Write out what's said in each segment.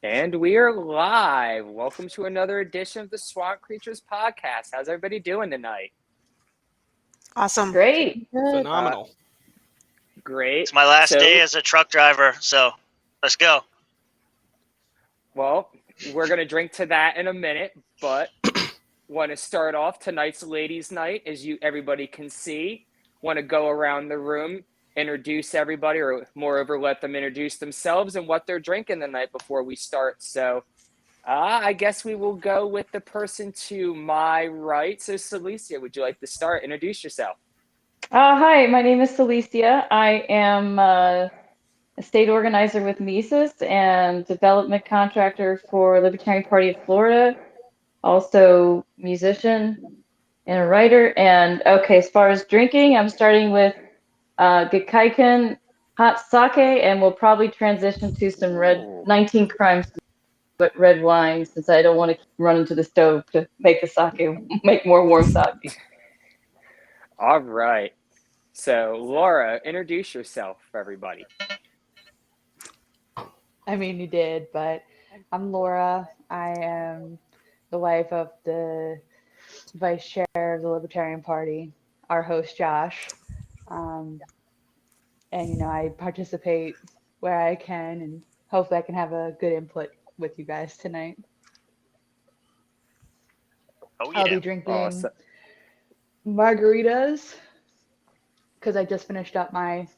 And we are live. Welcome to another edition of the Swamp Creatures podcast. How's everybody doing tonight? Awesome. Great. Phenomenal. Great. It's my last day as a truck driver, so let's go. Well, we're going to drink to that in a minute, but want to start off tonight's ladies' night. As everybody can see, want to go around the room, introduce everybody, or moreover, let them introduce themselves and what they're drinking the night before we start. So I guess we will go with the person to my right. So Celicia, would you like to start? Introduce yourself. Hi, my name is Celicia. I am a state organizer with Mises and development contractor for Libertarian Party of Florida. Also musician and a writer. And okay, as far as drinking, I'm starting with Gekkeiken hot sake, and we'll probably transition to some 19 Crimes, but red wine, since I don't want to run into the stove to make the sake, make more warm sake. All right. So, Laura, introduce yourself for everybody. I mean, you did, but I'm Laura. I am the wife of the vice chair of the Libertarian Party, our host, Josh. And, I participate where I can, and hopefully I can have a good input with you guys tonight. Oh, yeah. I'll be drinking margaritas because I just finished up my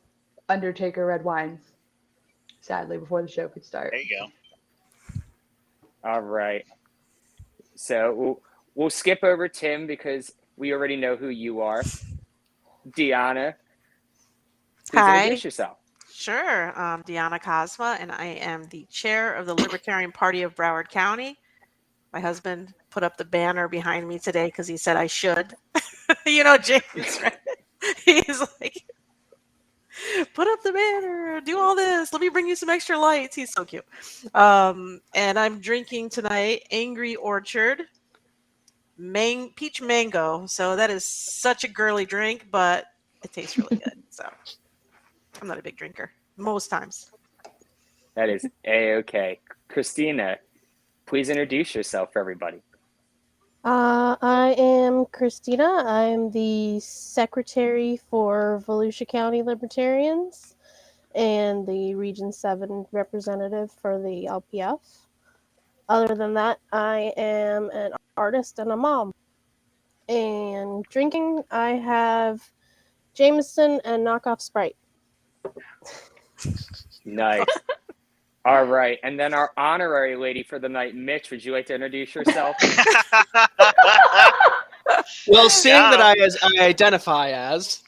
Undertaker red wine, sadly, before the show could start. There you go. All right. So we'll skip over Tim because we already know who you are. Diona, please introduce yourself. Sure. I'm Diona Kozma, and I am the chair of the Libertarian Party of Broward County. My husband put up the banner behind me today because he said I should. James, right? He's like, put up the banner, do all this. Let me bring you some extra lights. He's so cute. And I'm drinking tonight Angry Orchard peach mango. So that is such a girly drink, but it tastes really good. So I'm not a big drinker most times. That is A-okay. Krystina, please introduce yourself for everybody. I am Krystina. I'm the secretary for Volusia County Libertarians and the Region 7 representative for the LPF. Other than that, I am an artist and a mom. And drinking, I have Jameson and knockoff Sprite. Nice. All right. And then our honorary lady for the night, Mitch, would you like to introduce yourself? Well, seeing that I identify as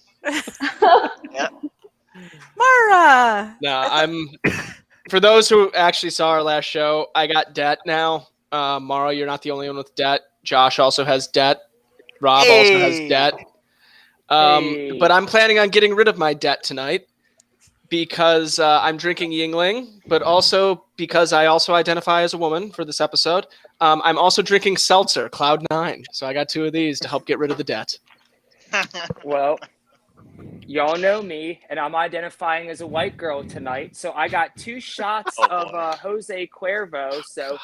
Mara. No, for those who actually saw our last show, I got debt now. Mara, you're not the only one with debt. Josh also has debt. Rob also has debt. But I'm planning on getting rid of my debt tonight because I'm drinking Yingling, but also because I also identify as a woman for this episode. I'm also drinking seltzer, Cloud 9. So I got two of these to help get rid of the debt. Well, y'all know me, and I'm identifying as a white girl tonight. So I got 2 shots of Jose Cuervo. So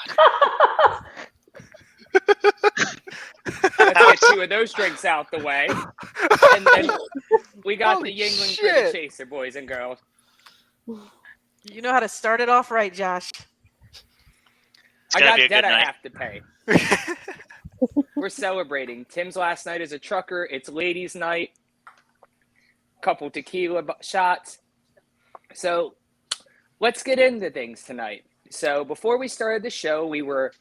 let's get 2 of those drinks out the way. And then we got the Yingling for the chaser, boys and girls. You know how to start it off right, Josh. I got debt I have to pay. We're celebrating. Tim's last night as a trucker. It's ladies' night. Couple tequila shots. So let's get into things tonight. So before we started the show, we were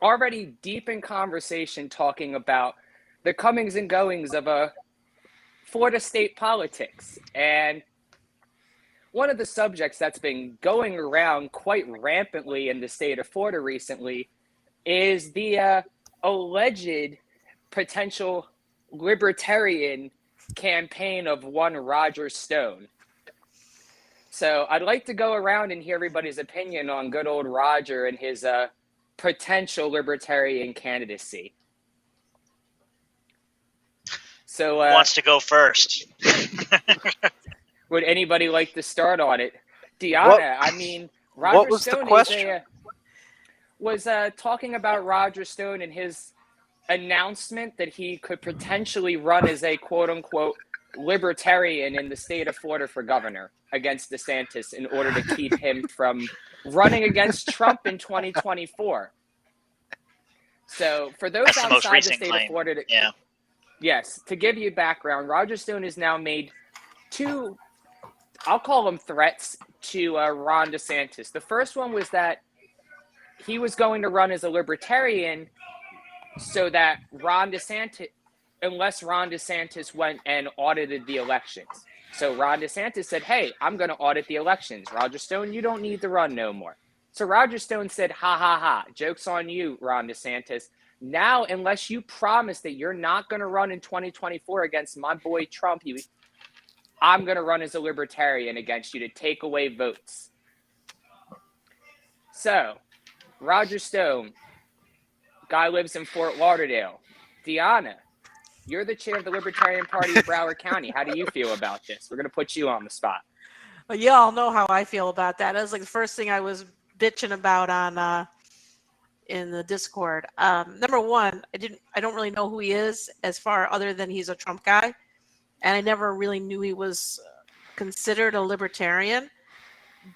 already deep in conversation talking about the comings and goings of Florida state politics. And one of the subjects that's been going around quite rampantly in the state of Florida recently is the alleged potential libertarian campaign of one Roger Stone. So I'd like to go around and hear everybody's opinion on good old Roger and his potential libertarian candidacy. So Who wants to go first? Would anybody like to start on it? Diona, I mean, Roger what was Stone the question? was talking about Roger Stone and his announcement that he could potentially run as a quote-unquote libertarian in the state of Florida for governor against DeSantis in order to keep him from running against Trump in 2024. So for those That's the most outside the recent state claim. of Florida, Yeah. yes, to give you background, Roger Stone has now made two, I'll call them threats to Ron DeSantis. The first one was that he was going to run as a libertarian so that unless Ron DeSantis went and audited the elections. So Ron DeSantis said, hey, I'm going to audit the elections. Roger Stone, you don't need to run no more. So Roger Stone said, ha, ha, ha, joke's on you, Ron DeSantis. Now, unless you promise that you're not going to run in 2024 against my boy Trump, I'm going to run as a libertarian against you to take away votes. So, Roger Stone, guy lives in Fort Lauderdale. Diona, you're the chair of the Libertarian Party of Broward County. How do you feel about this? We're going to put you on the spot. Well, you all know how I feel about that. That was like the first thing I was bitching about on in the Discord. Number one, I don't really know who he is as far other than he's a Trump guy, and I never really knew he was considered a libertarian.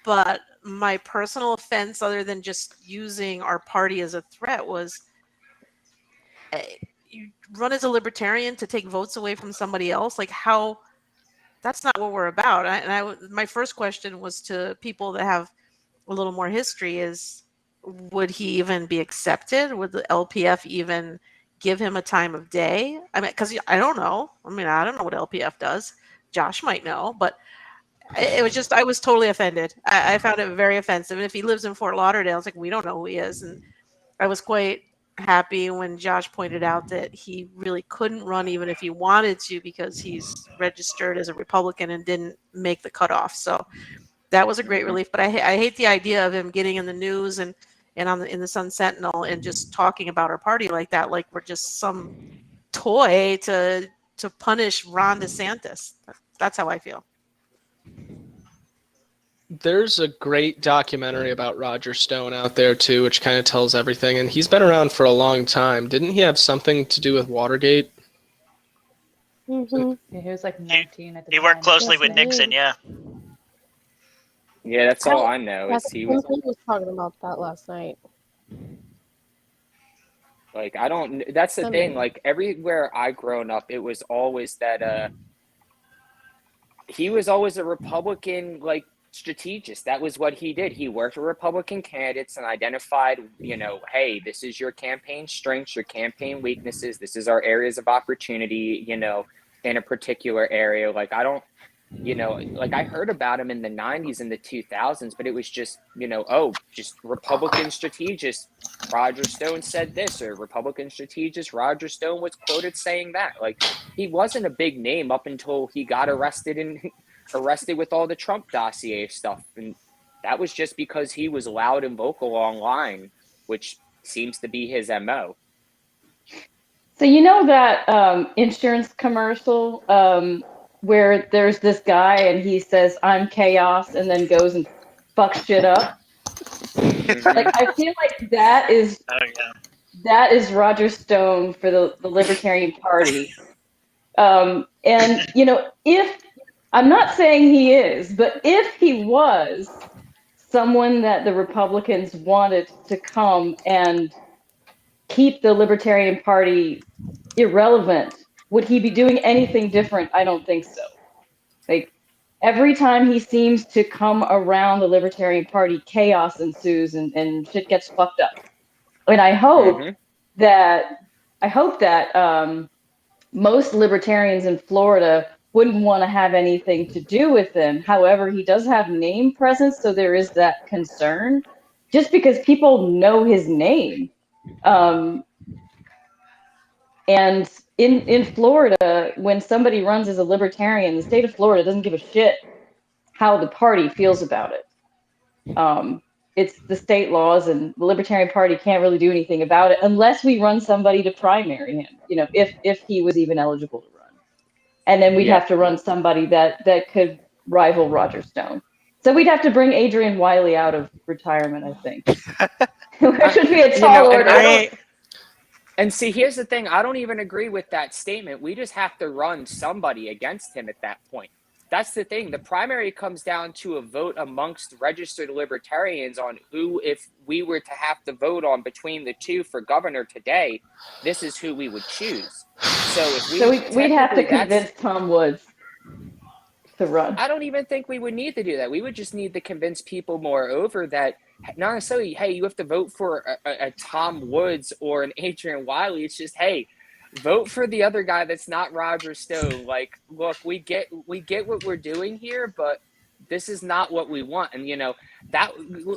But my personal offense, other than just using our party as a threat, was you run as a libertarian to take votes away from somebody else. Like, how? That's not what we're about. My first question was to people that have a little more history: is would he even be accepted? Would the LPF even give him a time of day? I mean, because I don't know. I don't know what LPF does. Josh might know, but it was just, I was totally offended. I found it very offensive. And if he lives in Fort Lauderdale, it's like, we don't know who he is. And I was quite happy when Josh pointed out that he really couldn't run even if he wanted to, because he's registered as a Republican and didn't make the cutoff. So that was a great relief. But I hate the idea of him getting in the news and in the Sun Sentinel and just talking about our party like that, like we're just some toy to punish Ron DeSantis. That's how I feel. There's a great documentary about Roger Stone out there too, which kind of tells everything. And he's been around for a long time. Didn't he have something to do with Watergate? Mm-hmm. Yeah, he was like 19 at the He time. worked closely Yes, with he Nixon, did. yeah. Yeah, that's all I know is he was was talking about that last night. like, I don't, that's the I thing. mean- Like, everywhere I've grown up, it was always that he was always a Republican, like, strategist. That was what he did. He worked with Republican candidates and identified, hey, this is your campaign strengths, your campaign weaknesses. This is our areas of opportunity, in a particular area. Like, I don't, like, I heard about him in the 90s and the 2000s, but it was just, just Republican strategist. Roger Stone said this, or Republican strategist Roger Stone was quoted saying that. Like, he wasn't a big name up until he got arrested with all the Trump dossier stuff. And that was just because he was loud and vocal online, which seems to be his MO. So you know that insurance commercial where there's this guy and he says, I'm chaos, and then goes and fucks shit up? Like, I feel like that is Roger Stone for the Libertarian Party. And, if, I'm not saying he is, but if he was someone that the Republicans wanted to come and keep the Libertarian Party irrelevant, would he be doing anything different? I don't think so. Like, every time he seems to come around the Libertarian Party, chaos ensues and shit gets fucked up. And I hope that most libertarians in Florida wouldn't want to have anything to do with him. However, he does have name presence, so there is that concern. Just because people know his name. And in Florida, when somebody runs as a libertarian, the state of Florida doesn't give a shit how the party feels about it. It's the state laws, and the Libertarian Party can't really do anything about it unless we run somebody to primary him, if he was even eligible to run. And then we'd have to run somebody that could rival Roger Stone. So we'd have to bring Adrian Wiley out of retirement, I think. Which would be a tall order. And see, here's the thing. I don't even agree with that statement. We just have to run somebody against him at that point. That's the thing. The primary comes down to a vote amongst registered libertarians on who, if we were to have to vote on between the two for governor today, this is who we would choose. So we'd have to convince Tom Woods to run. I don't even think we would need to do that. We would just need to convince people, moreover, that not necessarily, hey, you have to vote for a Tom Woods or an Adrian Wiley. It's just, hey, vote for the other guy that's not Roger Stone. Like, look, we get what we're doing here, but this is not what we want. And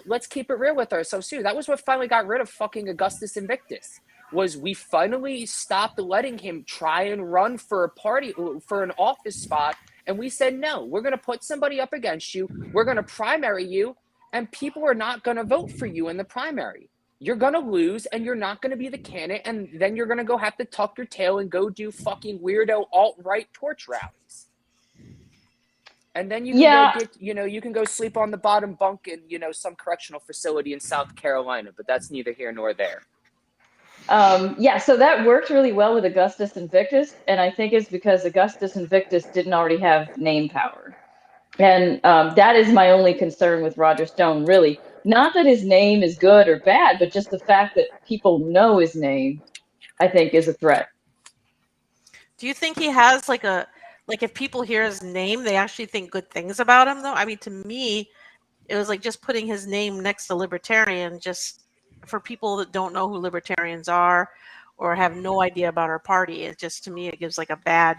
let's keep it real with ourselves too. That was what finally got rid of fucking Augustus Invictus. Was we finally stopped letting him try and run for an office spot, and we said, no, we're going to put somebody up against you. We're going to primary you, and people are not going to vote for you in the primary. You're going to lose, and you're not going to be the candidate, and then you're going to go have to tuck your tail and go do fucking weirdo alt-right torch rallies. And then you can you can go sleep on the bottom bunk in, some correctional facility in South Carolina, but that's neither here nor there. So that worked really well with Augustus Invictus, and I think it's because Augustus Invictus didn't already have name power. And that is my only concern with Roger Stone, really. Not that his name is good or bad, but just the fact that people know his name, I think, is a threat. Do you think he has if people hear his name, they actually think good things about him, though? I mean, to me, it was like just putting his name next to libertarian, just for people that don't know who libertarians are or have no idea about our party. It just, to me, it gives like a bad,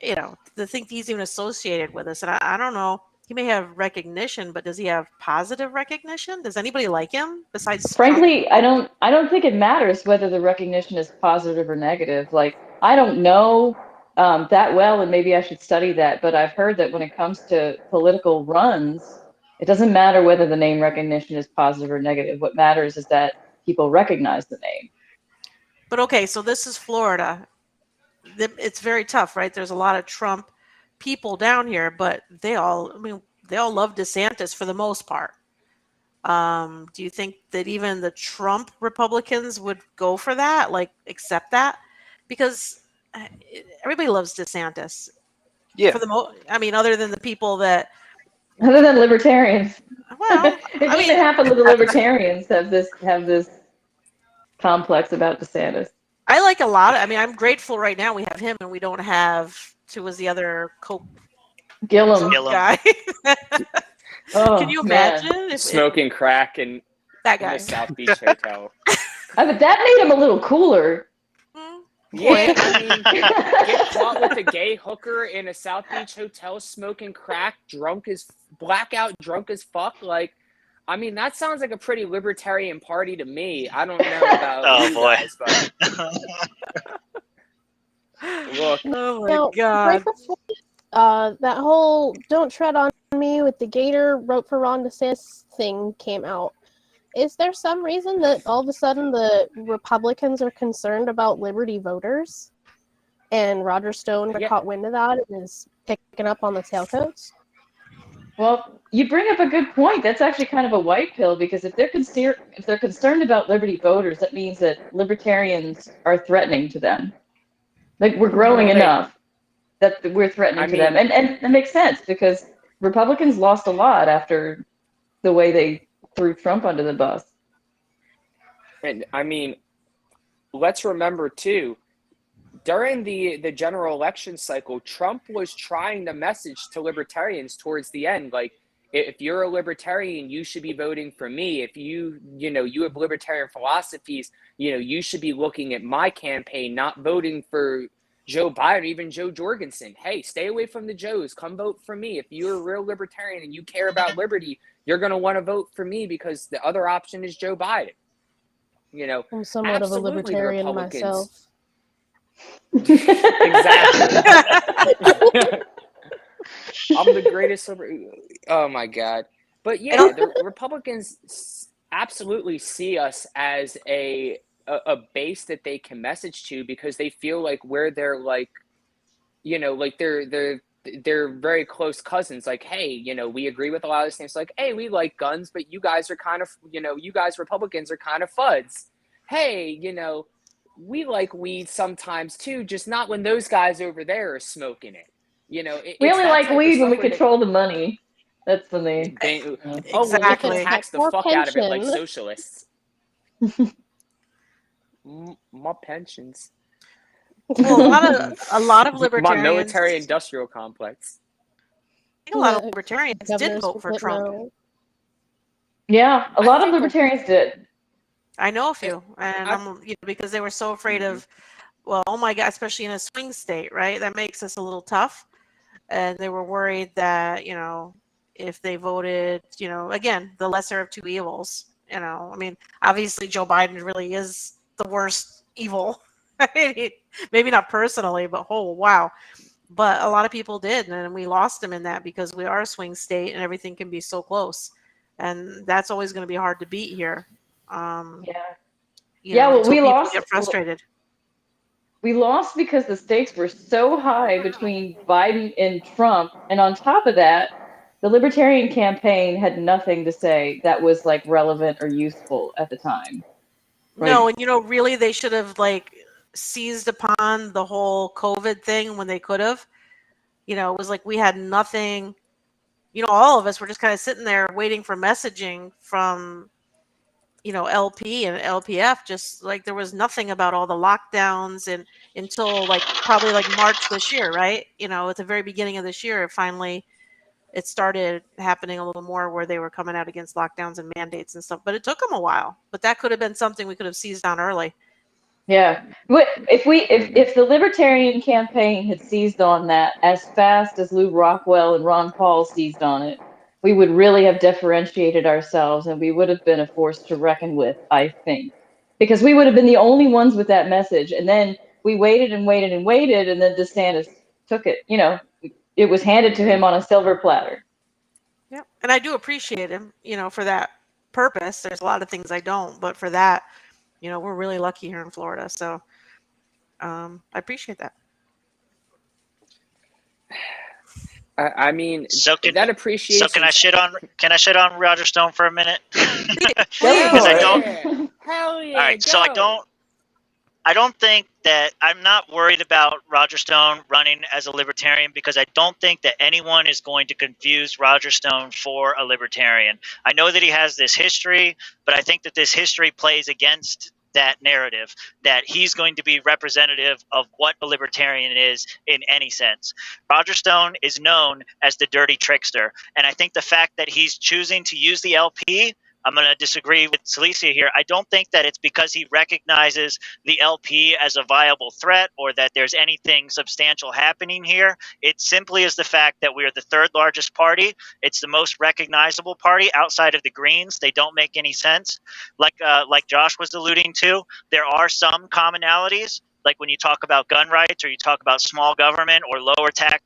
to think he's even associated with us. And I don't know. He may have recognition, but does he have positive recognition? Does anybody like him besides? Frankly, Trump? I don't think it matters whether the recognition is positive or negative. Like, I don't know that well, and maybe I should study that. But I've heard that when it comes to political runs, it doesn't matter whether the name recognition is positive or negative. What matters is that people recognize the name. But okay, so this is Florida. It's very tough, right? There's a lot of Trump people down here, but they all love DeSantis for the most part. Do you think that even the Trump Republicans would go for that, like accept that? Because everybody loves DeSantis. Yeah. For other than the people that. Other than libertarians. Well, even half of the libertarians have this complex about DeSantis. I like a lot. I'm grateful right now we have him and we don't have who was the other Gillum guy. Can you imagine? If smoking crack in the South Beach Hotel. But that made him a little cooler. Yeah, get caught with a gay hooker in a South Beach hotel smoking crack, blackout drunk as fuck. Like, that sounds like a pretty libertarian party to me. I don't know about guys, but look. Oh my God. That whole "Don't Tread on Me" with the Gator wrote for Ron DeSantis thing came out. Is there some reason that all of a sudden the Republicans are concerned about Liberty voters? And Roger Stone caught wind of that and is picking up on the tailcoats? Well, you bring up a good point. That's actually kind of a white pill, because if they're concerned about Liberty voters, that means that libertarians are threatening to them. Like, we're growing enough that we're threatening to them. And it makes sense, because Republicans lost a lot after the way they threw Trump under the bus. And let's remember too, during the general election cycle, Trump was trying to message to libertarians towards the end, like, if you're a libertarian, you should be voting for me. If you have libertarian philosophies, you should be looking at my campaign, not voting for Joe Biden, even Joe Jorgensen. Hey, stay away from the Joes. Come vote for me. If you're a real libertarian and you care about liberty, you're going to want to vote for me, because the other option is Joe Biden. I'm somewhat of a libertarian myself. Exactly. I'm the greatest. Oh my God. But yeah, the Republicans absolutely see us as a base that they can message to, because they feel like we're their, like, you know, like they're very close cousins. Like, hey, you know, we agree with a lot of these things. Like, hey, we like guns, but you guys are kind of, you know, you guys Republicans are kind of fuds. Hey, you know, we like weed sometimes too, just not when those guys over there are smoking it. You know, We it's only that like type of weed when stuff we where control the money. That's when they, they. oh, well, we can Exactly. tax the More fuck out of it like pension. socialists. My pensions. Well, a lot of My libertarians, military-industrial complex. I think a lot of The libertarians did governors vote will for put Trump. no. Yeah, a I lot of think libertarians did. I know a few, and I- I'm, you know, because they were so afraid of, well, oh my God, especially in a swing state, right? That makes us a little tough, and they were worried that, you know, if they voted, you know, again, the lesser of two evils. You know, I mean, obviously Joe Biden really is the worst evil. Maybe not personally, but oh wow. But a lot of people did, and we lost him in that because we are a swing state and everything can be so close, and that's always going to be hard to beat here. Yeah. You Yeah, know, well, until people get frustrated. we lost because the stakes were so high between Biden and Trump, and on top of that, the Libertarian campaign had nothing to say that was like relevant or useful at the time. No, Right. and you know, really, they should have like seized upon the whole COVID thing when they could have. You know, it was like we had nothing. You know, all of us were just kind of sitting there waiting for messaging from, you know, LP and LPF. Just like there was nothing about all the lockdowns, and until like probably like March this year, right? You know, at the very beginning of this year, finally it started happening a little more where they were coming out against lockdowns and mandates and stuff. But it took them a while. But that could have been something we could have seized on early. Yeah. If the Libertarian campaign had seized on that as fast as Lou Rockwell and Ron Paul seized on it, we would really have differentiated ourselves and we would have been a force to reckon with, I think. Because we would have been the only ones with that message. And then we waited and waited and waited, and then DeSantis took it. You know, it was handed to him on a silver platter. Yeah. And I do appreciate him, you know, for that purpose. There's a lot of things I don't, but for that, you know, we're really lucky here in Florida. So I appreciate that. I mean, So that appreciation. So can I shit on Roger Stone for a minute? Please. Because I don't. Hell yeah. All right, so I don't think that I'm not worried about Roger Stone running as a libertarian, because I don't think that anyone is going to confuse Roger Stone for a libertarian. I know that he has this history, but I think that this history plays against that narrative, that he's going to be representative of what a libertarian is in any sense. Roger Stone is known as the dirty trickster, and I think the fact that he's choosing to use the LP, I'm going to disagree with Celicia here. I don't think that it's because he recognizes the LP as a viable threat or that there's anything substantial happening here. It simply is the fact that we are the third largest party. It's the most recognizable party outside of the Greens. They don't make any sense. Like Josh was alluding to, there are some commonalities, like when you talk about gun rights or you talk about small government or lower tax.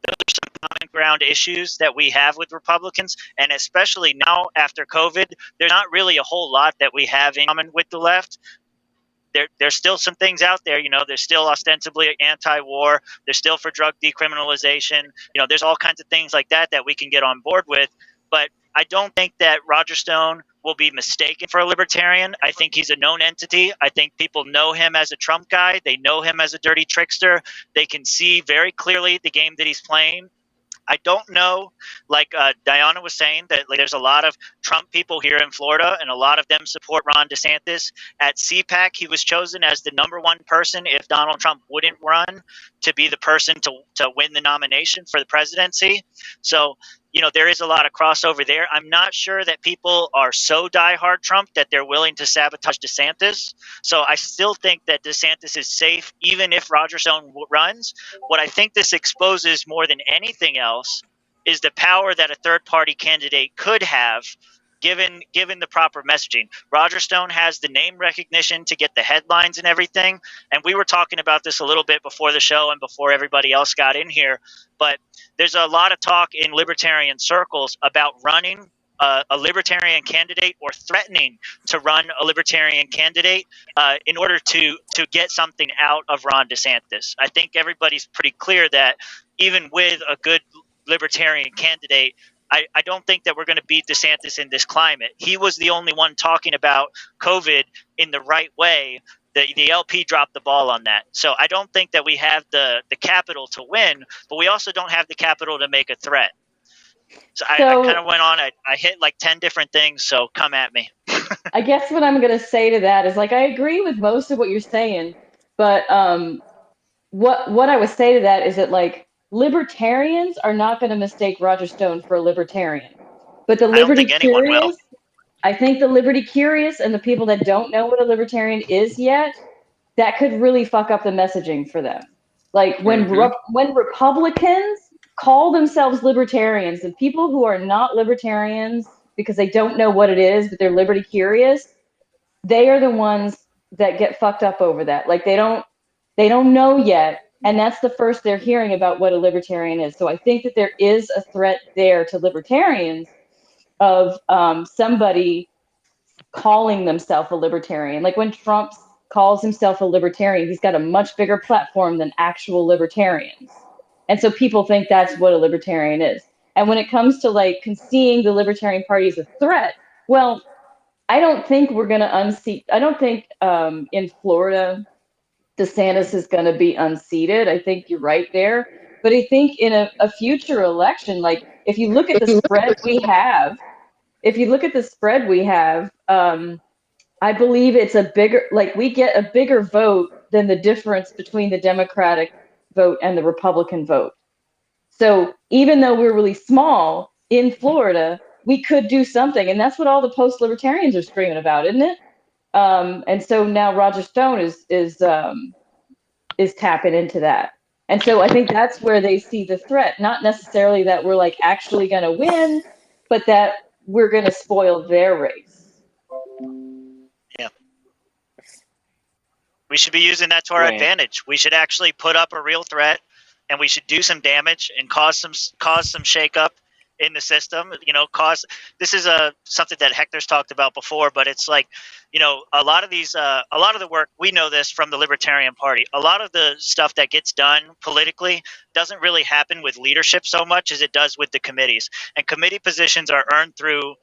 Those are some common ground issues that we have with Republicans, and especially now after COVID, there's not really a whole lot that we have in common with the left. There's still some things out there, you know, they're still ostensibly anti-war, they're still for drug decriminalization, you know, there's all kinds of things like that that we can get on board with, but I don't think that Roger Stone will be mistaken for a libertarian. I think he's a known entity. I think people know him as a Trump guy. They know him as a dirty trickster. They can see very clearly the game that he's playing. I don't know, like Diona was saying, that like, there's a lot of Trump people here in Florida, and a lot of them support Ron DeSantis. At CPAC, he was chosen as the number one person, if Donald Trump wouldn't run, to be the person to win the nomination for the presidency. So, you know, there is a lot of crossover there. I'm not sure that people are so diehard Trump that they're willing to sabotage DeSantis. So I still think that DeSantis is safe, even if Roger Stone runs. What I think this exposes more than anything else is the power that a third party candidate could have given the proper messaging. Roger Stone has the name recognition to get the headlines and everything. And we were talking about this a little bit before the show and before everybody else got in here. But there's a lot of talk in libertarian circles about running a libertarian candidate or threatening to run a libertarian candidate in order to get something out of Ron DeSantis. I think everybody's pretty clear that even with a good libertarian candidate, I don't think that we're going to beat DeSantis in this climate. He was the only one talking about COVID in the right way. The LP dropped the ball on that. So I don't think that we have the capital to win, but we also don't have the capital to make a threat. So I kind of went on. I hit like 10 different things, so come at me. I guess what I'm going to say to that is, like, I agree with most of what you're saying, but what I would say to that is that, like, libertarians are not going to mistake Roger Stone for a libertarian. But the liberty curious, I think the liberty curious and the people that don't know what a libertarian is yet, that could really fuck up the messaging for them. Like, when Republicans call themselves libertarians, and people who are not libertarians because they don't know what it is, but they're liberty curious, they are the ones that get fucked up over that. Like, they don't know yet, and that's the first they're hearing about what a libertarian is. So I think that there is a threat there to libertarians of somebody calling themselves a libertarian. Like, when Trump calls himself a libertarian, he's got a much bigger platform than actual libertarians. And so people think that's what a libertarian is. And when it comes to, like, seeing the Libertarian Party as a threat, well, I don't think we're going to unseat. I don't think in Florida, DeSantis is going to be unseated. I think you're right there. But I think in a future election, like, if you look at the spread we have, I believe it's a bigger, like, we get a bigger vote than the difference between the Democratic vote and the Republican vote. So even though we're really small in Florida, we could do something. And that's what all the post-libertarians are screaming about, isn't it? And so now Roger Stone is tapping into that. And so I think that's where they see the threat, not necessarily that we're, like, actually going to win, but that we're going to spoil their race. Yeah. We should be using that to our advantage. We should actually put up a real threat, and we should do some damage and cause some shakeup in the system. This is something that Hector's talked about before, but it's like, a lot of the work, we know this from the Libertarian Party. A lot of the stuff that gets done politically doesn't really happen with leadership so much as it does with the committees. And committee positions are earned through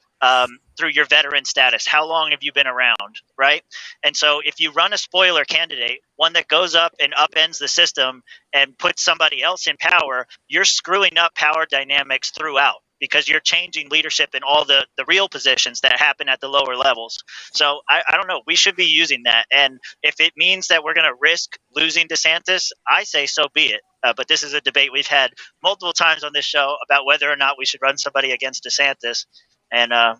your veteran status. How long have you been around, right? And so if you run a spoiler candidate, one that goes up and upends the system and puts somebody else in power, you're screwing up power dynamics throughout, because you're changing leadership in all the real positions that happen at the lower levels. So I don't know. We should be using that. And if it means that we're going to risk losing DeSantis, I say so be it. But this is a debate we've had multiple times on this show about whether or not we should run somebody against DeSantis. And I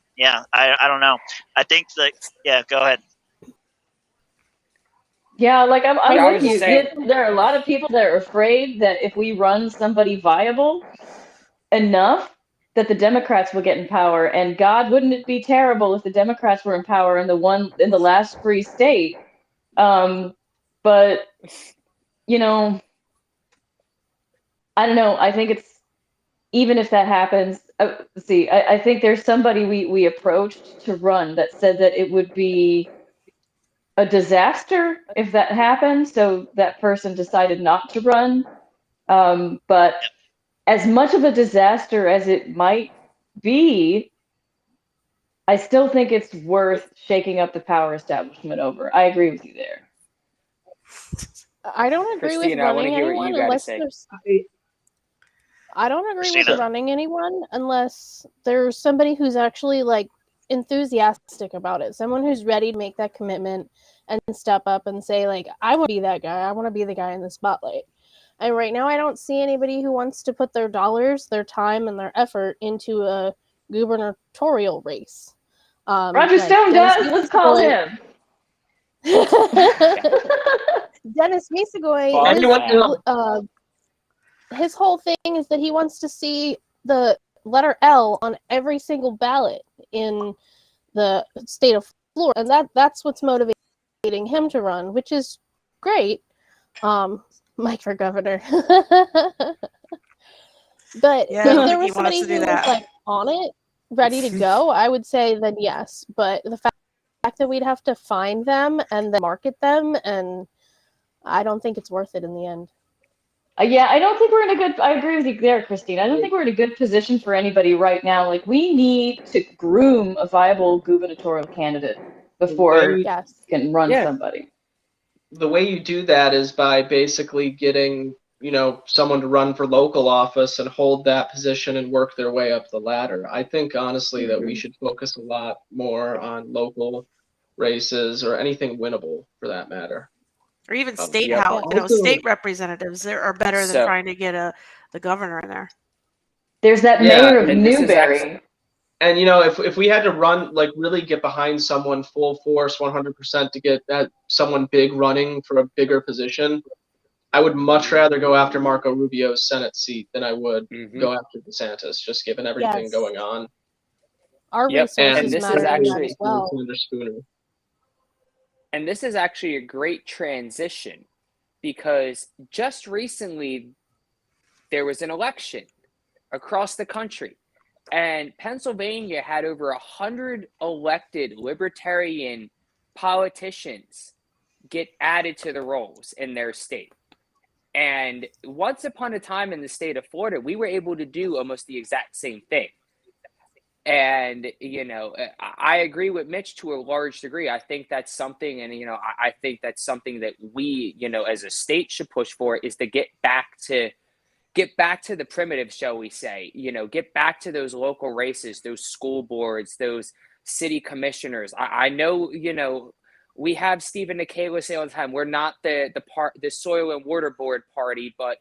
don't know. I think go ahead. Yeah, like, I'm with you. There are a lot of people that are afraid that if we run somebody viable enough, that the Democrats will get in power. And God, wouldn't it be terrible if the Democrats were in power in the last free state? But I don't know. I think it's, even if that happens, I think there's somebody we approached to run that said that it would be a disaster if that happened. So that person decided not to run. But as much of a disaster as it might be, I still think it's worth shaking up the power establishment over. I agree with you there. I don't agree with running anyone unless there's. I don't agree with running anyone unless there's somebody who's actually, like, enthusiastic about it. Someone who's ready to make that commitment and step up and say, like, I want to be that guy. I want to be the guy in the spotlight. And right now I don't see anybody who wants to put their dollars, their time, and their effort into a gubernatorial race. Roger Stone does. Let's call him. Dennis Misegoy, his whole thing is that he wants to see the letter L on every single ballot in the state of Florida, and that's what's motivating him to run, which is great. Mike for governor. But Yeah, I if don't there think he was wants somebody to do who was that. like on it, ready to go, I would say then yes. But the fact that we'd have to find them and then market them, and I don't think it's worth it in the end. Yeah, I don't think we're in a good. I agree with you there, Christine. I don't think we're in a good position for anybody right now. Like, we need to groom a viable gubernatorial candidate before Yes. you can run Yeah. somebody. The way you do that is by basically getting, someone to run for local office and hold that position and work their way up the ladder. I think honestly that we should focus a lot more on local races or anything winnable for that matter. Or even Yep. state representatives are better than So- trying to get the governor in there. There's that Yeah, mayor of and this is Newberry. And if we had to run, like, really get behind someone full force 100% to get that someone big running for a bigger position, I would much rather go after Marco Rubio's Senate seat than I would go after DeSantis, just given everything Yes. going on. Our Yep, resources and this is matter in that actually- as well. Senator Spooner. And this is actually a great transition because just recently there was an election across the country, and Pennsylvania had over 100 elected libertarian politicians get added to the rolls in their state. And once upon a time in the state of Florida, we were able to do almost the exact same thing. And, I agree with Mitch to a large degree. I think that's something, and, I think that's something that we, as a state should push for, is to get back to the primitive, shall we say, get back to those local races, those school boards, those city commissioners. I know, we have Stephen Nikela say all the time, we're not the soil and water board party, but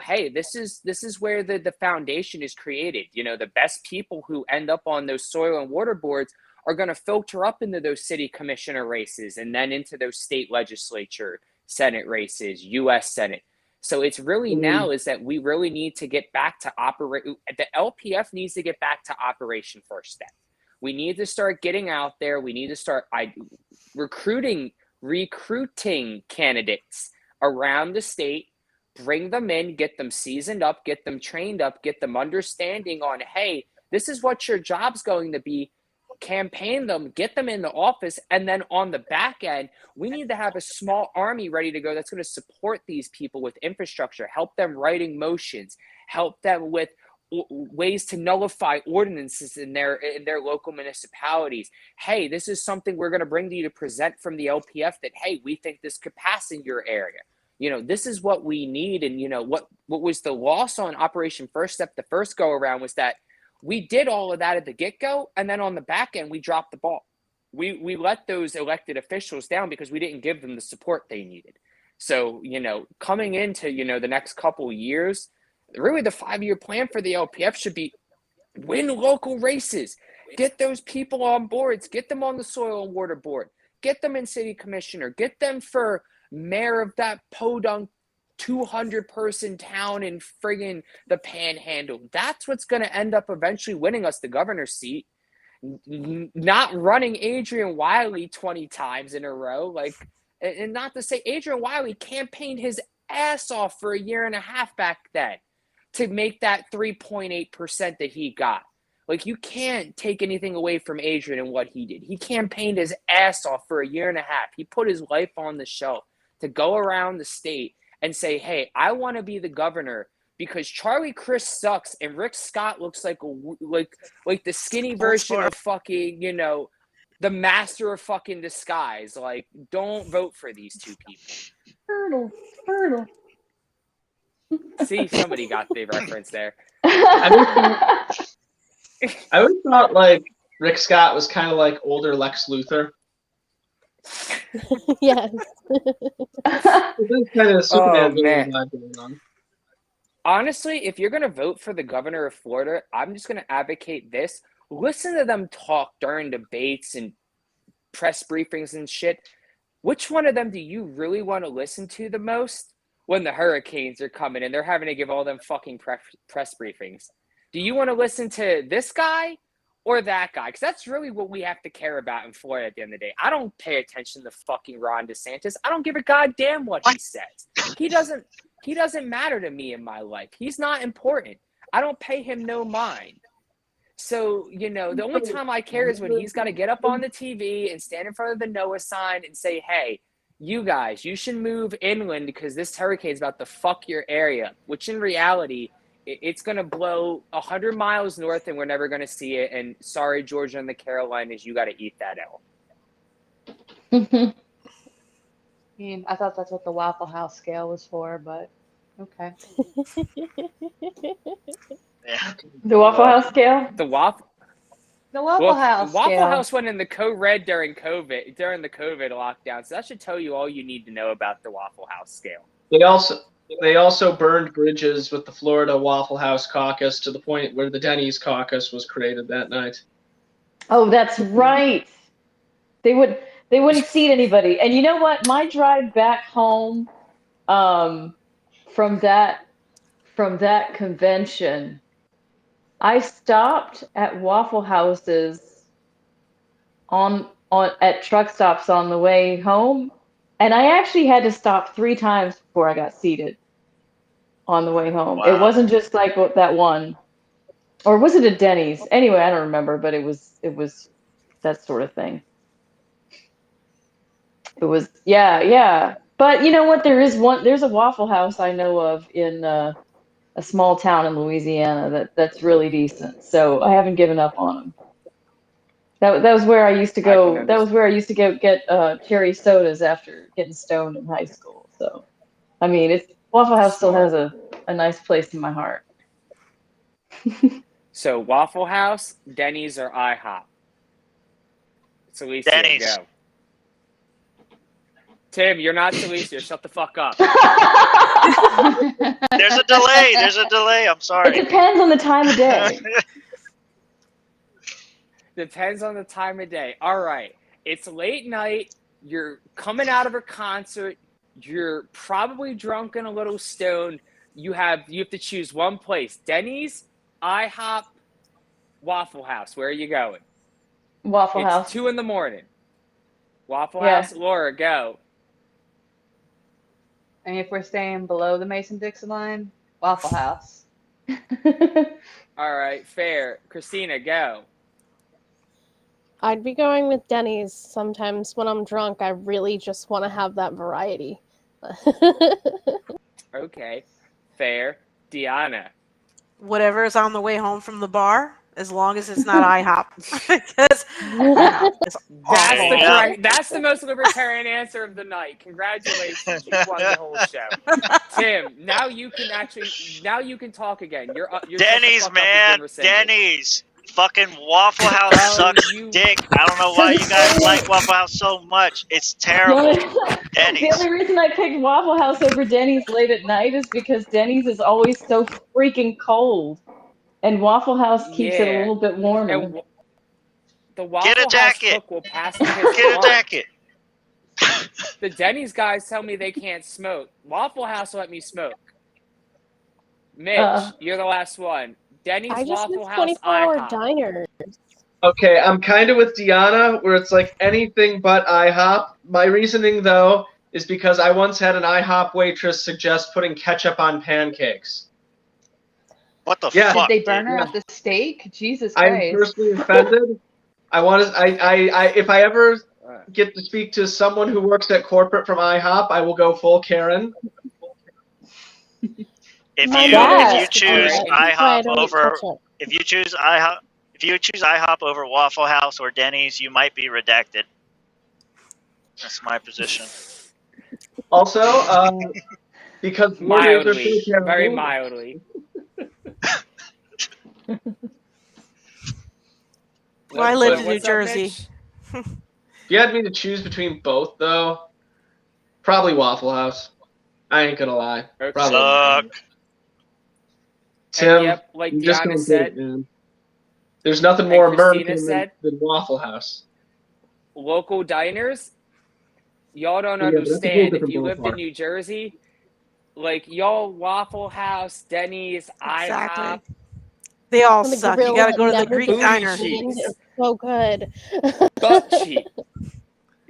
hey, this is where the foundation is created. The best people who end up on those soil and water boards are going to filter up into those city commissioner races and then into those state legislature, Senate races, U.S. Senate. So it's really now is that we really need to get back to operate. The LPF needs to get back to Operation First Step. We need to start getting out there. We need to start recruiting candidates around the state, bring them in, get them seasoned up, get them trained up, get them understanding on, hey, this is what your job's going to be. Campaign them, get them in the office, and then on the back end, we need to have a small army ready to go that's going to support these people with infrastructure, help them writing motions, help them with ways to nullify ordinances in their local municipalities. Hey, this is something we're going to bring to you to present from the LPF that, hey, we think this could pass in your area. This is what we need. And, what was the loss on Operation First Step the first go around was that we did all of that at the get-go, and then on the back end, we dropped the ball. We let those elected officials down because we didn't give them the support they needed. So, coming into, the next couple of years, really the 5-year plan for the LPF should be win local races, get those people on boards, get them on the soil and water board, get them in city commissioner, get them for mayor of that podunk 200-person town in friggin' the Panhandle. That's what's going to end up eventually winning us the governor's seat. Not running Adrian Wiley 20 times in a row. And not to say Adrian Wiley campaigned his ass off for a year and a half back then to make that 3.8% that he got. You can't take anything away from Adrian and what he did. He campaigned his ass off for a year and a half. He put his life on the shelf to go around the state and say, hey, I want to be the governor because Charlie Crist sucks and Rick Scott looks like the skinny version of fucking, the master of fucking disguise. Don't vote for these two people. Turtle. See, somebody got the reference there. I always thought Rick Scott was kind of like older Lex Luthor. Yes. That's kind of Superman villain vibe going on. Honestly, if you're going to vote for the governor of Florida, I'm just going to advocate this. Listen to them talk during debates and press briefings and shit. Which one of them do you really want to listen to the most when the hurricanes are coming and they're having to give all them fucking press briefings? Do you want to listen to this guy or that guy? Because that's really what we have to care about in Florida at the end of the day. I don't pay attention to fucking Ron DeSantis. I don't give a goddamn what he says. He doesn't matter to me in my life. He's not important. I don't pay him no mind. So, the only time I care is when he's got to get up on the TV and stand in front of the NOAA sign and say, hey, you guys, you should move inland because this hurricane's about to fuck your area, which in reality, it's going to blow 100 miles north and we're never going to see it. And sorry, Georgia and the Carolinas, you got to eat that L. I mean, I thought that's what the Waffle House scale was for, but okay. Yeah. The Waffle House scale? The Waffle House Waffle scale. House went in the code red during the COVID lockdown. So that should tell you all you need to know about the Waffle House scale. They also burned bridges with the Florida Waffle House caucus to the point where the Denny's caucus was created that night. Oh, that's right. They wouldn't seat anybody. And you know what? My drive back home from that convention, I stopped at Waffle Houses at truck stops on the way home, and I actually had to stop 3 times before I got seated on the way home. Wow. It wasn't just like that one, or was it a Denny's? Anyway, I don't remember, but it was that sort of thing. It was yeah. But you know what? There's a Waffle House I know of in a small town in Louisiana that's really decent. So I haven't given up on them. That was where I used to go. That was where I used to go get cherry sodas after getting stoned in high school. So, I mean, Waffle House still has a nice place in my heart. So Waffle House, Denny's, or IHOP? Celicia, Denny's. go. Tim, you're not Celicia. Shut the fuck up. There's a delay. I'm sorry. It depends on the time of day. Depends on the time of day. All right. It's late night. You're coming out of a concert. You're probably drunk and a little stoned. You have to choose one place. Denny's, IHOP, Waffle House. Where are you going? Waffle House. It's 2 a.m. Waffle Yeah. House. Laura, go. And if we're staying below the Mason-Dixon line, Waffle House. All right. Fair. Krystina, go. I'd be going with Denny's. Sometimes when I'm drunk, I really just want to have that variety. Okay. Fair. Diona. Whatever is on the way home from the bar, as long as it's not IHOP. Because That's the most libertarian answer of the night. Congratulations, you won the whole show. Tim, now you can talk again. You're Denny's, man. Denny's. Fucking Waffle House sucks dick. I don't know why you guys like Waffle House so much. It's terrible. Denny's. The only reason I picked Waffle House over Denny's late at night is because Denny's is always so freaking cold, and Waffle House keeps it a little bit warmer. And the Waffle House cook will pass me his Get a lunch. jacket. The Denny's guys tell me they can't smoke. Waffle House let me smoke. Mitch, you're the last one. Denny's, I just Waffle miss House, 24-hour IHOP. diners. Okay, I'm kind of with Diona, where it's like anything but IHOP. My reasoning, though, is because I once had an IHOP waitress suggest putting ketchup on pancakes. What the Yeah. fuck? Did they burn her dude? at the stake? Jesus I'm Christ. personally offended. If I ever get to speak to someone who works at corporate from IHOP, I will go full Karen. If dad. you choose if you choose IHOP over Waffle House or Denny's, you might be redacted. That's my position. Also, because lawyers are so Mildly, terrible, very mildly. Well, I lived in New What's up, Jersey. Mitch? if you had me to choose between both, though, probably Waffle House. I ain't gonna lie. Okay. Probably. Suck. Tim, And yep, like you're just Diona gonna said, get it, man. There's nothing more Krystina American said, than Waffle House. local diners, y'all don't Yeah, but that's a whole understand. If different you lived in ballpark. New Jersey, like y'all Waffle House, Denny's, Exactly. IHOP, They all And the suck. You grill gotta had go to the never Greek been diner. cleaned. cheeks. It's so good. Butt cheek.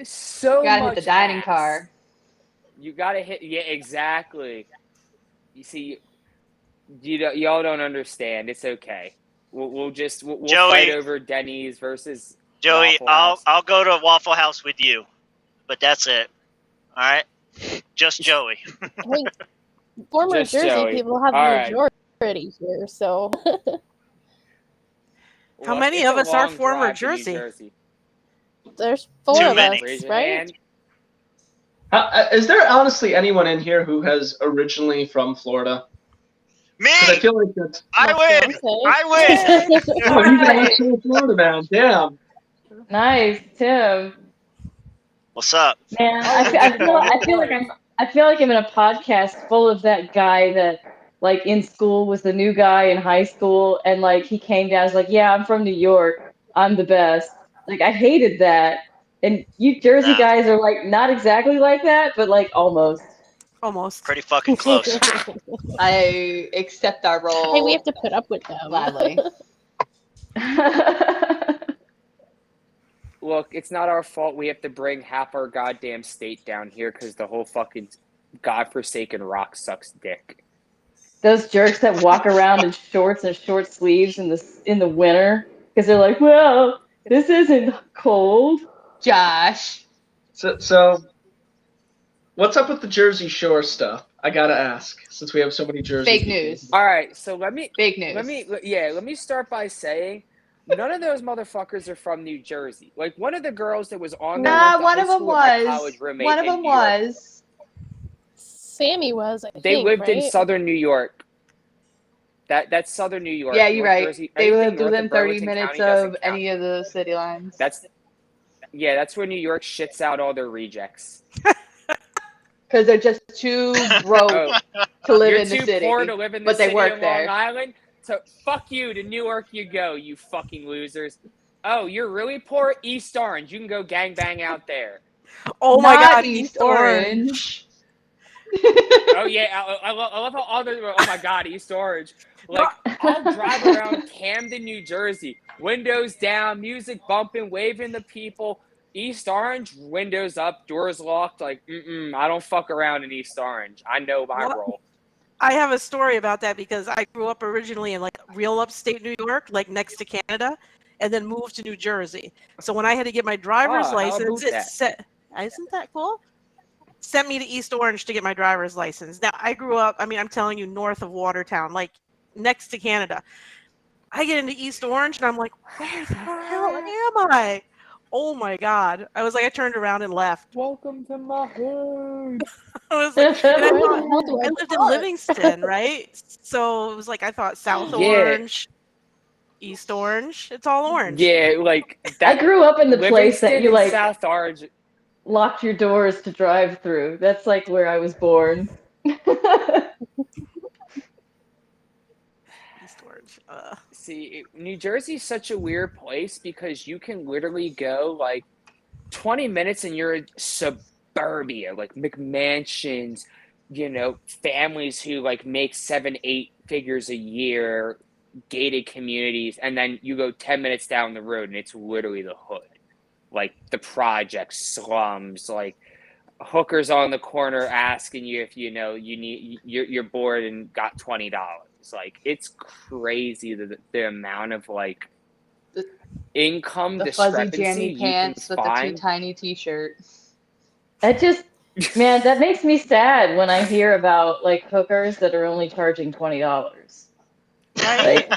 So Gotta much hit the dining ass. car. You gotta hit. Yeah, exactly. You see, y'all don't understand. It's okay. We'll Joey- fight over Denny's versus Joey, Waffle House. I'll go to Waffle House with you, but that's it. All right, just Joey. Hey, former Just Jersey Joey. people have All the right. majority here, so How Look, many it's of a us are long former drive to New Jersey? Jersey. there's 4 Too of many. us, Raise your right? hand. Is there honestly anyone in here who has originally from Florida? Me, Because I feel like that's. I win. Okay. I win. Oh, you guys are a Florida man. Damn. Nice, Tim. What's up? Man, Oh, I feel like I'm in a podcast full of that guy that like in school was the new guy in high school, and like he came down, was like, yeah, I'm from New York, I'm the best. Like I hated that. And you Jersey Nah. guys are like not exactly like that, but like almost. Almost. Pretty fucking close. I accept our role Hey, we have to put up with them. gladly. Look, it's not our fault. We have to bring half our goddamn state down here because the whole fucking godforsaken rock sucks dick. Those jerks that walk around in shorts and short sleeves in the winter because they're like, well, this isn't cold. Josh. So, what's up with the Jersey Shore stuff? I gotta ask, since we have so many Jersey Fake people. news. All right, so let me Fake news. start by saying none of those motherfuckers are from New Jersey. Like one of the girls that was on there Nah, went to one high of them school with my was. college roommate One of in them New York. was. Sammy was, I They think, lived in right? southern New York. That's southern New York. Yeah, you're North right. Jersey, They anything lived north within of 30 Burlington minutes County doesn't of count. any of the city lines. That's where New York shits out all their rejects. Because they're just too broke Oh, to live you're in the too city. poor to live in the but they city work of there. Long Island. So fuck you. To New York you go, you fucking losers. Oh, you're really poor? East Orange. You can go gangbang out there. Oh my Not God, East Orange. Oh yeah, I love how other. Oh my God, East Orange. Like I'll drive around Camden, New Jersey, windows down, music bumping, waving to people. East Orange, windows up, doors locked. Like, I don't fuck around in East Orange. I know my role. I have a story about that because I grew up originally in like real upstate New York, like next to Canada, and then moved to New Jersey. So when I had to get my driver's how license, about it said, isn't that cool? Sent me to East Orange to get my driver's license. Now I grew up, I mean, I'm telling you, north of Watertown, like next to Canada. I get into East Orange and I'm like, where the hell am I? Oh my God. I was like, I turned around and left. Welcome to my hood. I was like, and I Where thought, the hell do I I lived in park? Livingston, right? So it was like, I thought South Yeah. Orange, East Orange, it's all orange. Yeah, like I that. grew up in the place that Livingston you and like South Orange. locked your doors to drive through. That's like where I was born. East Orange. See, New Jersey's such a weird place because you can literally go like 20 minutes and you're in suburbia, like McMansions, families who like make 7-8 figures a year, gated communities, and then you go 10 minutes down the road and it's literally the hood, like the projects, slums, like hookers on the corner asking you if you need you're bored and got $20. Like it's crazy the amount of like income The fuzzy discrepancy jammy you pants can with the too find. tiny t-shirt. Man, that makes me sad when I hear about like hookers that are only charging $20. Right?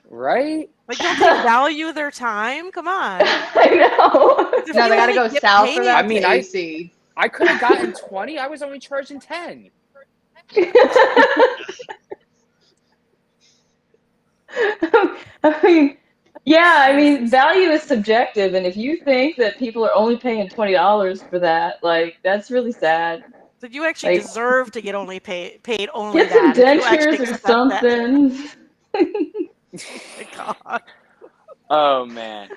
Right? Like, don't they value their time? Come on. I know. If No, you they gotta only go get south for paid- that I mean, to AC. I could have gotten 20. I was only charging 10. I mean, value is subjective, and if you think that people are only paying $20 for that, like, that's really sad. So you actually Like, deserve to get only paid only get some that. If you actually dentures or accept that. something. My God. Oh man.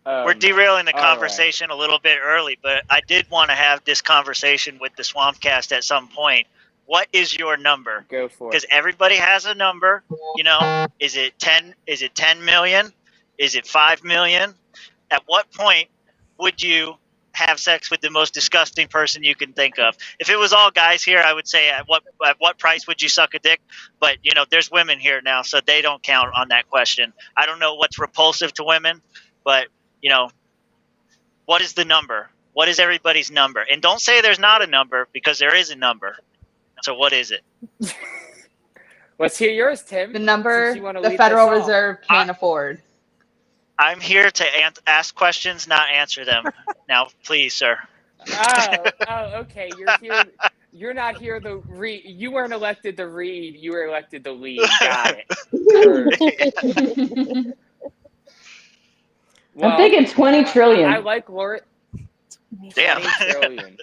We're derailing the All conversation a little bit early, but I did want to have this conversation with the Swampcast at some point What is your number? Go for it. Because everybody has a number. You know, is it 10? Is it 10 million? Is it 5 million? At what point would you have sex with the most disgusting person you can think of? If it was all guys here, I would say at what price would you suck a dick? But you know, there's women here now, so they don't count on that question. I don't know what's repulsive to women, but you know, what is the number? What is everybody's number? And don't say there's not a number, because there is a number. So what is it? Let's hear yours, Tim. The number since you wanna the lead Federal this off. Reserve can't afford. I'm here to ask questions, not answer them. Now, please, sir. Oh, okay. You're here. You're not here to read. You weren't elected to read. You were elected to lead. Got it. I'm thinking 20 trillion. I like Laura. Damn. 20 trillion.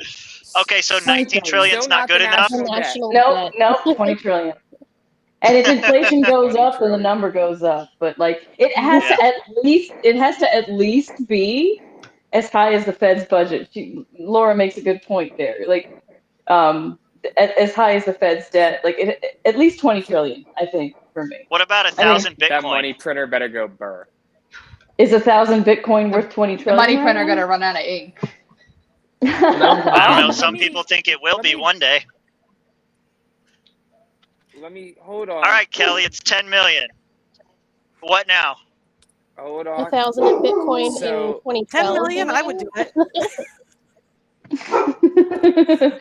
Okay, so 19 trillion's Still not not good the enough. national National No, debt. 20 trillion. And if inflation goes 20 up, then the trillion. number goes up. But like, it has Yeah. to at least be as high as the Fed's budget. Laura makes a good point there. Like, as high as the Fed's debt, like at least 20 trillion, I think, for me. What about 1,000 That Bitcoin? money printer better go burr. Is 1,000 Bitcoin worth 20 The trillion? money right printer now? gonna run out of ink. I don't know. Let Some me- people think it will let be me- one day. Let me hold on. All right, Kelly, it's 10 million. What now? Hold on. 1,000 Bitcoin So, in 2012. 10 million, I would do it.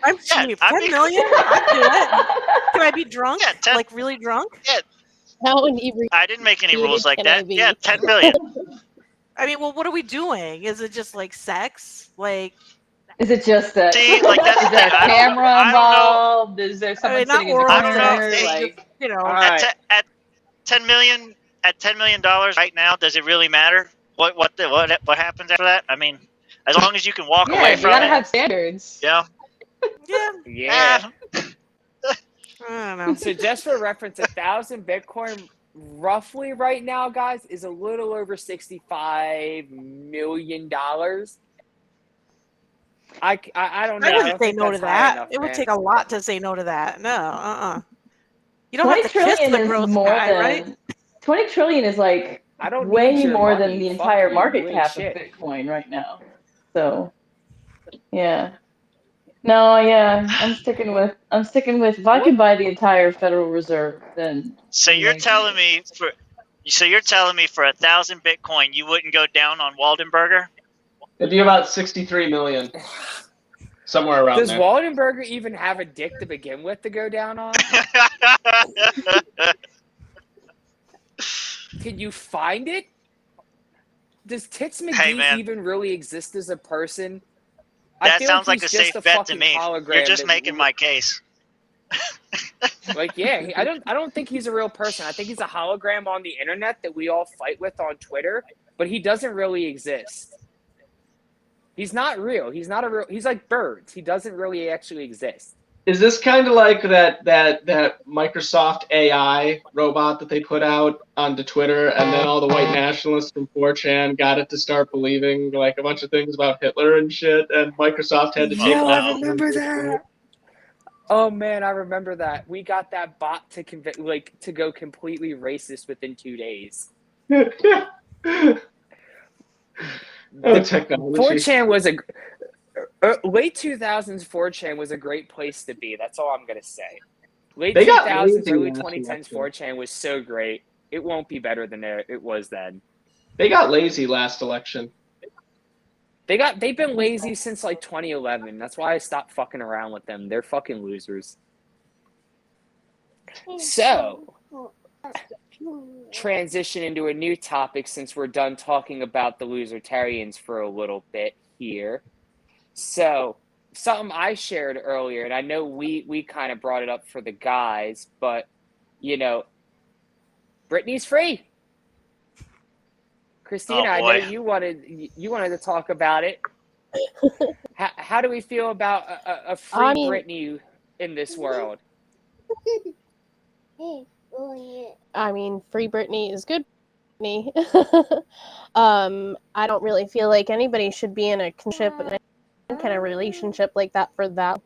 I'm Yeah, cheap. I'd 10 be- million, I'd do it. Can I be drunk? Yeah, 10 Like really drunk? How inebriated I didn't make any rules like can I that. be? Yeah, 10 million. I mean, well, what are we doing? Is it just like sex? Like, Is it just that? See, like that's Is the there thing. a camera I don't know. involved? Is there someone not sitting in the oral I don't know corner? if they- Like, you know, all right. At 10 million, at $10 million right now, does it really matter? What happens after that? I mean, as long as you can walk yeah, away you from gotta it. have standards. Yeah. yeah, Yeah. I don't know. So just for reference, 1,000 Bitcoin roughly right now, guys, is a little over $65 million. I don't know. I I wouldn't don't say think no to that's high that. enough, It would man. take a lot to say no to that. No, You don't 20 have to kiss trillion the is growth more guy, than right? 20 trillion is like I don't need way your more money. than the Fuck entire you. market You ain't cap of shit. Bitcoin right now. So, yeah. No, yeah, I'm sticking with if I can buy the entire Federal Reserve, then So I'm you're making telling it. me for 1,000 Bitcoin, you wouldn't go down on Waldenberger? It'd be about 63 million. Somewhere around Does there. Waldenberger even have a dick to begin with to go down on? Can you find it? Does Tits McGee Hey, man. even really exist as a person? That feel sounds like he's a just safe bet to fucking me. hologram You're just that making my case. Like, yeah, I don't think he's a real person. I think he's a hologram on the internet that we all fight with on Twitter, but he doesn't really exist. He's not real. He's not a real. He's like birds. He doesn't really actually exist. Is this kind of like that Microsoft AI robot that they put out onto Twitter, and then all the white nationalists from 4chan got it to start believing like a bunch of things about Hitler and shit, and Microsoft had to take Yo, it I out? remember that. Oh man, I remember that. We got that bot to to go completely racist within 2 days. Oh, technology. 4chan was late 2000s. 4chan was a great place to be. That's all I'm gonna say. Late They got 2000s, lazy early last 2010s. election. 4chan was so great. It won't be better than it was then. They got lazy last election. They've been lazy since like 2011. That's why I stopped fucking around with them. They're fucking losers. So, transition into a new topic since we're done talking about the losertarians for a little bit here. So, something I shared earlier, and I know we kind of brought it up for the guys, but you know, Britney's free. Krystina, Oh, I know boy. you wanted to talk about it. How do we feel about a free Britney in this world? I mean, free Britney is good. Britney. I don't really feel like anybody should be in a kind of relationship like that for that.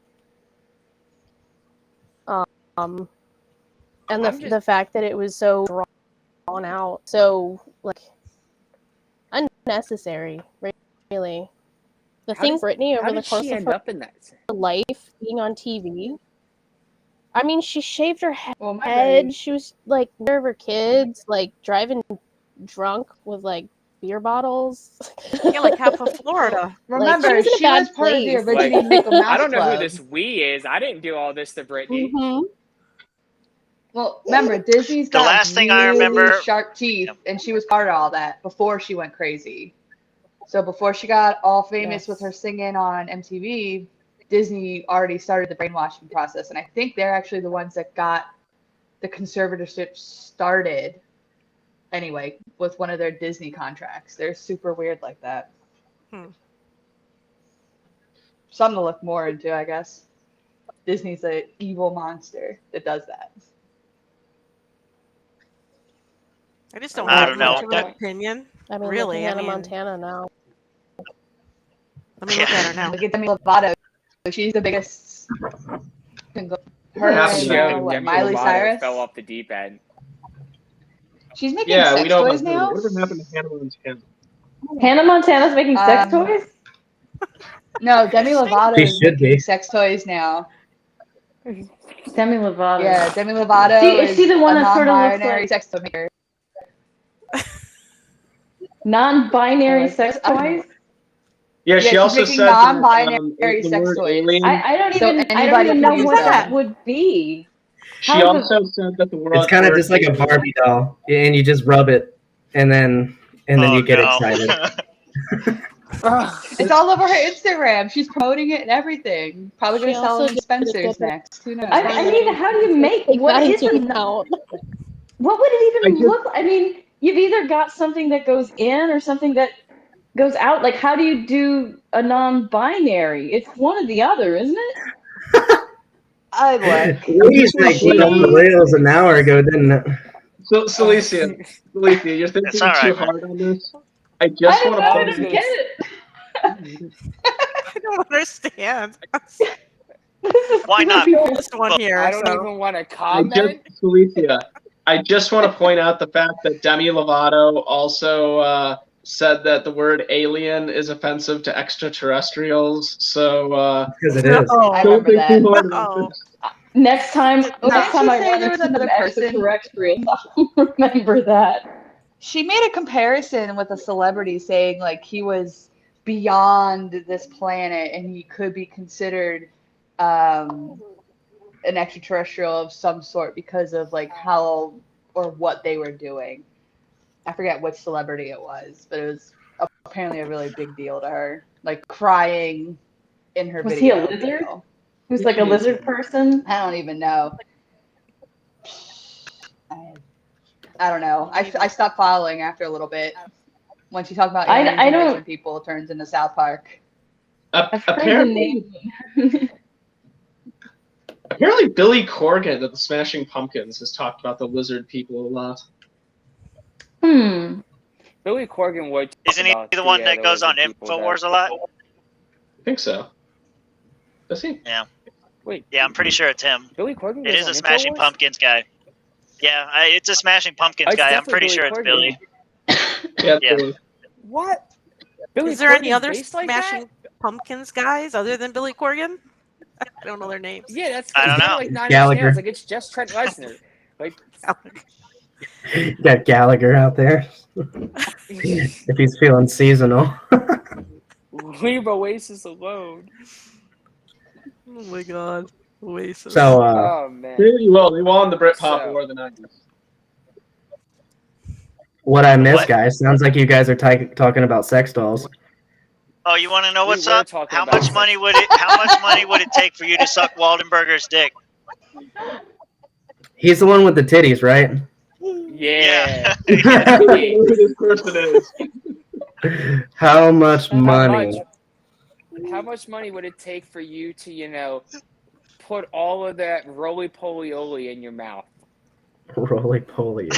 and the fact that it was so drawn out, so like unnecessary, really. The thing Brittany over the course of her life being on TV. I mean, she shaved her head. She was like near of her kids, like driving drunk with like beer bottles. Yeah, like half of Florida. Remember, like, she was part of the original Mickey Mouse I don't know Club. who this we is. I didn't do all this to Brittany. Mm-hmm. Well, remember, Disney's got last thing really I remember, sharp teeth, and she was part of all that before she went crazy. So before she got all famous with her singing on MTV, Disney already started the brainwashing process, and I think they're actually the ones that got the conservatorship started anyway with one of their Disney contracts. They're super weird like that. Something to look more into, I guess. Disney's an evil monster that does that. I just don't I have don't know. much of an opinion. I mean, Really, looking at Montana now. Let me look at her now. Look at Demi Lovato. She's the biggest. Her and Miley Cyrus fell off the deep end. She's making sex toys now. Whatever happened to Hannah Montana? Hannah Montana's making sex toys? No, Demi Lovato is making sex toys now. Demi Lovato. Yeah, Demi Lovato is she the one that sort of looks non-binary like sex toy maker? non-binary sex toys? Yeah, she also making said non-binary sex toys. I don't even know what that would be. She also said that the world. It's kind of just like a Barbie doll, and you just rub it, and then you get excited. It's all over her Instagram. She's promoting it and everything. Probably going to sell in dispensers next. Who knows? I mean, how do you make what is it? What would it even look like? I mean, you've either got something that goes in or something that goes out. Like, how do you do a non-binary? It's one or the other, isn't it? I look. We used to make the rails an hour ago, didn't it? So, Celicia, you're thinking too hard on this. I just want to point get it. I don't understand. Why not? This one here. I don't even want to comment. Celicia, I just want to point out the fact that Demi Lovato also said that the word alien is offensive to extraterrestrials. So because it is. I remember that. Next time I run there was into another person. extraterrestrials, I'll remember that. She made a comparison with a celebrity saying like he was beyond this planet and he could be considered an extraterrestrial of some sort because of like how or what they were doing. I forget which celebrity it was, but it was apparently a really big deal to her. Like crying in her Was video. he a lizard? Who's like a lizard person? I don't even know. I don't know. I stopped following after a little bit. When she talked about aliens and rich people, it turns into South Park. Apparently, Billy Corgan of the Smashing Pumpkins has talked about the lizard people a lot. Billy Corgan would. Isn't he the one that goes on InfoWars a lot? I think so. Does he? Yeah. Wait. Yeah, I'm pretty sure it's him. Billy Corgan. It is a Smashing Pumpkins guy. Yeah, it's a Smashing Pumpkins guy. I'm pretty sure it's Billy. Yeah. Yeah. What? Billy Is there any Corgan's other based like Smashing that? Pumpkins guys other than Billy Corgan? I don't know their names. Yeah, that's I don't know. Like Nine Inch Gallagher. Nails. Like it's just Trent Reznor. Like You got Gallagher out there. If he's feeling seasonal. leave Oasis alone. Oh my god. Oasis. So, Oh man. They won the Britpop War of the 90s. what I missed, guys, sounds like you guys are talking about sex dolls. Oh, you want to know what's were up? talking How about much sex. money would it take for you to suck Waldenberger's dick? He's the one with the titties, right? Yeah. This person is. How much money? How much money would it take for you to, put all of that roly-poly-oly in your mouth? Roly-poly.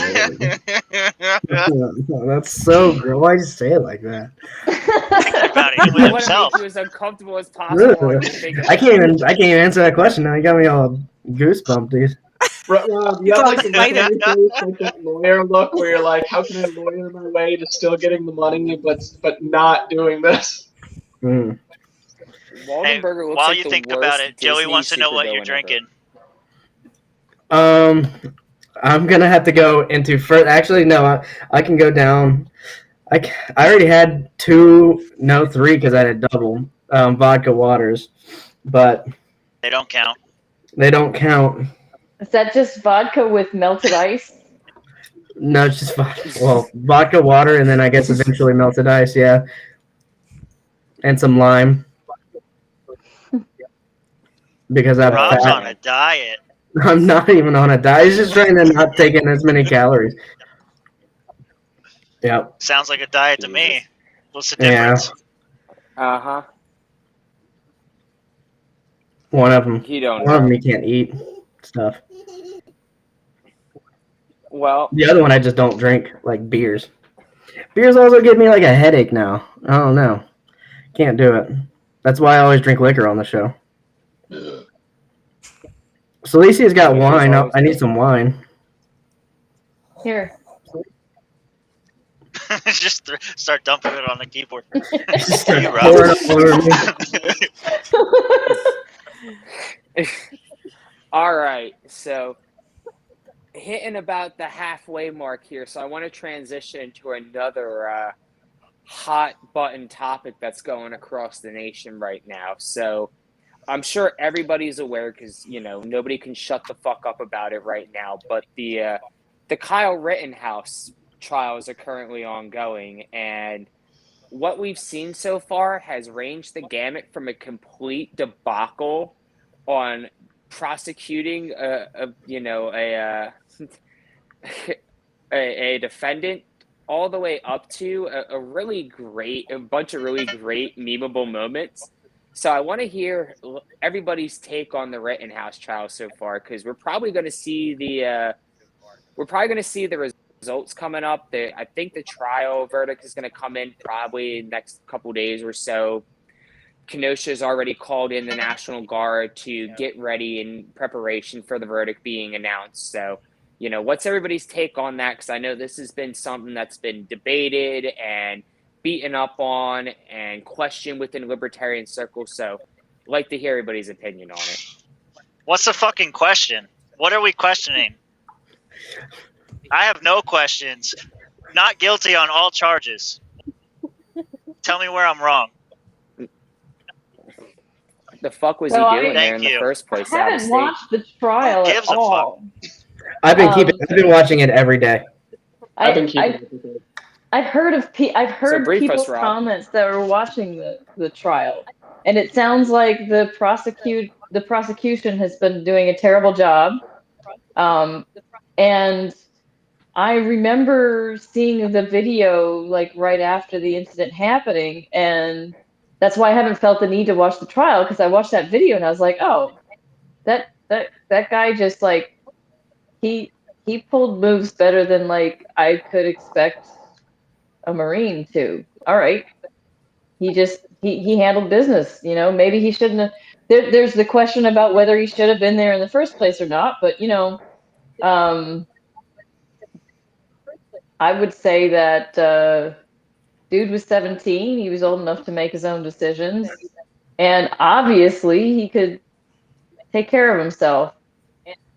That's so gross. Why'd you say it like that? Thinking about it I with want to himself. make you as uncomfortable as possible. I can't even answer that question now. You got me all goosebumped, dude. You have like the like that lawyer look where you're like, how can I lawyer my way to still getting the money, but not doing this? Mm. Waldenberger looks while like you the think worst about it, Joey Disney wants to know what you're supervillain drinking. I'm gonna have to go into first. Actually, no, I can go down. I already had three because I had double vodka waters, but They don't count. they don't count. Is that just vodka with melted ice? No, it's just vodka water, and then I guess eventually melted ice, yeah, and some lime because I'm Rob's fat. on a diet. I'm not even on a diet. He's just trying to not take in as many calories. Yep. Sounds like a diet to me. What's the Yeah. difference? Uh-huh. One of them. You don't One of know. them you can't eat stuff. Well, The other one I just don't drink, like beers. Beers also give me like a headache now. I don't know. Can't do it. That's why I always drink liquor on the show. Celicia's got wine. I need some wine. Here. Just start dumping it on the keyboard. Just start You, Rob. pouring it over me. all right. So hitting about the halfway mark here. So I want to transition to another hot button topic that's going across the nation right now. So I'm sure everybody's aware because, nobody can shut the fuck up about it right now. But the Kyle Rittenhouse trials are currently ongoing. And what we've seen so far has ranged the gamut from a complete debacle on prosecuting a defendant all the way up to a bunch of really great memeable moments. So I want to hear everybody's take on the Rittenhouse trial so far, because we're probably going to see the results coming up. I think the trial verdict is going to come in probably next couple days or so. Kenosha's already called in the National Guard to get ready in preparation for the verdict being announced. So, what's everybody's take on that? Because I know this has been something that's been debated and beaten up on and questioned within libertarian circles. So I'd like to hear everybody's opinion on it. What's the fucking question? What are we questioning? I have no questions. Not guilty on all charges. Tell me where I'm wrong. The fuck was So he doing there in the first place? I haven't watched the trial Who at gives a all. I've been watching it every day. I've been keeping it with it. I've heard brief people's us, Rob. comments that were watching the trial, and it sounds like the prosecution has been doing a terrible job. And I remember seeing the video like right after the incident happening, and that's why I haven't felt the need to watch the trial, because I watched that video and I was like, oh, that guy just like he pulled moves better than like I could expect a Marine to. All right. He handled business, maybe he shouldn't have. There's the question about whether he should have been there in the first place or not, but I would say that dude was 17. He was old enough to make his own decisions, and obviously he could take care of himself.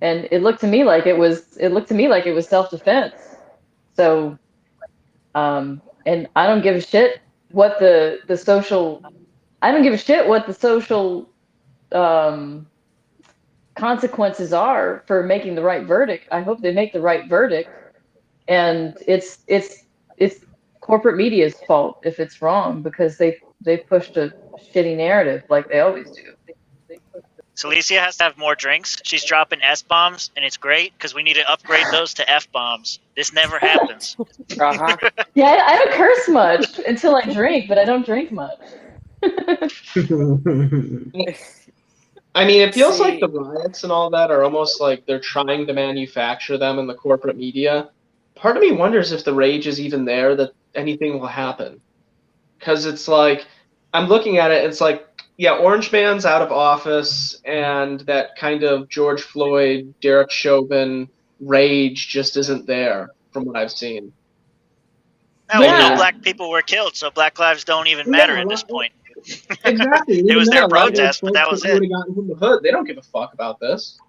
And it looked to me like it was self-defense. So, and I don't give a shit what the social consequences are for making the right verdict. I hope they make the right verdict, and it's corporate media's fault if it's wrong, because they pushed a shitty narrative like they always do. Celicia has to have more drinks. She's dropping S-bombs, and it's great because we need to upgrade those to F-bombs. This never happens. Uh-huh. Yeah, I don't curse much until I drink, but I don't drink much. I mean, it feels like the riots and all that are almost like they're trying to manufacture them in the corporate media. Part of me wonders if the rage is even there that anything will happen. Because it's like, I'm looking at it, it's like, Orange Man's out of office, and that kind of George Floyd, Derek Chauvin rage just isn't there from what I've seen. No, Yeah. no black people were killed, so black lives don't even matter at this point. Exactly. It was their right? protest, but that was it. Would have gotten from the hood. They don't give a fuck about this.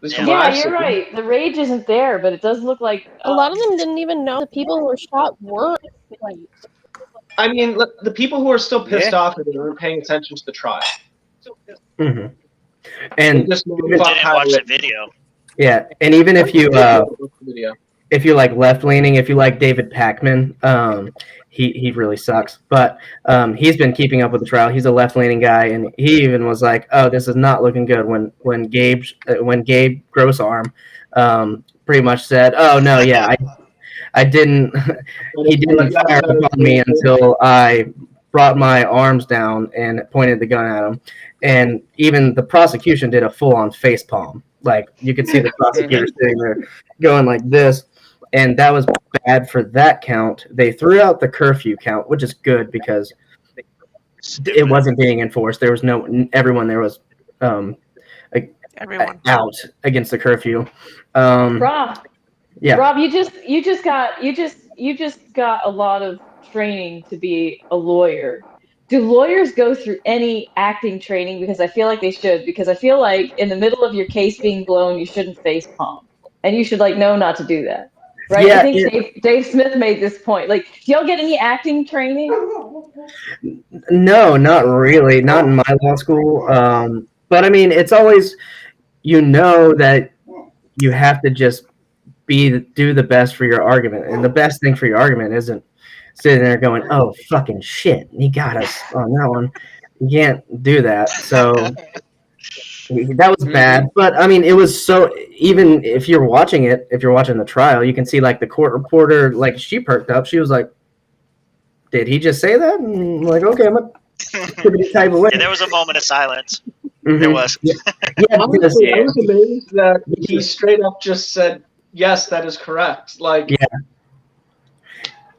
Yeah, you're right. The rage isn't there, but it does look like A lot of them didn't even know the people who were shot were white. I mean, the people who are still pissed off that they weren't paying attention to the trial. Mm-hmm. And just didn't watch the video. Yeah, and even if you like left leaning, if you like David Pakman, he really sucks. But he's been keeping up with the trial. He's a left leaning guy, and he even was like, "Oh, this is not looking good." When Gabe Grossarm pretty much said, "Oh no, yeah, I didn't." He didn't fire upon me until I brought my arms down and pointed the gun at him. And even the prosecution did a full-on facepalm. Like, you could see the prosecutor sitting there going like this. And that was bad for that count. They threw out the curfew count, which is good because it wasn't being enforced. There was everyone there was Everyone out against the curfew. Rob. Yeah. Rob, you just got a lot of training to be a lawyer. Do lawyers go through any acting training? Because I feel like they should. Because I feel like in the middle of your case being blown, you shouldn't face palm, and you should know not to do that. Right? Yeah, I think Dave Smith made this point. Like, do y'all get any acting training? No, not really. Not in my law school. But I mean, it's always, that you have to just do the best for your argument, and the best thing for your argument isn't sitting there going, "Oh fucking shit, he got us on that one." You can't do that. So that was bad. But I mean, it was so. Even if you're watching the trial, you can see the court reporter, she perked up. She was like, "Did he just say that?" And I'm like, "Okay, I'm a type of way." Yeah, there was a moment of silence. Mm-hmm. There was. I was amazed that he straight up just said, "Yes, that is correct."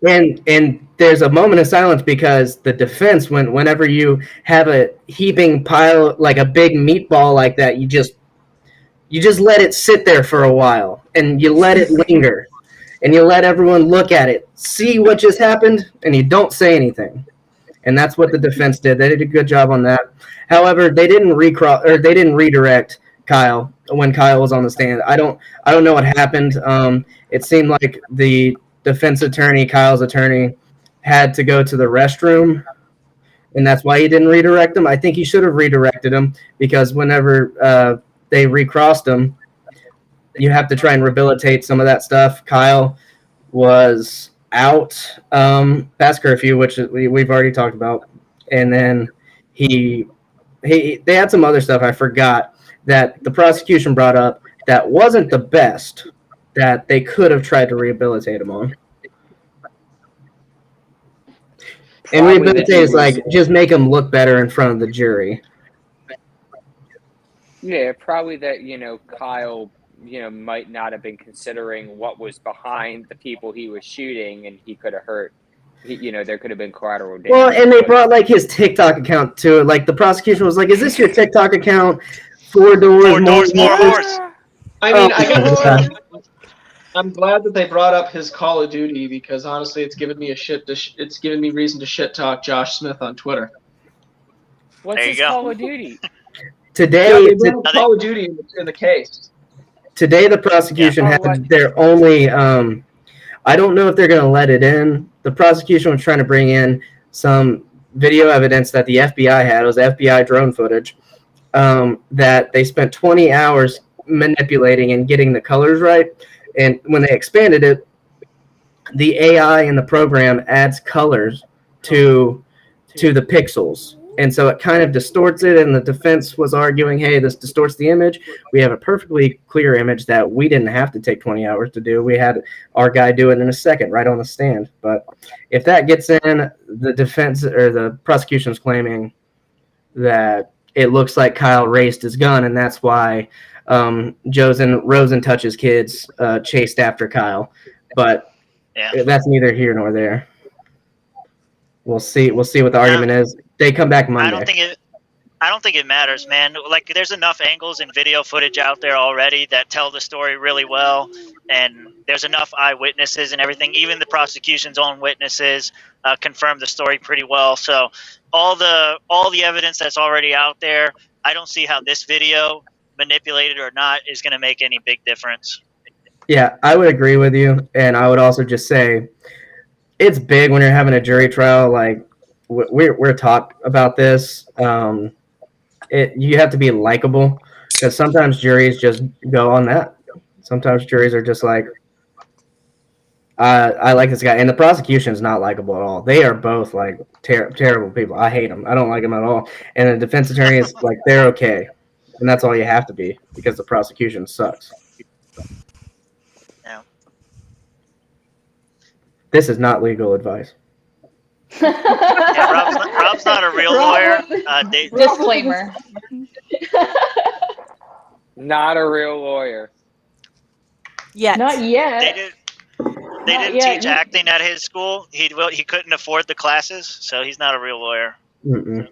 And there's a moment of silence because the defense, whenever you have a heaping pile, like a big meatball like that, you just let it sit there for a while, and you let it linger, and you let everyone look at it, see what just happened, and you don't say anything. And that's what the defense did. They did a good job on that. However, they didn't redirect Kyle when Kyle was on the stand. I don't know what happened. It seemed like the defense attorney, Kyle's attorney, had to go to the restroom, and that's why he didn't redirect him. I think he should have redirected him because whenever they recrossed him, you have to try and rehabilitate some of that stuff. Kyle was out past curfew, which we've already talked about, and then they had some other stuff I forgot that the prosecution brought up that wasn't the best, that they could have tried to rehabilitate him on. And rehabilitate is just make him look better in front of the jury. Yeah, probably that, Kyle, might not have been considering what was behind the people he was shooting, and he could have hurt. There could have been collateral damage. Well, and they brought his TikTok account to it. The prosecution was like, "Is this your TikTok account? 4 doors, more horse." I mean, I'm glad that they brought up his Call of Duty because honestly, it's given me reason to shit talk Josh Smith on Twitter. What's his Call of Duty? Today, Call of Duty in the case. Today, the prosecution had their only. I don't know if they're going to let it in. The prosecution was trying to bring in some video evidence that the FBI had. It was FBI drone footage that they spent 20 hours manipulating and getting the colors right. And when they expanded it, the AI in the program adds colors to the pixels. And so it kind of distorts it, and the defense was arguing, hey, this distorts the image. We have a perfectly clear image that we didn't have to take 20 hours to do. We had our guy do it in a second right on the stand. But if that gets in, the defense or the prosecution is claiming that it looks like Kyle raised his gun, and that's why Rosen touches kids chased after Kyle. But that's neither here nor there. We'll see what the argument is. They come back Monday. I don't think it matters, man. Like, there's enough angles and video footage out there already that tell the story really well, and there's enough eyewitnesses and everything. Even the prosecution's own witnesses confirm the story pretty well. So all the evidence that's already out there, I don't see how this video, manipulated or not, is going to make any big difference. Yeah, I would agree with you, and I would also just say it's big when you're having a jury trial. Like, we're taught about this. You have to be likable, because sometimes juries just go on that. Sometimes juries are just like, I like this guy, and the prosecution's not likable at all. They are both like terrible people. I hate them. I don't like them at all. And the defense attorney is like, they're okay, and that's all you have to be, because the prosecution sucks. Yeah. This is not legal advice. Yeah, Rob's not a real lawyer. Disclaimer. Not a real lawyer. Yet. Not yet. They didn't teach acting at his school. He couldn't afford the classes, so he's not a real lawyer. Mm-mm.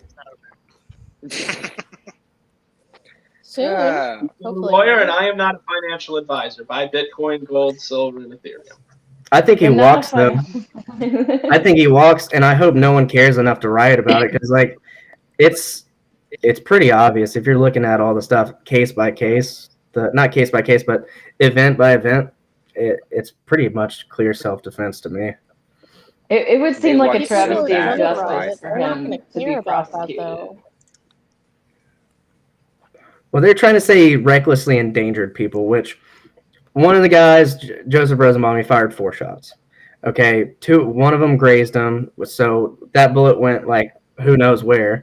Soon, Yeah. hopefully. Lawyer, and I am not a financial advisor. Buy Bitcoin, gold, silver, and Ethereum. I think he They're not walks, though. fun. I think he walks, and I hope no one cares enough to write about it, because like it's pretty obvious if you're looking at all the stuff case by case, not case by case, but event by event. It's pretty much clear self-defense to me. It would seem like a People travesty so of bad. justice for They're not him going to to be care about that, prosecuted. though. Well, they're trying to say he recklessly endangered people, which one of the guys, Joseph Rosenbaum, he fired 4 shots. Okay, one of them grazed him, so that bullet went like who knows where,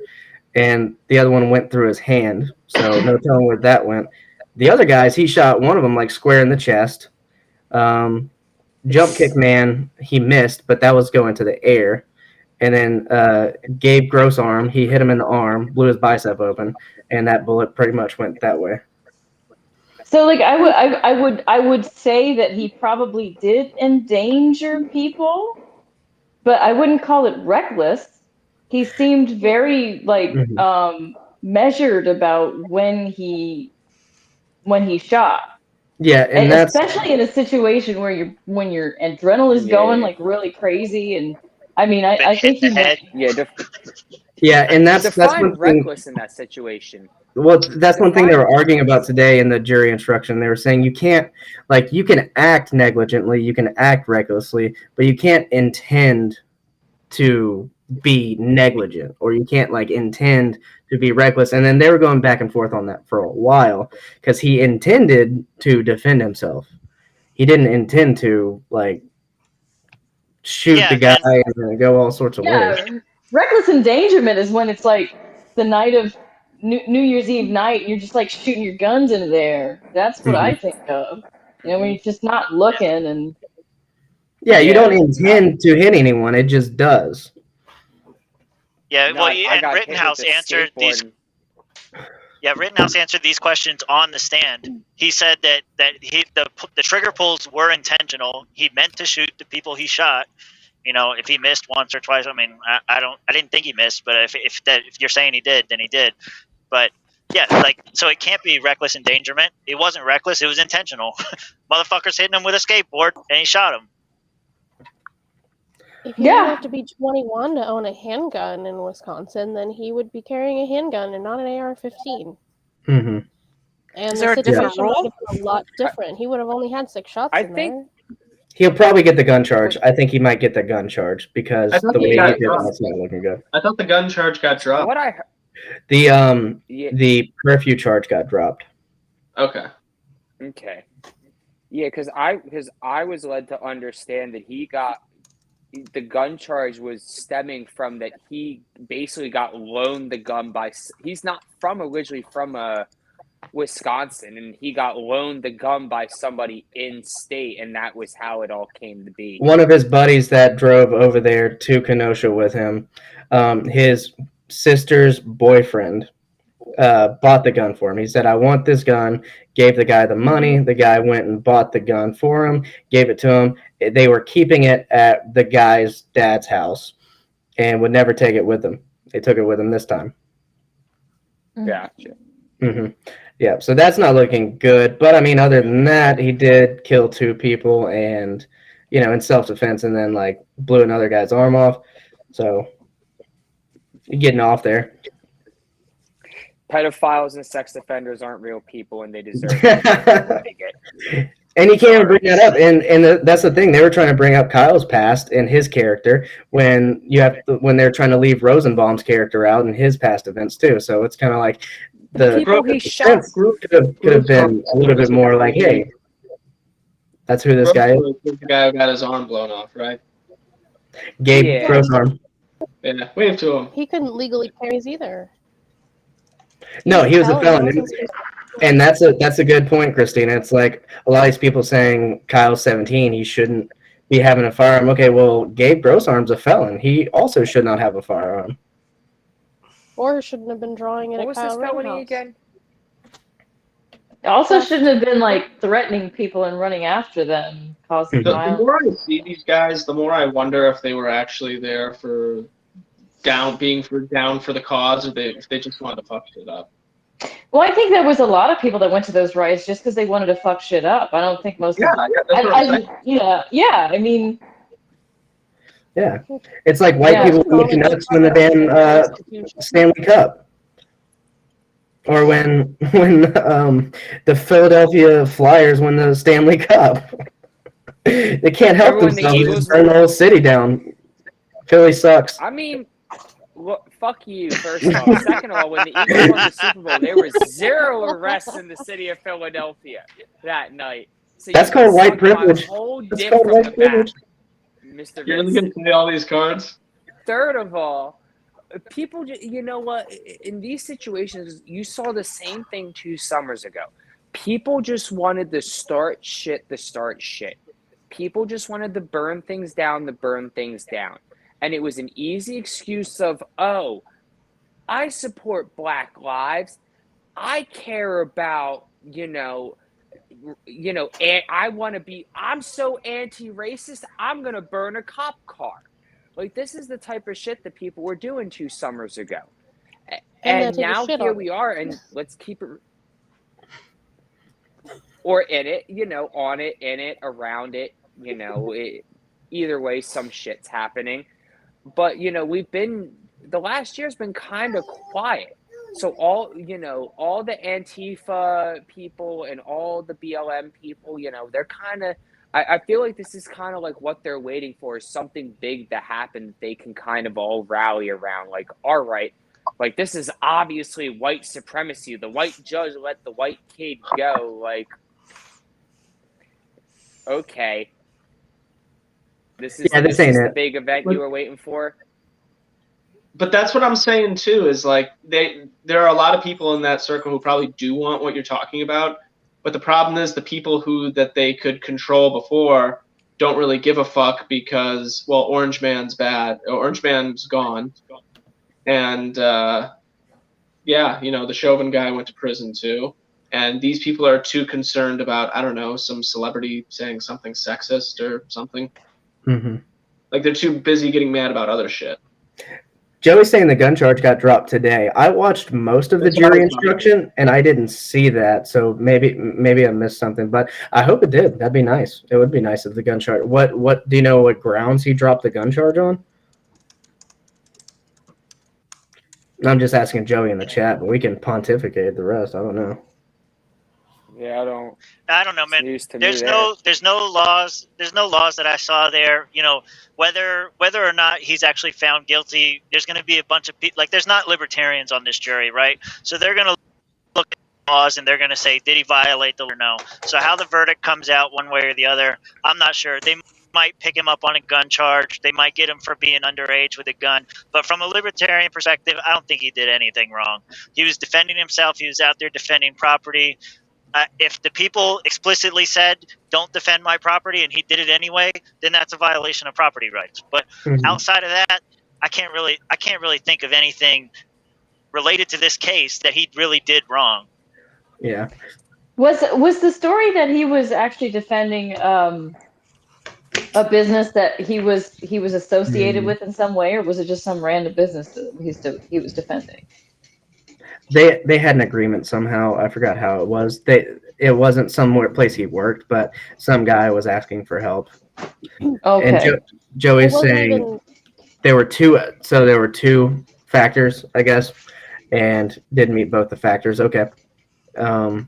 and the other one went through his hand, so no telling where that went. The other guys, he shot one of them like square in the chest. Jump kick man, he missed, but that was going to the air. And then Gabe Grossarm, he hit him in the arm, blew his bicep open, and that bullet pretty much went that way. So, like, I would say that he probably did endanger people, but I wouldn't call it reckless. He seemed very measured about when he shot. Yeah, and that's especially in a situation where when your adrenaline is going like really crazy, and I mean, I think he went. and that's define one thing. reckless in that situation. Well, that's one thing they were arguing about today in the jury instruction. They were saying you can act negligently, you can act recklessly, but you can't intend to be negligent, or you can't intend to be reckless. And then they were going back and forth on that for a while, because he intended to defend himself. He didn't intend to shoot the guy and then go all sorts of ways. Reckless endangerment is when it's like the night of New Year's Eve night, and you're just shooting your guns into the air. That's what I think of. When you're just not looking and. Yeah, you don't intend to hit anyone; it just does. Yeah, and Rittenhouse answered these. Yeah, Rittenhouse answered these questions on the stand. He said that the trigger pulls were intentional. He meant to shoot the people he shot. If he missed once or twice, I mean, I didn't think he missed, but if you're saying he did, then he did. But yeah, so it can't be reckless endangerment. It wasn't reckless; it was intentional. Motherfucker's hitting him with a skateboard, and he shot him. If you didn't have to be 21 to own a handgun in Wisconsin, then he would be carrying a handgun and not an AR-15. Mm-hmm. And Is the there a different situation rule? would have been a lot different. He would have only had 6 shots in there. He'll probably get the gun charge. I think he might get the gun charge because the way he did it's not looking good. I thought the gun charge got dropped. What I heard. The curfew charge got dropped. Okay. Yeah, because I was led to understand that the gun charge was stemming from that he basically got loaned the gun by. He's not originally from Wisconsin, and he got loaned the gun by somebody in state, and that was how it all came to be. One of his buddies that drove over there to Kenosha with him, his sister's boyfriend bought the gun for him. He said, I want this gun, gave the guy the money. The guy went and bought the gun for him, gave it to him. They were keeping it at the guy's dad's house and would never take it with them. They took it with them this time. Gotcha. Mm-hmm. Yeah, so that's not looking good. But I mean, other than that, he did kill 2 people, and in self-defense, and then like blew another guy's arm off. So you're getting off there. Pedophiles and sex offenders aren't real people, and they deserve what they get. And you can't even bring that up, and that's the thing. They were trying to bring up Kyle's past and his character when they're trying to leave Rosenbaum's character out and his past events too. So it's kind of like the people he shot could have been a little bit more like, hey, that's who this guy is. The guy who got his arm blown off, right? Gabe Grossarm. Yeah, wave to him. He couldn't legally carry either. No, he was a felon. And that's a good point, Krystina. It's like a lot of these people saying Kyle's 17, he shouldn't be having a firearm. Okay, well, Gabe Grossarm's a felon. He also should not have a firearm. Or shouldn't have been drawing it What at was Kyle his felony Rittenhouse. again? Also shouldn't have been like threatening people and running after them, causing The violence. more I see these guys, the more I wonder if they were actually there down for the cause, or if they just wanted to fuck shit up. Well, I think there was a lot of people that went to those riots just because they wanted to fuck shit up. I don't think most of them. That's what I'm saying. Yeah. I mean, Yeah, it's like white people went nuts when the damn Stanley Cup, or when the Philadelphia Flyers won the Stanley Cup. They can't help Remember when the themselves. They Eagles just burn the whole city down. Philly sucks. I mean, fuck you, first of all. Second of all, when the Eagles won the Super Bowl, there were 0 arrests in the city of Philadelphia that night. So That's called white privilege. That's called white privilege. Mr. You're really going to play all these cards? Third of all, people, you know what? In these situations, you saw the same thing 2 summers ago. People just wanted to start shit. People just wanted to burn things down. And it was an easy excuse of, oh, I support Black lives. I care about, and I'm so anti-racist, I'm going to burn a cop car. Like, this is the type of shit that people were doing 2 summers ago. And now here we are, and let's keep it. Or in it, on it, in it, around it, either way, some shit's happening. But, the last year's been kind of quiet. So all the Antifa people and all the BLM people, they're kind of, I feel like this is kind of like what they're waiting for, is something big to happen that they can kind of all rally around. Like, all right, like, this is obviously white supremacy. The white judge let the white kid go. Like, okay. This is the big event you were waiting for. But that's what I'm saying too, is like there are a lot of people in that circle who probably do want what you're talking about, but the problem is the people that they could control before don't really give a fuck because, well, Orange Man's bad. Orange Man's gone. And the Chauvin guy went to prison too. And these people are too concerned about, I don't know, some celebrity saying something sexist or something. Mm-hmm. Like, they're too busy getting mad about other shit. Joey's saying the gun charge got dropped today. I watched most of the jury instruction, and I didn't see that, so maybe I missed something. But I hope it did. That'd be nice. It would be nice if the gun charge. What do you know? What grounds he dropped the gun charge on? I'm just asking Joey in the chat, but we can pontificate the rest. I don't know. Yeah, I don't know, man. There's no laws that I saw there. Whether or not he's actually found guilty, there's going to be a bunch of people. Like, there's not libertarians on this jury, right? So they're going to look at the laws and they're going to say, did he violate the law or no? So how the verdict comes out one way or the other, I'm not sure. They might pick him up on a gun charge. They might get him for being underage with a gun. But from a libertarian perspective, I don't think he did anything wrong. He was defending himself. He was out there defending property. If the people explicitly said, don't defend my property, and he did it anyway, then that's a violation of property rights. But outside of that, I can't really think of anything related to this case that he really did wrong. Yeah. Was the story that he was actually defending a business that he was associated Mhm. with in some way, or was it just some random business that he was defending? They had an agreement somehow. I forgot how it was. It wasn't somewhere place he worked, but some guy was asking for help. And Okay. It Joey's wasn't saying even. there were two. So there were two factors, I guess, and didn't meet both the factors. Okay. That's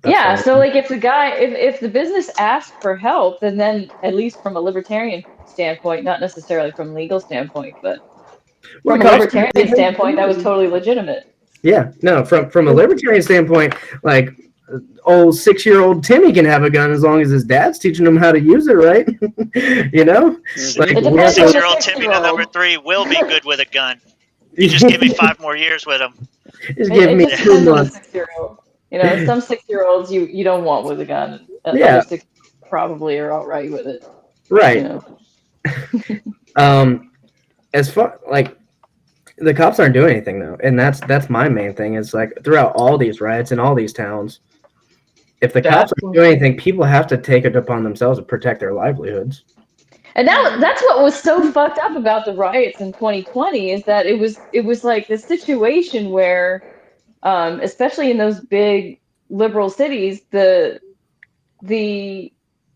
Yeah, fine. so like if the business asked for help, then at least from a libertarian standpoint, not necessarily from a legal standpoint, but Well, from the a cops. libertarian standpoint, that was totally legitimate. Yeah, no. From a libertarian standpoint, like old 6-year-old Timmy can have a gun as long as his dad's teaching him how to use it, right? You know, like It depends on the 6-year-old Timmy to number 3 will be good with a gun. You just give me 5 more years with him. Just give It me just 2 depends on the months. 6-year-old. You know, some 6-year-olds you don't want with a gun. Yeah. Other 6 probably are all right with it. Right. You know? As far like the cops aren't doing anything though, and that's my main thing. Is like throughout all these riots in all these towns, if the cops aren't doing anything, people have to take it upon themselves to protect their livelihoods. And that's what was so fucked up about the riots in 2020 is that it was like this situation where, especially in those big liberal cities, the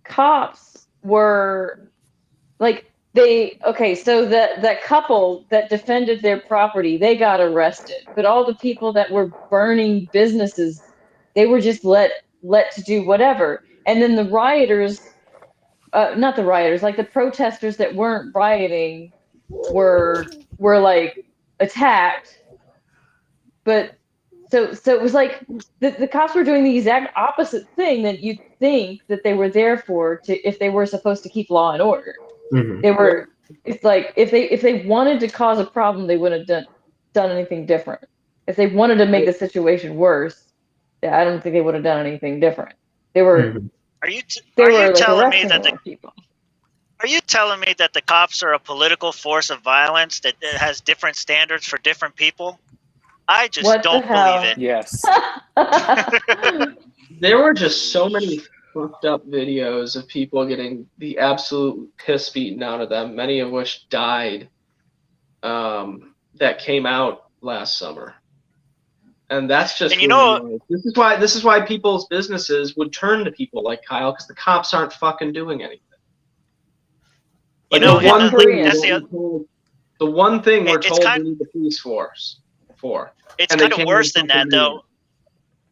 cops were like so that couple that defended their property, they got arrested, but all the people that were burning businesses, they were just let to do whatever. And then the rioters, not the rioters, like the protesters that weren't rioting were like attacked. But so it was like the cops were doing the exact opposite thing that you'd think that they were there for, if they were supposed to keep law and order. Mm-hmm. They were. It's like if they wanted to cause a problem, they wouldn't have done anything different. If they wanted to make the situation worse, I don't think they would have done anything different. They were. Mm-hmm. Are you telling me that people? Are you telling me that the cops are a political force of violence that has different standards for different people? I just don't believe it. Yes. There were just so many fucked up videos of people getting the absolute piss beaten out of them, many of which died, that came out last summer. And that's just this is why people's businesses would turn to people like Kyle, because the cops aren't fucking doing anything. Like the one thing we're told we need the police force for. It's kind of worse than that, though.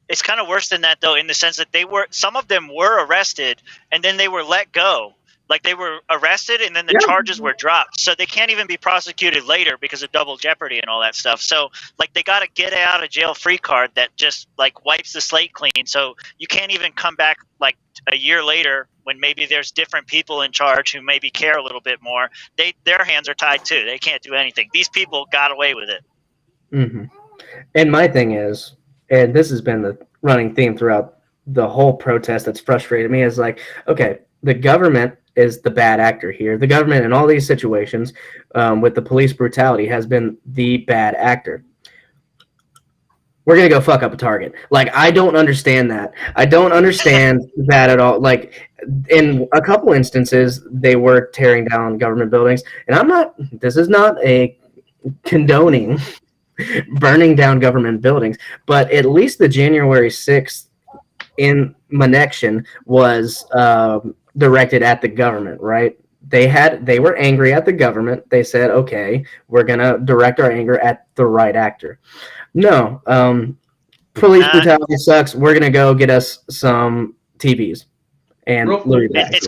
It's kind of worse than that, though, in the sense that some of them were arrested and then they were let go. Like they were arrested and then the charges were dropped. So they can't even be prosecuted later because of double jeopardy and all that stuff. So like they got a get out of jail free card that just like wipes the slate clean. So you can't even come back like a year later when maybe there's different people in charge who maybe care a little bit more. Their hands are tied too. They can't do anything. These people got away with it. Mm-hmm. And my thing is, and this has been the running theme throughout the whole protest that's frustrated me, is like, okay, the government is the bad actor here. The government in all these situations with the police brutality has been the bad actor. We're going to go fuck up a Target. Like, I don't understand that. I don't understand that at all. Like, in a couple instances, they were tearing down government buildings. And this is not a condoning burning down government buildings, but at least the January 6th connection was directed at the government, right? They were angry at the government. They said, okay, we're gonna direct our anger at the right actor. No, police brutality sucks. We're gonna go get us some TVs and Louis bags.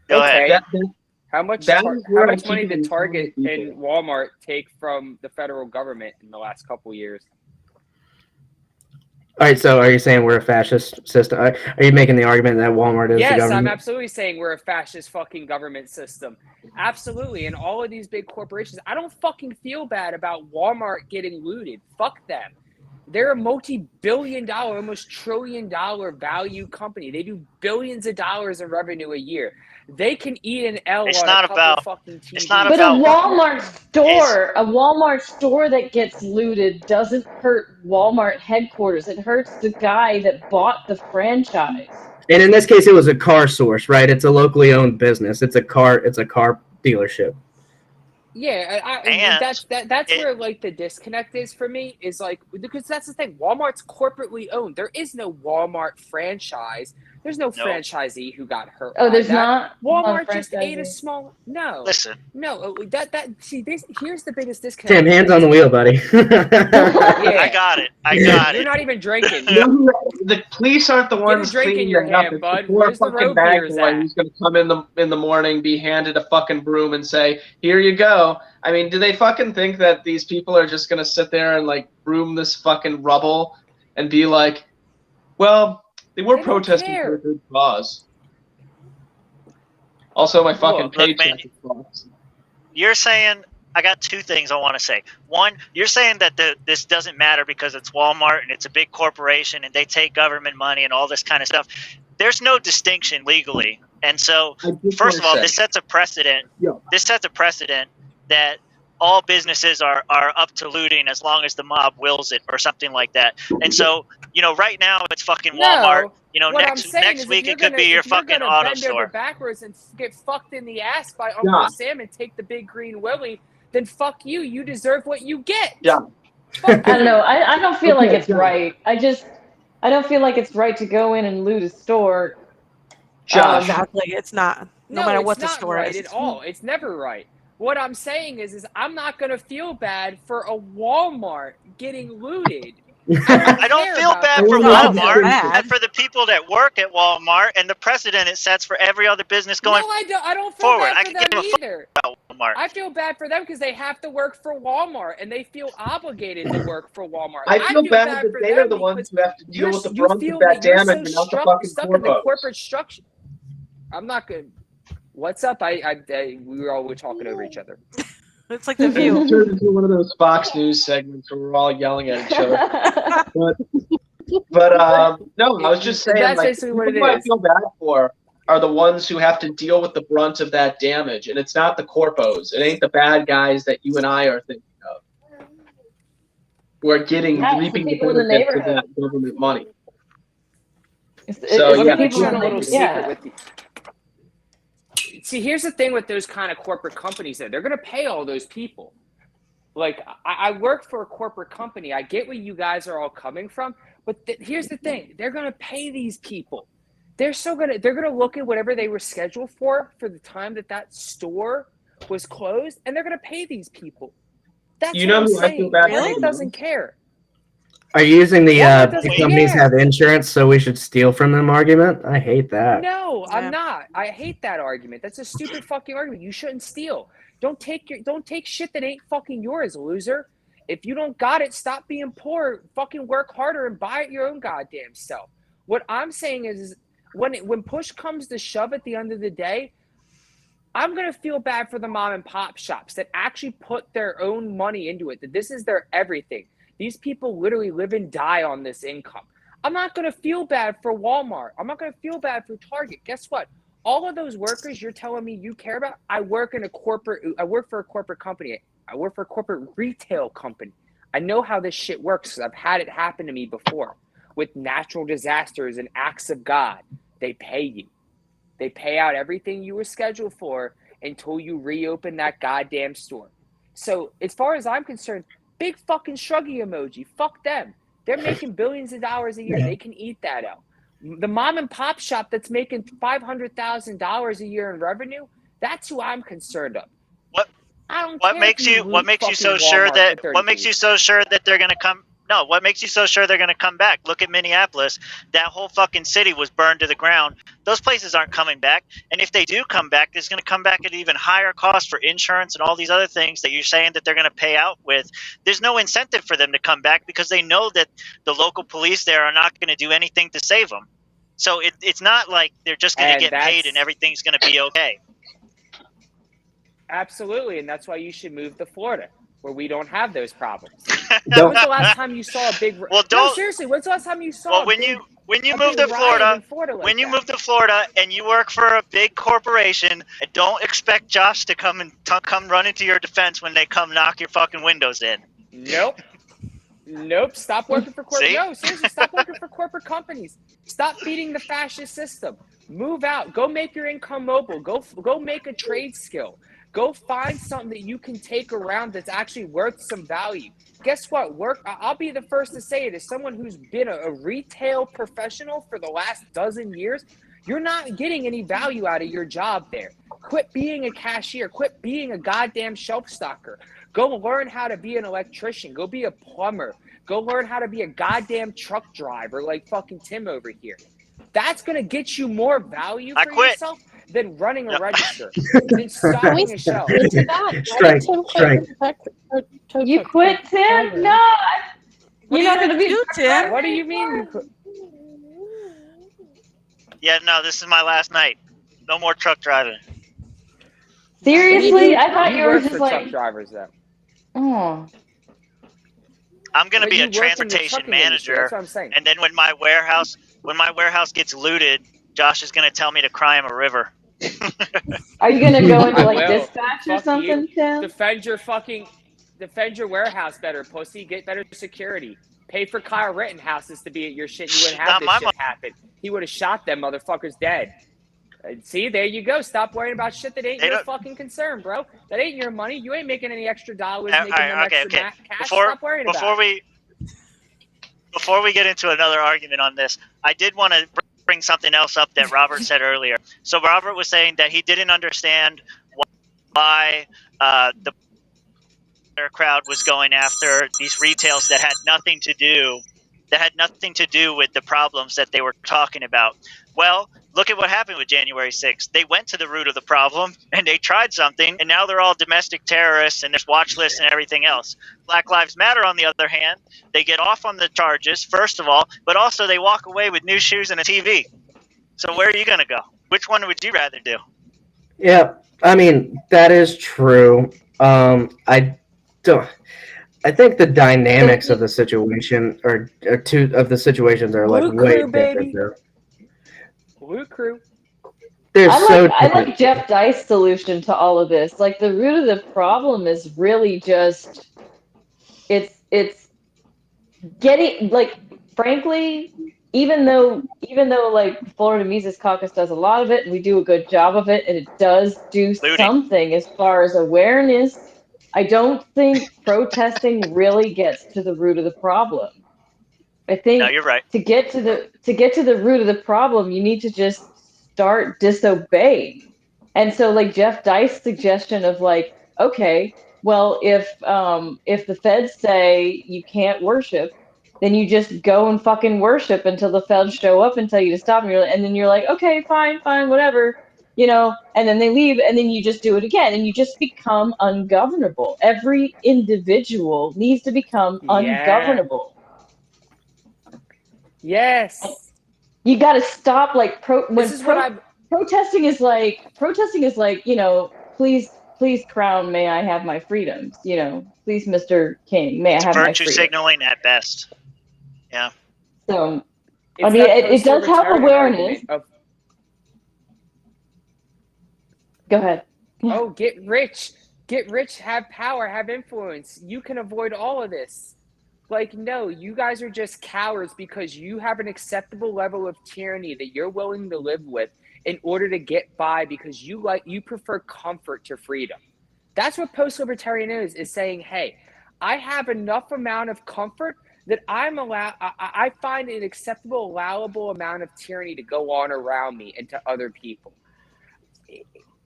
Okay. How much money did Target and Walmart take from the federal government in the last couple years? All right, so are you saying we're a fascist system? Are you making the argument that Walmart is the government? Yes, I'm absolutely saying we're a fascist fucking government system. Absolutely. And all of these big corporations, I don't fucking feel bad about Walmart getting looted. Fuck them. They're a multi-billion-dollar, almost trillion-dollar value company. They do billions of dollars in revenue a year. They can eat an L It's on not a couple about- fucking TVs. it's not But about- a Walmart store that gets looted doesn't hurt Walmart headquarters. It hurts the guy that bought the franchise. And in this case, it was a car source, right? It's a locally owned business. It's a car dealership. Yeah, that's where like the disconnect is for me, is like, because that's the thing. Walmart's corporately owned. There is no Walmart franchise. There's no franchisee who got hurt. Oh, there's by that. not. Walmart Not just ate a small. No. Listen. No. Here's the biggest disconnect. Tim, hands on the wheel, buddy. Yeah. I got it. You're not even drinking. The police aren't the ones drink in cleaning your it up. hand, It's bud. the poor Where's the fucking road bag beers boy at? who's going to come in the morning, be handed a fucking broom and say, "Here you go." I mean, do they fucking think that these people are just going to sit there and like broom this fucking rubble and be like, "Well, they were protesting for a good cause." Also, my fucking paycheck is fucked. You're saying, I got two things I want to say. One, you're saying that this doesn't matter because it's Walmart and it's a big corporation and they take government money and all this kind of stuff. There's no distinction legally. And so, first of all, this sets a precedent. Yeah. This sets a precedent that all businesses are up to looting as long as the mob wills it or something like that. And so, right now it's fucking Walmart. Next week it could be your fucking auto bend store. over backwards and get fucked in the ass by Uncle Sam and take the big green Willie, then fuck you. You deserve what you get. Yeah. I don't know. I don't feel like it's right. I don't feel like it's right to go in and loot a store. Josh. Exactly. It's not. No matter what the store is. is. At all. It's never right. What I'm saying is I'm not going to feel bad for a Walmart getting looted. I don't feel bad for Walmart and for the people that work at Walmart and the precedent it sets for every other business going forward. No, I don't feel bad I for can give them a fuck either. about Walmart. I feel bad for them because they have to work for Walmart and they feel obligated to work for Walmart. I feel bad that they are the ones who have to deal with the brunt of that damage and not the fucking stuck in the corpos. corporate structure. I'm not good. What's up? We were all talking over each other. It's like The View. It turned into one of those Fox News segments where we're all yelling at each other. but no, I was just saying, That's like, basically what it who I is. feel bad for are the ones who have to deal with the brunt of that damage, and it's not the corpos. It ain't the bad guys that you and I are thinking of, who are reaping the benefits of that government money. Let me share a little secret with you. See, here's the thing with those kind of corporate companies that they're going to pay all those people. Like, I work for a corporate company. I get where you guys are all coming from, but here's the thing: they're going to pay these people. They're going to look at whatever they were scheduled for the time that store was closed, and they're going to pay these people. That's what I'm saying. Walmart doesn't care. Are you using the these companies have insurance, so we should steal from them argument? I hate that. No, I'm not. I hate that argument. That's a stupid fucking argument. You shouldn't steal. Don't take shit that ain't fucking yours, loser. If you don't got it, stop being poor. Fucking work harder and buy it your own goddamn self. What I'm saying is when push comes to shove at the end of the day, I'm going to feel bad for the mom and pop shops that actually put their own money into it, that this is their everything. These people literally live and die on this income. I'm not going to feel bad for Walmart. I'm not going to feel bad for Target. Guess what? All of those workers you're telling me you care about, I work for a corporate company. I work for a corporate retail company. I know how this shit works because I've had it happen to me before with natural disasters and acts of God. They pay you. They pay out everything you were scheduled for until you reopen that goddamn store. So as far as I'm concerned, big fucking shruggy emoji. Fuck them. They're making billions of dollars a year. They can eat that out. The mom and pop shop that's making $500,000 a year in revenue, that's who I'm concerned of. What makes you so sure that they're going to come? No, what makes you so sure they're going to come back? Look at Minneapolis. That whole fucking city was burned to the ground. Those places aren't coming back. And if they do come back, it's going to come back at an even higher cost for insurance and all these other things that you're saying that they're going to pay out with. There's no incentive for them to come back because they know that the local police there are not going to do anything to save them. So it's not like they're just going to get paid and everything's going to be okay. Absolutely, and that's why you should move to Florida. where we don't have those problems. Don't- When's the last time you saw a big? Well, No, don't. seriously. When's the last time you saw? Well, a when big, you a move big to riot Florida, in like when you that? move to Florida and you work for a big corporation, don't expect Josh to come run into your defense when they come knock your fucking windows in. Nope. Stop working for corporate. See? No, seriously. Stop working for corporate companies. Stop feeding the fascist system. Move out. Go make your income mobile. Go make a trade skill. Go find something that you can take around that's actually worth some value. Guess what? I'll be the first to say it. As someone who's been a retail professional for the last dozen years, you're not getting any value out of your job there. Quit being a cashier. Quit being a goddamn shelf stocker. Go learn how to be an electrician. Go be a plumber. Go learn how to be a goddamn truck driver like fucking Tim over here. That's going to get you more value for yourself than running a register, than stocking a shelf. Into that. Strike. You quit, Tim? No. What You're are not you going to be do, Tim? What do you mean you quit? Yeah, no, this is my last night. No more truck driving. Seriously? I thought you were work just for like, truck drivers, though. Oh. I'm going to But be you a work in the transportation trucking industry, manager, that's what I'm saying. and then when my warehouse gets looted, Josh is going to tell me to cry him a river. Are you going to go into I like will. dispatch or Fuck something, you. Tim? Defend your warehouse better, pussy. Get better security. Pay for Kyle Rittenhouse's to be at your shit. You wouldn't have Not this my shit money. happen. He would have shot them motherfuckers dead. See, there you go. Stop worrying about shit that ain't They your don't- fucking concern, bro. That ain't your money. You ain't making any extra dollars, All making right, them okay. extra cash. Before Stop worrying about it. Before we get into another argument on this, I did want to bring something else up that Robert said earlier. So Robert was saying that he didn't understand why the crowd was going after these retails that had nothing to do with the problems that they were talking about. Well, look at what happened with January 6th. They went to the root of the problem and they tried something, and now they're all domestic terrorists and there's watch lists and everything else. Black Lives Matter, on the other hand, they get off on the charges, first of all, but also they walk away with new shoes and a TV. So where are you going to go? Which one would you rather do? Yeah, I mean, that is true. I think the dynamics of the situation are like Blue way Crew, baby. different there. Blue Crew. I like Jeff Dice's solution to all of this. Like the root of the problem is really just it's getting like frankly, even though like Florida Mises Caucus does a lot of it and we do a good job of it and it does do something as far as awareness, I don't think protesting really gets to the root of the problem. I think No, you're right. to get to the root of the problem, you need to just start disobeying. And so like Jeff Dice's suggestion of like, okay, well if the feds say you can't worship, then you just go and fucking worship until the feds show up and tell you to stop. And then you're like, okay, fine, whatever. And then they leave, and then you just do it again, and you just become ungovernable. Every individual needs to become ungovernable. Yes. You got to stop like protesting is like, please crown, may I have my freedoms, please Mr. King, may I have my Virtue freedom. signaling at best. Yeah. So I mean it does have awareness. Go ahead. Oh, get rich, have power, have influence. You can avoid all of this. Like, no, you guys are just cowards because you have an acceptable level of tyranny that you're willing to live with in order to get by because you prefer comfort to freedom. That's what post-libertarian is saying, hey, I have enough amount of comfort that I find an acceptable, allowable amount of tyranny to go on around me and to other people.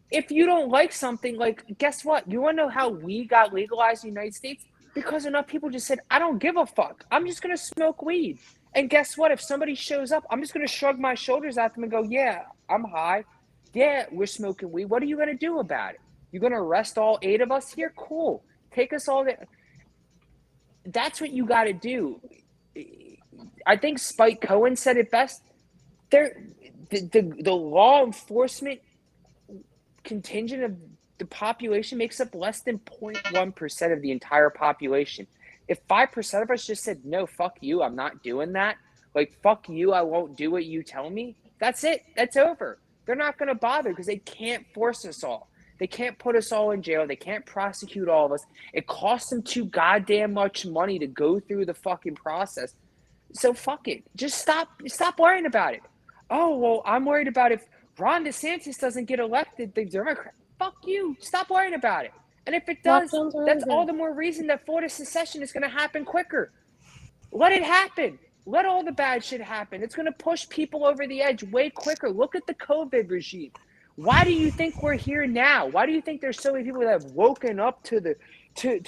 If you don't like something, like, guess what? You want to know how we got legalized in the United States? Because enough people just said, I don't give a fuck. I'm just going to smoke weed. And guess what? If somebody shows up, I'm just going to shrug my shoulders at them and go, yeah, I'm high. Yeah, we're smoking weed. What are you going to do about it? You're going to arrest all 8 of us here? Cool. Take us all there. That's what you got to do. I think Spike Cohen said it best. The law enforcement contingent of the population makes up less than 0.1% of the entire population. If 5% of us just said, no, fuck you, I'm not doing that. Like, fuck you, I won't do what you tell me. That's it. That's over. They're not going to bother because they can't force us all. They can't put us all in jail. They can't prosecute all of us. It costs them too goddamn much money to go through the fucking process. So fuck it. Just stop worrying about it. Oh, well, I'm worried about if Ron DeSantis doesn't get elected, the Democrat. Fuck you. Stop worrying about it. And if it does, that's all the more reason that Florida secession is going to happen quicker. Let it happen. Let all the bad shit happen. It's going to push people over the edge way quicker. Look at the COVID regime. Why do you think we're here now? Why do you think there's so many people that have woken up to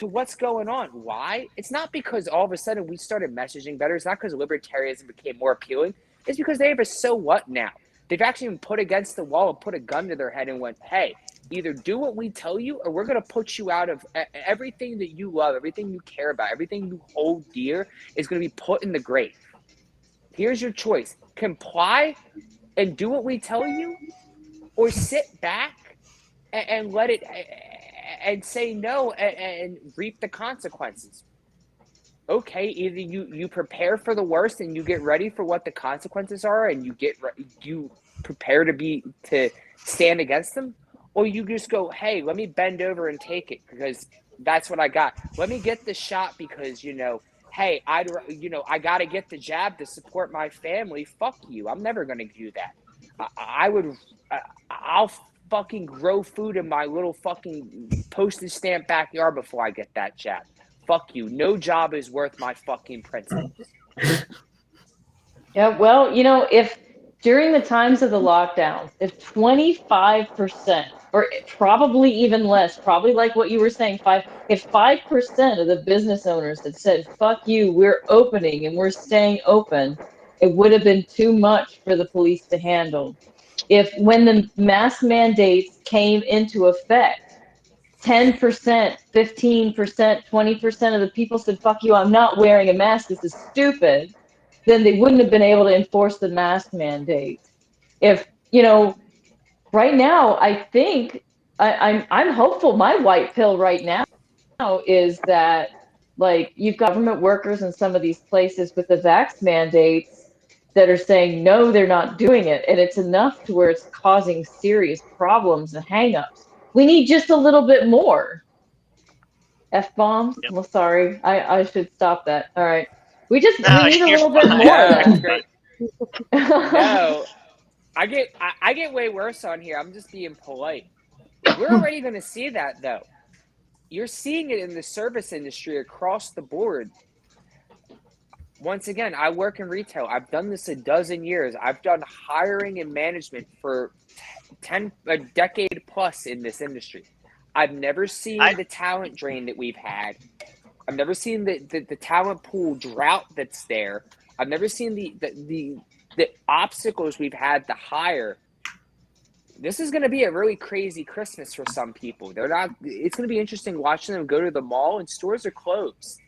what's going on? Why? It's not because all of a sudden we started messaging better. It's not because libertarianism became more appealing. It's because they have a so what now. They've actually been put against the wall and put a gun to their head and went, hey, either do what we tell you or we're going to put you out of everything that you love, everything you care about, everything you hold dear is going to be put in the grave. Here's your choice. Comply and do what we tell you, or sit back and let it and say no and reap the consequences. Okay, either you prepare for the worst and you get ready for what the consequences are and you prepare to stand against them, or you just go, hey, let me bend over and take it because that's what I got. Let me get the shot because, hey, I got to get the jab to support my family. Fuck you. I'm never going to do that. I'll fucking grow food in my little fucking postage stamp backyard before I get that jab. Fuck you. No job is worth my fucking principles. Yeah, well, if during the times of the lockdowns, if 25%, or probably even less, probably like what you were saying, if 5% of the business owners had said, fuck you, we're opening and we're staying open, it would have been too much for the police to handle. If when the mask mandates came into effect, 10%, 15%, 20% of the people said, fuck you, I'm not wearing a mask, this is stupid, then they wouldn't have been able to enforce the mask mandate. If, right now, I think, I'm hopeful my white pill right now is that, like, you've got government workers in some of these places with the vax mandates that are saying, no, they're not doing it. And it's enough to where it's causing serious problems and hangups. We need just a little bit more. F-bombs? Yep. Well, sorry. I should stop that. All right. We need a little bit fine. more. That's great. No, I get way worse on here. I'm just being polite. We're already going to see that, though. You're seeing it in the service industry across the board. Once again, I work in retail. I've done this a dozen years. I've done hiring and management for a decade plus in this industry. I've never seen the talent drain that we've had. I've never seen the talent pool drought that's there. I've never seen the obstacles we've had to hire. This is going to be a really crazy Christmas for some people. It's going to be interesting watching them go to the mall and stores are closed.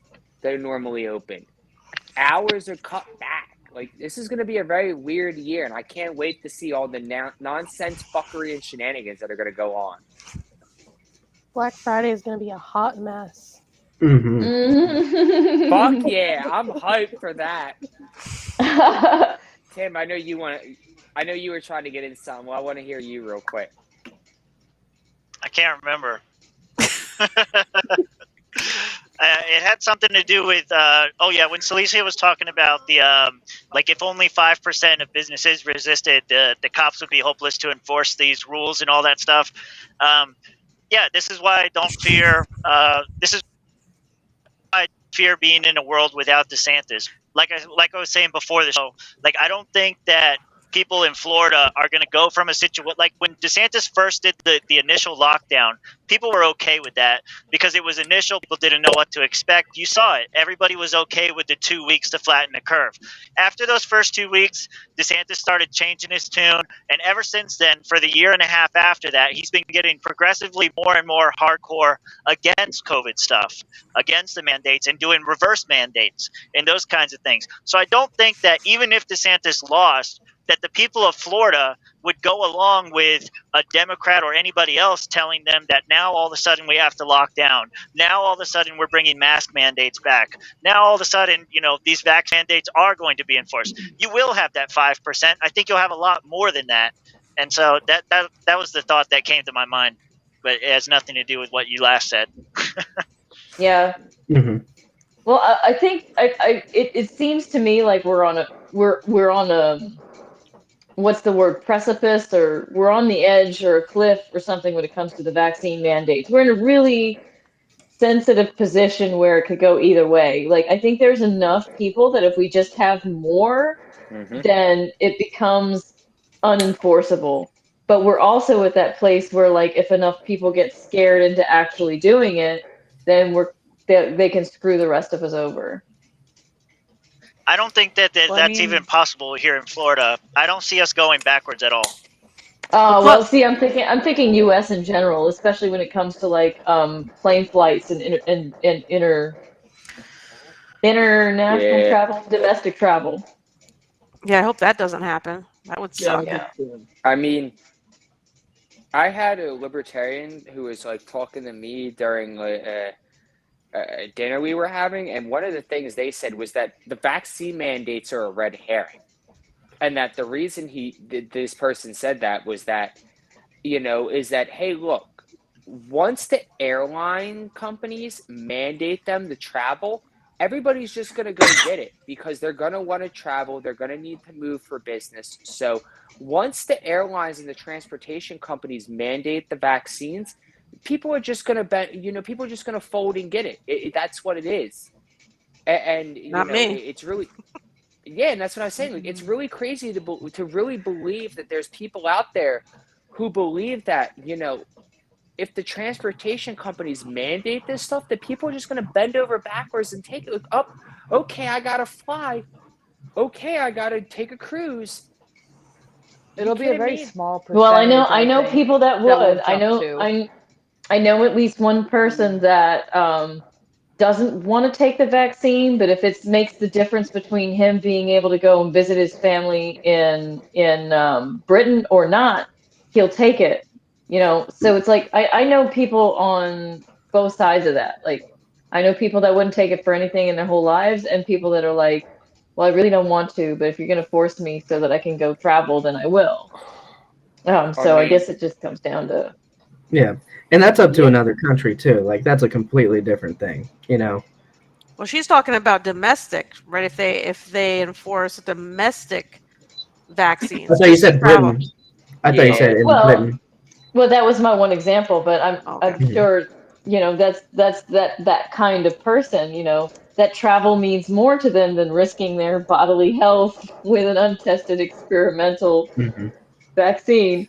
They're normally open. Hours are cut back. Like, this is going to be a very weird year, and I can't wait to see all the nonsense, fuckery, and shenanigans that are going to go on. Black Friday is going to be a hot mess. Mm-hmm. Fuck yeah, I'm hyped for that. Tim, I know you were trying to get in something. Well, I want to hear you real quick. I can't remember. It had something to do with, when Celicia was talking about the, if only 5% of businesses resisted, the cops would be hopeless to enforce these rules and all that stuff. This is why I don't fear, this is why I fear being in a world without DeSantis. Like I was saying before the show, I don't think that people in Florida are going to go from a situation like when DeSantis first did the initial lockdown, people were okay with that because it was initial. People didn't know what to expect. You saw it. Everybody was okay with the 2 weeks to flatten the curve. After those first 2 weeks, DeSantis started changing his tune. And ever since then, for the year and a half after that, he's been getting progressively more and more hardcore against COVID stuff, against the mandates and doing reverse mandates and those kinds of things. So I don't think that even if DeSantis lost, that the people of Florida would go along with a Democrat or anybody else telling them that now all of a sudden we have to lock down. Now all of a sudden we're bringing mask mandates back. Now all of a sudden, these vax mandates are going to be enforced. You will have that 5%. I think you'll have a lot more than that. And so that was the thought that came to my mind, but it has nothing to do with what you last said. Yeah. Mm-hmm. Well, I think it seems to me like we're on a what's the word, precipice, or we're on the edge or a cliff or something when it comes to the vaccine mandates. We're in a really sensitive position where it could go either way. Like, I think there's enough people that if we just have more, then it becomes unenforceable. But we're also at that place where, like, if enough people get scared into actually doing it, then they can screw the rest of us over. I don't think that's even possible here in Florida. I don't see us going backwards at all. Well, see, I'm thinking U.S. in general, especially when it comes to like plane flights and international travel, domestic travel. Yeah, I hope that doesn't happen. That would suck. Yeah. I mean, I had a libertarian who was like talking to me during a dinner we were having, and one of the things they said was that the vaccine mandates are a red herring, and that the reason this person said that was that, is that, hey, look, once the airline companies mandate them to travel, everybody's just going to go get it because they're going to want to travel. They're going to need to move for business. So once the airlines and the transportation companies mandate the vaccines, people are just going to people are just going to fold and get it. That's what it is. And Not me. It's really, yeah. And that's what I was saying. Like, it's really crazy to really believe that there's people out there who believe that, if the transportation companies mandate this stuff, that people are just going to bend over backwards and take it. Like, oh, okay, I got to fly. Okay, I got to take a cruise. It'll be a very small percentage. Well, I know people that would. I know at least one person that doesn't want to take the vaccine, but if it makes the difference between him being able to go and visit his family in Britain or not, he'll take it. So it's like I know people on both sides of that. Like, I know people that wouldn't take it for anything in their whole lives, and people that are like, well, I really don't want to, but if you're going to force me so that I can go travel, then I will. So I guess it just comes down to. Yeah, and that's up to another country too. Like, that's a completely different thing, Well, she's talking about domestic, right? If they enforce domestic vaccines. I thought you said Britain. I thought you said in Britain. Well, that was my one example, but I'm sure that's that kind of person. That travel means more to them than risking their bodily health with an untested experimental vaccine.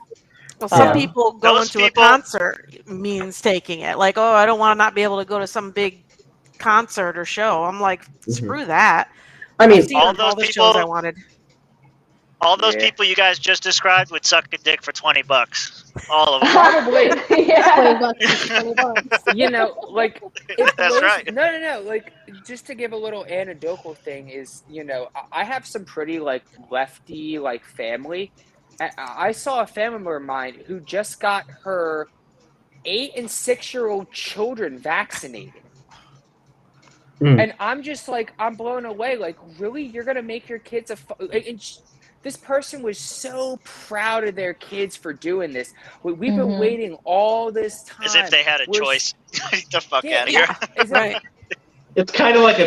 Well, some people going to a concert means taking it. Like, oh, I don't want to not be able to go to some big concert or show. I'm like, screw that. I mean, all those the people shows I wanted. All those people you guys just described would suck a dick for $20. All of them. Probably. $20. Like, that's right. No. Like, just to give a little anecdotal thing is, I have some pretty like lefty like family. I saw a family member of mine who just got her 8 and 6-year-old children vaccinated. And I'm just like, I'm blown away. Like, really? You're going to make your kids this person was so proud of their kids for doing this. We've been waiting all this time. As if they had a choice. Get the fuck out of here. Right. It's kind of like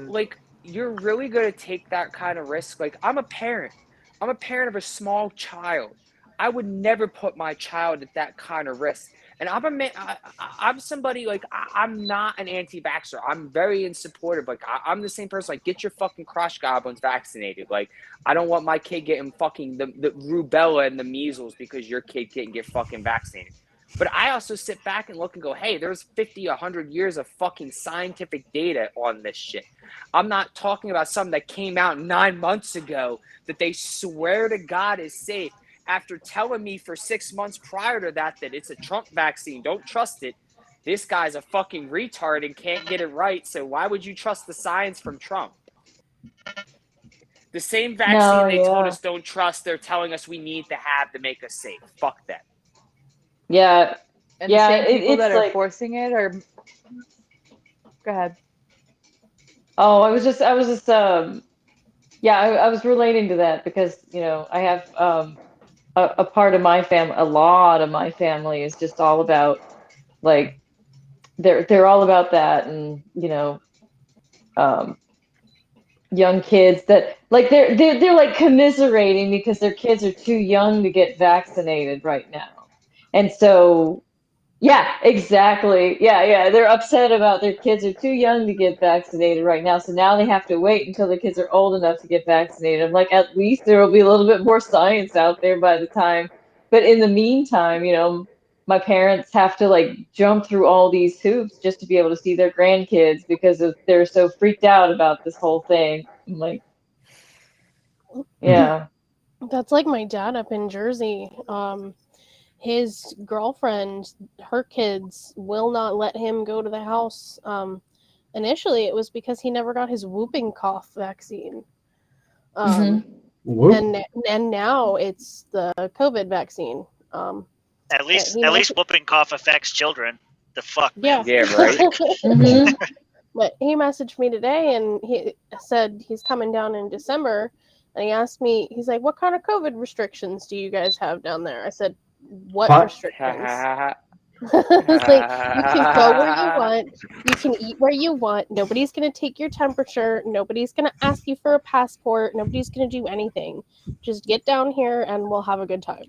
like, you're really going to take that kind of risk. Like, I'm a parent of a small child. I would never put my child at that kind of risk. And I'm somebody, like, I'm not an anti-vaxxer. I'm very in support of, like, I'm the same person. Like, get your fucking crush goblins vaccinated. Like, I don't want my kid getting fucking the rubella and the measles because your kid can't get fucking vaccinated. But I also sit back and look and go, hey, there's 50, 100 years of fucking scientific data on this shit. I'm not talking about something that came out 9 months ago that they swear to God is safe after telling me for 6 months prior to that it's a Trump vaccine. Don't trust it. This guy's a fucking retard and can't get it right. So why would you trust the science from Trump? The same vaccine they told yeah. us don't trust, they're telling us we need to have to make us safe. Fuck that. Yeah. And Yeah, the same people it's that are like, forcing it are. Go ahead. oh, I was just, yeah, I was relating to that because, you know, I have a part of my family, a lot of my family is just all about like they're all about that, and you know, um, young kids that like they're like commiserating because their kids are too young to get vaccinated right now, and so yeah, exactly. Yeah. They're upset about their kids are too young to get vaccinated right now. So now they have to wait until the kids are old enough to get vaccinated. I'm like, at least there will be a little bit more science out there by the time. But in the meantime, you know, my parents have to like jump through all these hoops just to be able to see their grandkids because they're so freaked out about this whole thing. I'm like, yeah. That's like my dad up in Jersey. His girlfriend, her kids will not let him go to the house. Initially, it was because he never got his whooping cough vaccine. And now it's the COVID vaccine. At least whooping cough affects children. The fuck, man. Yeah, right. But he messaged me today and he said he's coming down in December. And he asked me, he's like, what kind of COVID restrictions do you guys have down there? I said, what restrictions? It's like, you can go where you want. You can eat where you want. Nobody's going to take your temperature. Nobody's going to ask you for a passport. Nobody's going to do anything. Just get down here and we'll have a good time.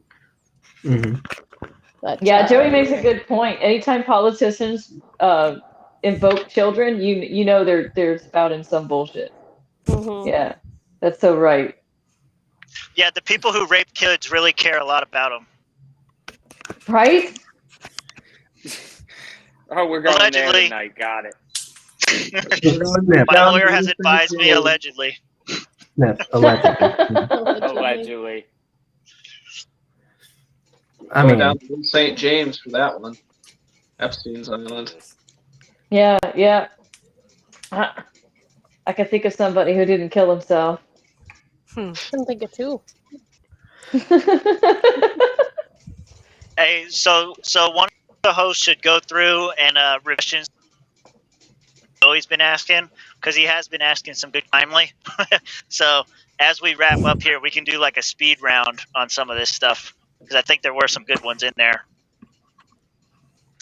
But, yeah, Joey makes a good point. Anytime politicians invoke children, you know they're spouting some bullshit. Yeah, that's so right. Yeah, the people who rape kids really care a lot about them. Right? Oh, we're going Allegedly. there tonight. Got it. My lawyer has advised me allegedly. Allegedly. I mean, down to St. James for that one. Epstein's Island. Yeah. I can think of somebody who didn't kill himself. I can think of two. Hey, so one of the hosts should go through and revision Joey's been asking, because he has been asking some good timely. So as we wrap up here, we can do like a speed round on some of this stuff, because I think there were some good ones in there.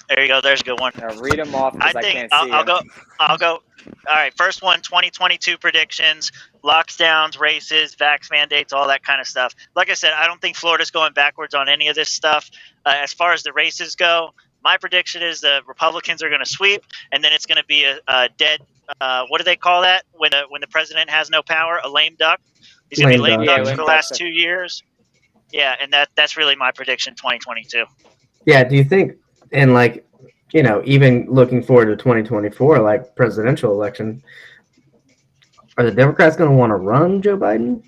There you go. There's a good one. Now read them off because I can't see I'll them. go. All right. First one, 2022 predictions, lockdowns, races, vax mandates, all that kind of stuff. Like I said, I don't think Florida's going backwards on any of this stuff. As far as the races go, my prediction is the Republicans are going to sweep, and then it's going to be a dead, what do they call that? When the president has no power, a lame duck. He's going to be lame duck for the last 2 years. Yeah, and that's really my prediction, 2022. Yeah, do you think, and like, you know, even looking forward to 2024, like presidential election, are the Democrats going to want to run Joe Biden?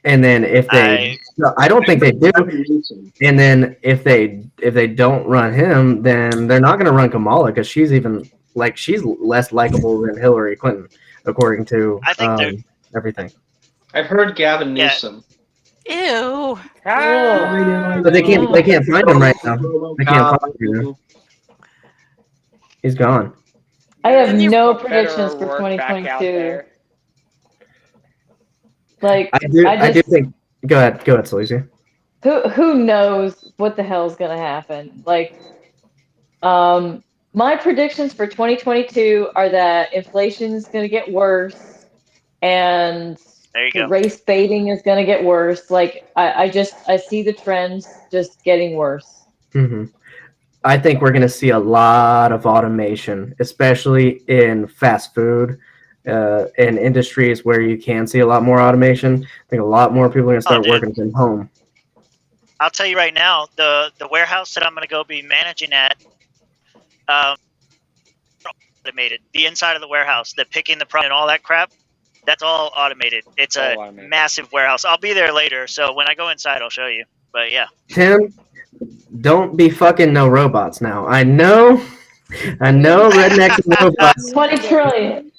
And then if they, I don't think they do. And then if they don't run him, then they're not going to run Kamala because she's less likable than Hillary Clinton, according to everything. I've heard Gavin Newsom. Ew. But they can't find him right now. They can't find him. He's gone. I have no predictions for 2022. Like I do think. Go ahead, Celicia. Who knows what the hell is gonna happen? Like, my predictions for 2022 are that inflation is gonna get worse, and race baiting is gonna get worse. Like, I see the trends just getting worse. I think we're gonna see a lot of automation, especially in fast food. In industries where you can see a lot more automation, I think a lot more people are going to start working from home. I'll tell you right now, the warehouse that I'm going to go be managing at, automated. The inside of the warehouse, the picking the product and all that crap, that's all automated. It's a massive warehouse. I'll be there later, so when I go inside, I'll show you. But yeah. Tim, don't be fucking no robots now. I know rednecks and robots. 20 trillion.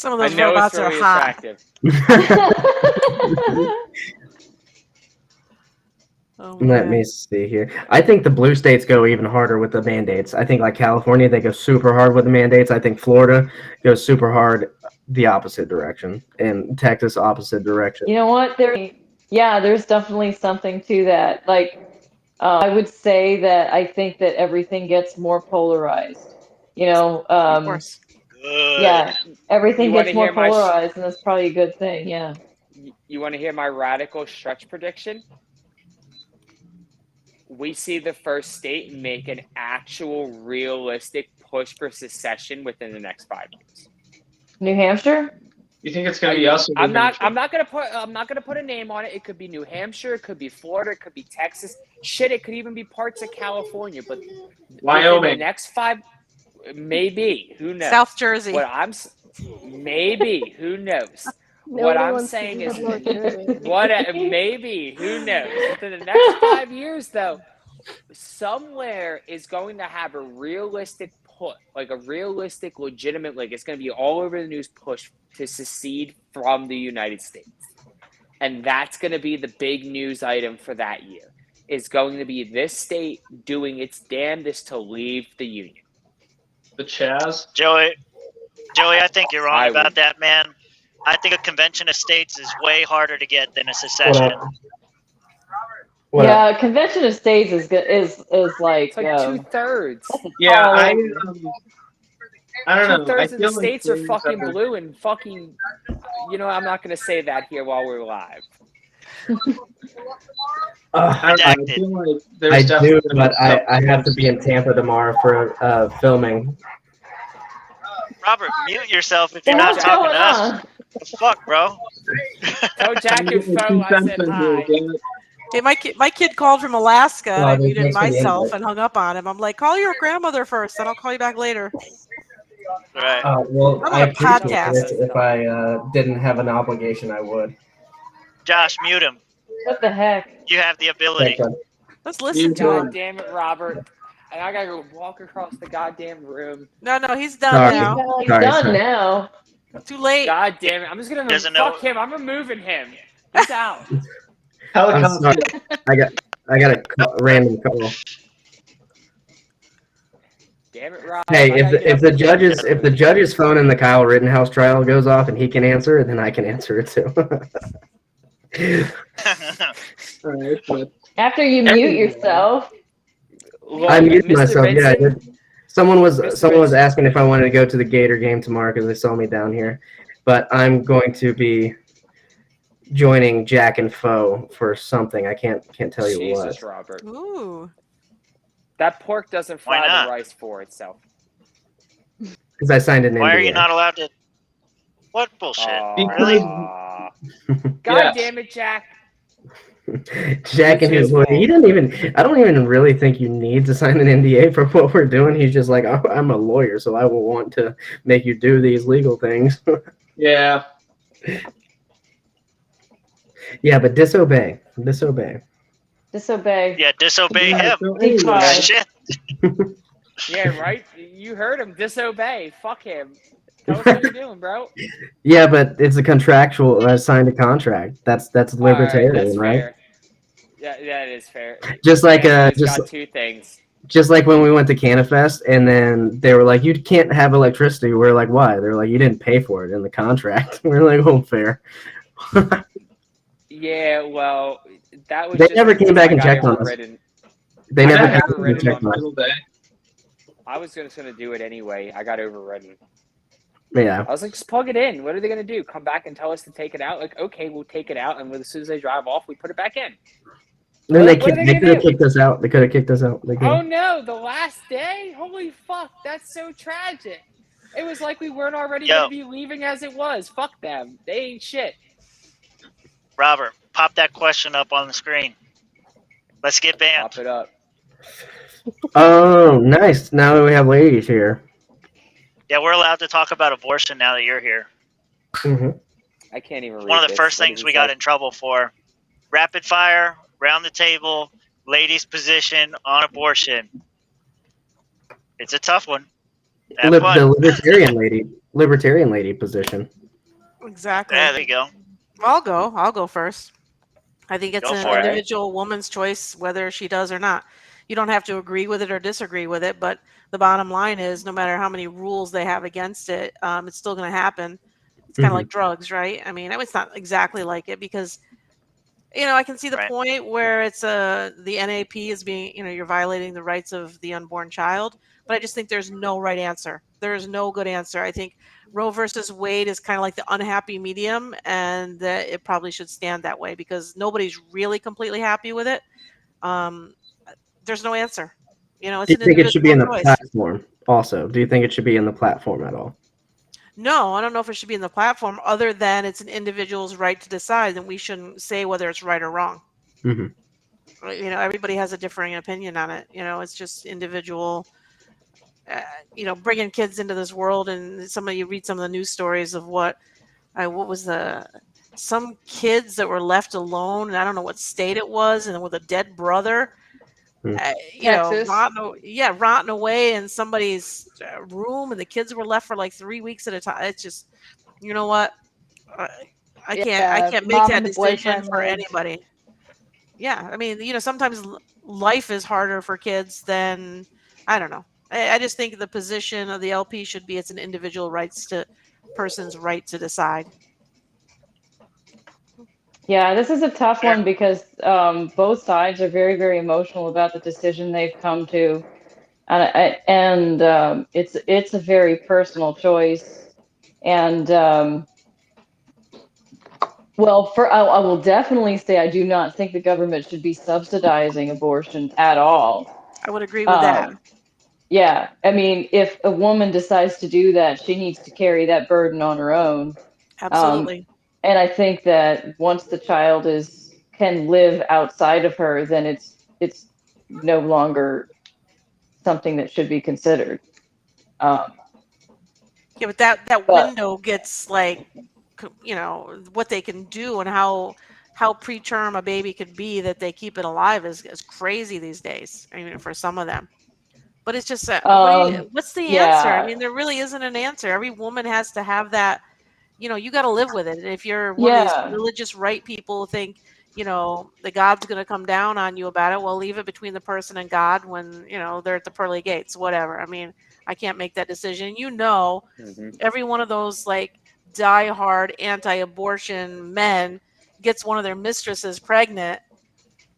Some of I those know robots it's really are hot. attractive. Oh, Let man. me see here. I think the blue states go even harder with the mandates. I think like California, they go super hard with the mandates. I think Florida goes super hard the opposite direction, and Texas opposite direction. You know what? There's definitely something to that. Like, I would say that I think that everything gets more polarized. Of course. Good. Yeah, everything You wanna gets more hear my polarized, and that's probably a good thing. Yeah. You want to hear my radical stretch prediction? We see the first state make an actual realistic push for secession within the next 5 years. New Hampshire? You think it's gonna be us? Or I'm New not Hampshire? gonna put a name on it. It could be New Hampshire, it could be Florida, it could be Texas. Shit, it could even be parts of California. But within the Wyoming. next 5, maybe, who knows? South Jersey. Maybe, who knows? What Nobody I'm wants to saying be is, North Jersey. maybe, who knows? Within the next 5 years, though, somewhere is going to have a realistic put, like a realistic, legitimate, like it's going to be all over the news push to secede from the United States. And that's going to be the big news item for that year. Is going to be this state doing its damnedest to leave the Union. The Chaz. Joey, I think you're wrong I about would. that, man. I think a convention of states is way harder to get than a secession. What up? Yeah, convention of states is good. Is like, It's like 2/3. Yeah, tall I don't know. I 2/3 of the feel like states are things fucking are- blue and fucking. I'm not going to say that here while we're live. I don't know. I Redacted. feel like there's I do, definitely gonna but be I something. have to be in Tampa tomorrow for filming. Robert, mute yourself if you're What's not talking going to us. on? What the fuck, bro? Tell Jack and I'm Fo I said getting hi. damn it. Hey, my kid called from Alaska, and I Well, muted thanks for the myself invite. and hung up on him. I'm like, call your grandmother first, then I'll call you back later. Right. Well, I'm I on a appreciate podcast. it. If I didn't have an obligation, I would. Josh, mute him. What the heck? You have the ability. Thanks, bud. Let's listen to God him. damn it, Robert. And I gotta go walk across the goddamn room. No, he's done Sorry. now. He's Sorry, done sorry. now. Too late. God damn it. I'm just gonna Doesn't fuck know- him. I'm removing him. He's out. I'm Helicopter. sorry. I got a random call. Damn it, Rob. Hey, I if gotta the, get if up the and- judge's phone in the Kyle Rittenhouse trial goes off and he can answer it, then I can answer it too. All right, but After you mute yourself. Look, I muted Mr. myself. Yeah, I Benson, did. Someone was Benson. asking if I wanted to go to the Gator game tomorrow because they saw me down here, but I'm going to be joining Jack and Foe for something. I can't tell you Jesus, what. Robert. Ooh. That pork doesn't Why fry not? the rice for itself. Because I signed an NDA. Why are you not allowed to? What bullshit? Because- God Yeah. damn it, Jack. Jack and his lawyer. He didn't even. I don't even really think you need to sign an NDA for what we're doing. He's just like, I'm a lawyer, so I will want to make you do these legal things. yeah. Yeah, but disobey. Disobey. Disobey. Yeah, disobey Yeah, him. so Big anyway, five. Shit. Yeah, right? You heard him. Disobey. Fuck him. Tell us what you're doing, bro. Yeah, but it's a contractual. I signed a contract. That's libertarian, All that's right? fair. Yeah, that is fair. Just like He's just got two things. just like when we went to CanaFest, and then they were like, "You can't have electricity." We're like, "Why?" They're like, "You didn't pay for it in the contract." We're like, "Oh, fair." Yeah, well, that was. They just never because came back I and got checked on us. overridden. They I never got came and overridden checked on on us. middle day. I was just gonna do it anyway. I got overridden. Yeah. I was like, just plug it in. What are they gonna do? Come back and tell us to take it out? Like, okay, we'll take it out, and as soon as they drive off, we put it back in. Then What are they they gonna could have do? kicked us out. They could have kicked us out. They Oh could've. no, the last day? Holy fuck, that's so tragic. It was like we weren't already Yo. gonna be leaving as it was. Fuck them. They ain't shit. Robert, pop that question up on the screen. Let's get banned. Pop it up. Oh, nice. Now we have ladies here. Yeah, we're allowed to talk about abortion now that you're here. Hmm. I can't even read One of the this. first What things does we it got say? in trouble for. Rapid fire, round the table, ladies' position on abortion. It's a tough one. Have The fun. libertarian lady. libertarian lady position. Exactly. Yeah, there you go. I'll go first. I think it's Go an for it. individual woman's choice whether she does or not. You don't have to agree with it or disagree with it, but the bottom line is no matter how many rules they have against it, it's still going to happen. It's kind of like drugs, right? I mean, it's not exactly like it because, I can see the point where it's the NAP is being, you're violating the rights of the unborn child, but I just think there's no right answer. There's no good answer. I think Roe versus Wade is kind of like the unhappy medium, and that it probably should stand that way because nobody's really completely happy with it. There's no answer. It's Do you an think it should be in the choice. platform also? Do you think it should be in the platform at all? No, I don't know if it should be in the platform other than it's an individual's right to decide, and we shouldn't say whether it's right or wrong. Everybody has a differing opinion on it. It's just individual, bringing kids into this world. And you read some of the news stories of what was some kids that were left alone. And I don't know what state it was. And with a dead brother, Texas. rotten away in somebody's room. And the kids were left for like 3 weeks at a time. It's just, you know what? I can't make that decision for anybody. Yeah, I mean, sometimes life is harder for kids than, I don't know. I just think the position of the LP should be it's an individual person's right to decide. Yeah, this is a tough one because both sides are very, very emotional about the decision they've come to, and it's a very personal choice. And I will definitely say I do not think the government should be subsidizing abortion at all. I would agree with that. Yeah, I mean, if a woman decides to do that, she needs to carry that burden on her own. Absolutely. And I think that once the child can live outside of her, then it's no longer something that should be considered. Yeah, but that window gets like, what they can do and how preterm a baby could be that they keep it alive is crazy these days. I mean, for some of them. But it's just what's the answer? I mean, there really isn't an answer. Every woman has to have that. You got to live with it. And if you're one of these religious right people who think, the God's going to come down on you about it, well, leave it between the person and God when, they're at the pearly gates, whatever. I mean, I can't make that decision. Every one of those like diehard anti-abortion men gets one of their mistresses pregnant.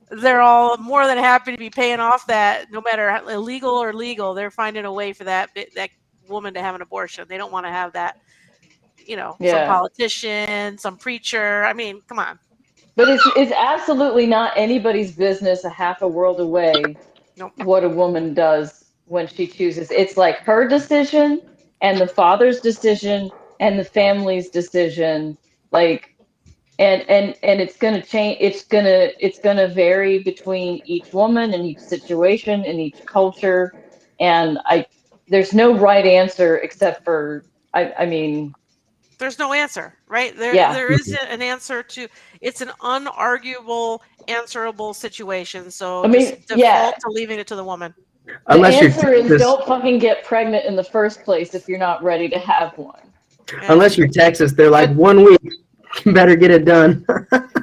They're all more than happy to be paying off that, no matter illegal or legal, they're finding a way for that woman to have an abortion. They don't want to have that, some politician, some preacher. I mean, come on. But it's absolutely not anybody's business a half a world away what a woman does when she chooses. It's like her decision and the father's decision and the family's decision. Like, and it's going to change. It's going to vary between each woman and each situation and each culture. And there's no right answer except for, I mean, there's no answer, right? There isn't an answer to. It's an unarguable, answerable situation. So just default to leaving it to the woman. The answer is don't fucking get pregnant in the first place if you're not ready to have one. Unless you're Texas, they're like 1 week. Better get it done.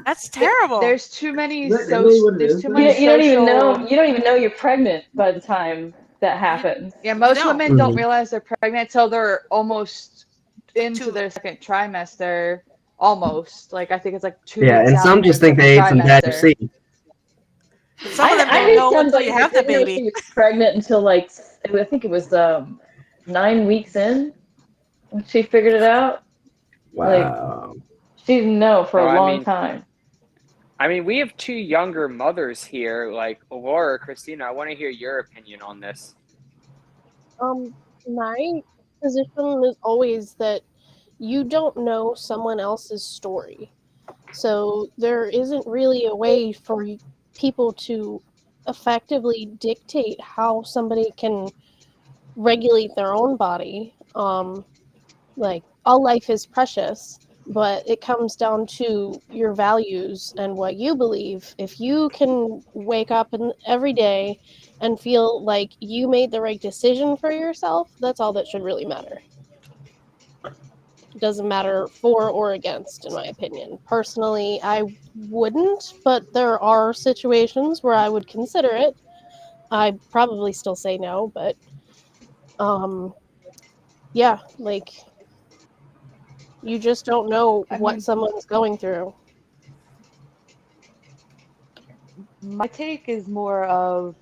That's terrible. There's too many. You don't even know you're pregnant by the time that happens. Yeah, most women don't realize they're pregnant until they're almost into their second trimester. Almost. Like I think it's like 2 weeks. Yeah, and some just think they ate some bad seed. Some of them don't know until you have the baby. She was pregnant until I think it was 9 weeks in when she figured it out. Wow. She didn't know for a long time. I mean, we have two younger mothers here, like Laura, Krystina. I want to hear your opinion on this. My position is always that you don't know someone else's story. So there isn't really a way for people to effectively dictate how somebody can regulate their own body. Like, all life is precious, but it comes down to your values and what you believe. If you can wake up every day and feel like you made the right decision for yourself, that's all that should really matter. It doesn't matter for or against, in my opinion. Personally, I wouldn't, but there are situations where I would consider it. I'd probably still say no, but yeah, like you just don't know what someone's going through. My take is more of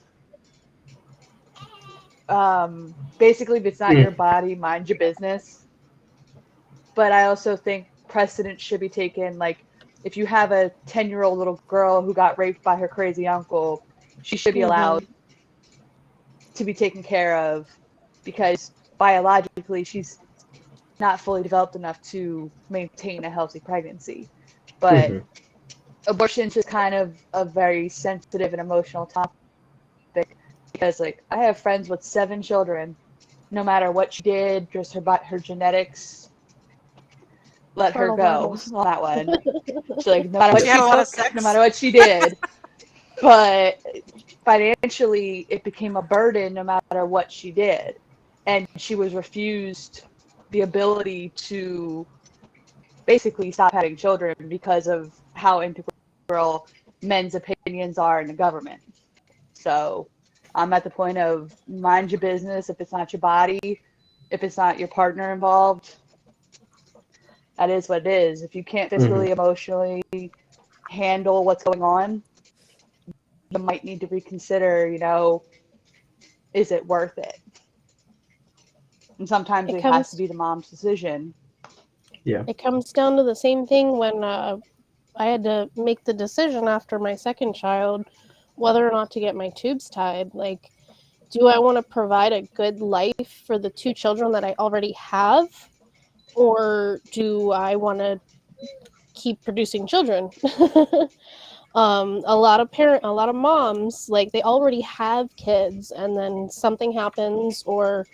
basically if it's not your body, mind your business. But I also think precedent should be taken. Like if you have a 10-year-old little girl who got raped by her crazy uncle, she should be allowed to be taken care of because biologically she's not fully developed enough to maintain a healthy pregnancy. But abortion is just kind of a very sensitive and emotional topic because like I have friends with 7 children. No matter what she did, just her genetics, let her go on that one. So like no matter what she took, no matter what she did, but financially it became a burden no matter what she did, and she was refused the ability to basically stop having children because of how integral men's opinions are in the government. So I'm at the point of mind your business. If it's not your body, if it's not your partner involved, that is what it is. If you can't physically, emotionally handle what's going on, you might need to reconsider, is it worth it? And sometimes it has to be the mom's decision. Yeah. It comes down to the same thing when I had to make the decision after my second child whether or not to get my tubes tied. Like, do I want to provide a good life for the 2 children that I already have? Or do I want to keep producing children? A lot of moms, like they already have kids and then something happens or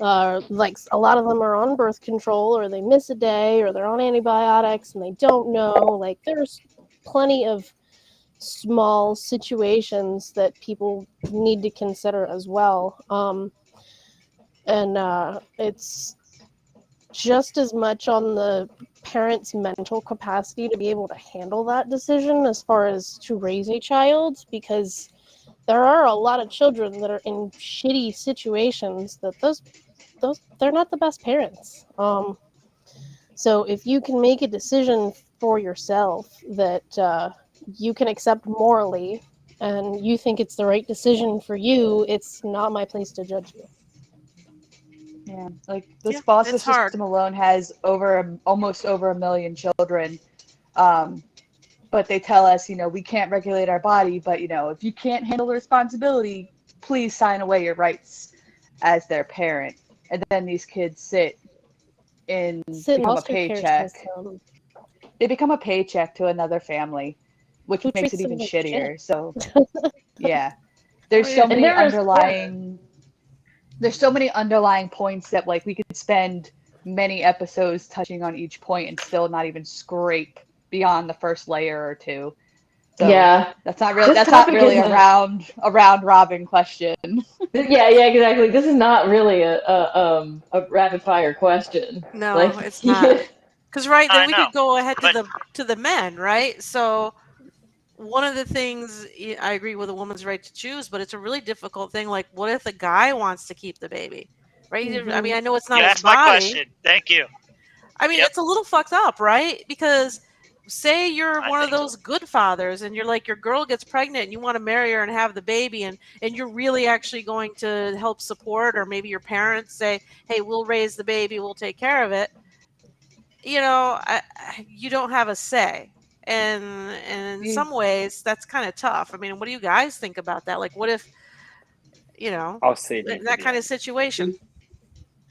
like a lot of them are on birth control or they miss a day or they're on antibiotics and they don't know. Like there's plenty of small situations that people need to consider as well. And it's just as much on the parent's mental capacity to be able to handle that decision as far as to raise a child, because there are a lot of children that are in shitty situations that those they're not the best parents. So if you can make a decision for yourself that you can accept morally and you think it's the right decision for you, it's not my place to judge you. Yeah, like this foster system alone has almost over 1 million children. But they tell us, we can't regulate our body, but if you can't handle the responsibility, please sign away your rights as their parent. And then these kids become a paycheck. They become a paycheck to another family, which makes it even shittier. So yeah. There's so many underlying points that like we could spend many episodes touching on each point and still not even scrape beyond the first layer or 2. So yeah, that's not really a round robin question. Yeah, exactly. This is not really a rapid fire question. No, like, it's not. Because then we know, could go ahead to the men, right? So one of the things I agree with a woman's right to choose, but it's a really difficult thing. Like, what if the guy wants to keep the baby, right? I mean, I know it's not his body. That's my question. Thank you. I mean, it's a little fucked up, right? Because say you're one of those good fathers and you're like, your girl gets pregnant and you want to marry her and have the baby and you're really actually going to help support, or maybe your parents say, hey, we'll raise the baby, we'll take care of it. You don't have a say. And in some ways that's kind of tough. I mean, what do you guys think about that? Like, what if, I'll say that kind of situation?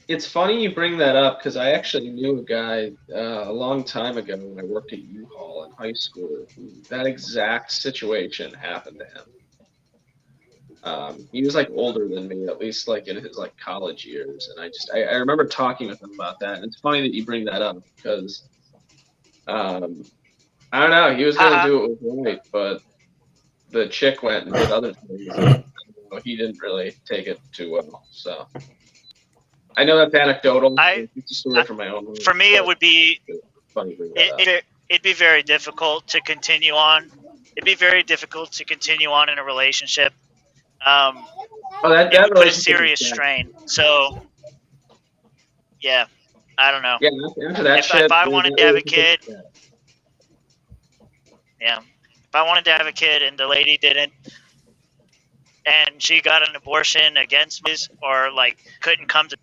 It's funny you bring that up because I actually knew a guy a long time ago when I worked at U-Haul in high school. That exact situation happened to him. He was like older than me, at least like in his like college years, and I remember talking with him about that. And it's funny that you bring that up because I don't know, he was gonna do it with right, but the chick went and did other things. And, he didn't really take it too well. So I know that's anecdotal. I- it's a story from my own. For me, it would be Funny to bring that up. it'd be very difficult to continue on. It'd be very difficult to continue on in a relationship. that It would put a relationship is serious bad. strain. So, yeah, I don't know. Yeah, after that If shit. I wanted to have a kid, Yeah. yeah, if I wanted to have a kid and the lady didn't, and she got an abortion against me, or like couldn't come to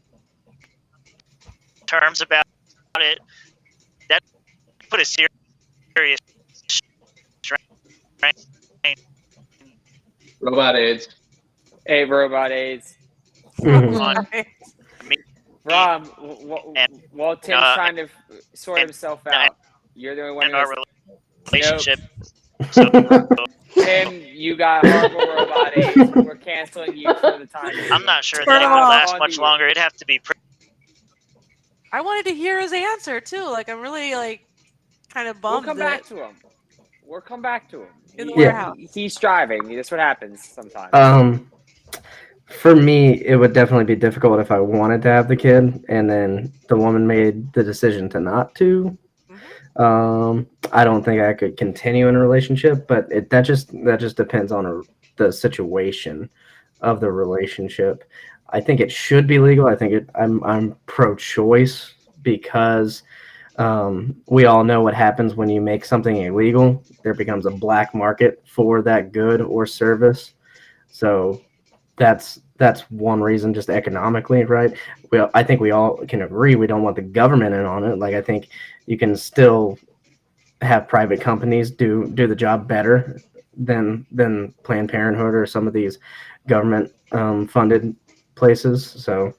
terms about it, that put a serious strain. Robot AIDS. Hey, robot AIDS. Mhm. on me. Rob, And, while Tim's trying to sort and- himself out, you're the only one in who our has... relationship. Tim, you got horrible robot AIDS. We're canceling you for the time being. I'm not sure Turn that it him would off. last much longer. It'd have to be I wanted to hear his answer too. Like I'm really like kind of We'll bummed. come that back to him. We'll come back to him. In the Yeah. warehouse. He's driving. That's what happens sometimes. For me, it would definitely be difficult if I wanted to have the kid, and then the woman made the decision to not to. I don't think I could continue in a relationship, but that just depends on the situation of the relationship. I think it should be legal. I think I'm pro-choice because we all know what happens when you make something illegal. There becomes a black market for that good or service. So that's one reason, just economically, right? I think we all can agree we don't want the government in on it. Like, I think you can still have private companies do the job better than Planned Parenthood or some of these government funded places. So,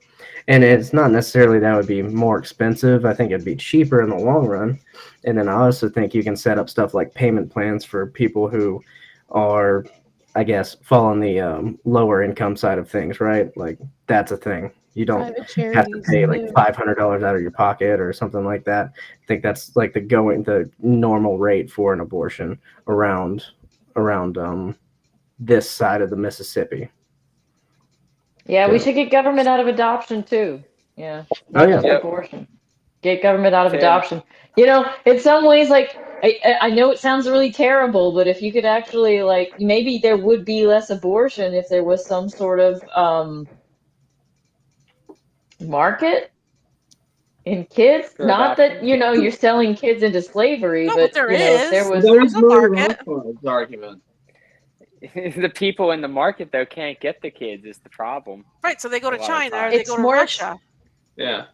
and it's not necessarily that would be more expensive. I think it'd be cheaper in the long run. And then I also think you can set up stuff like payment plans for people who are, I guess, fall on the lower income side of things, right? Like, that's a thing. You don't Private have to charities pay like too. $500 out of your pocket or something like that. I think that's like the normal rate for an abortion around this side of the Mississippi. Yeah, we Yeah. should get government out of adoption too. Yeah. Oh, Not yeah. just Yep. abortion. Get government out of Tim. adoption. You know, in some ways, like I know it sounds really terrible, but if you could actually like maybe there would be less abortion if there was some sort of market in kids. For Not adoption. that, you're selling kids into slavery, No, but but there if there is. was There's a market. Argument. The people in the market, though, can't get the kids is the problem. Right, so they go A to lot of China or times. they It's go to more Russia. Yeah.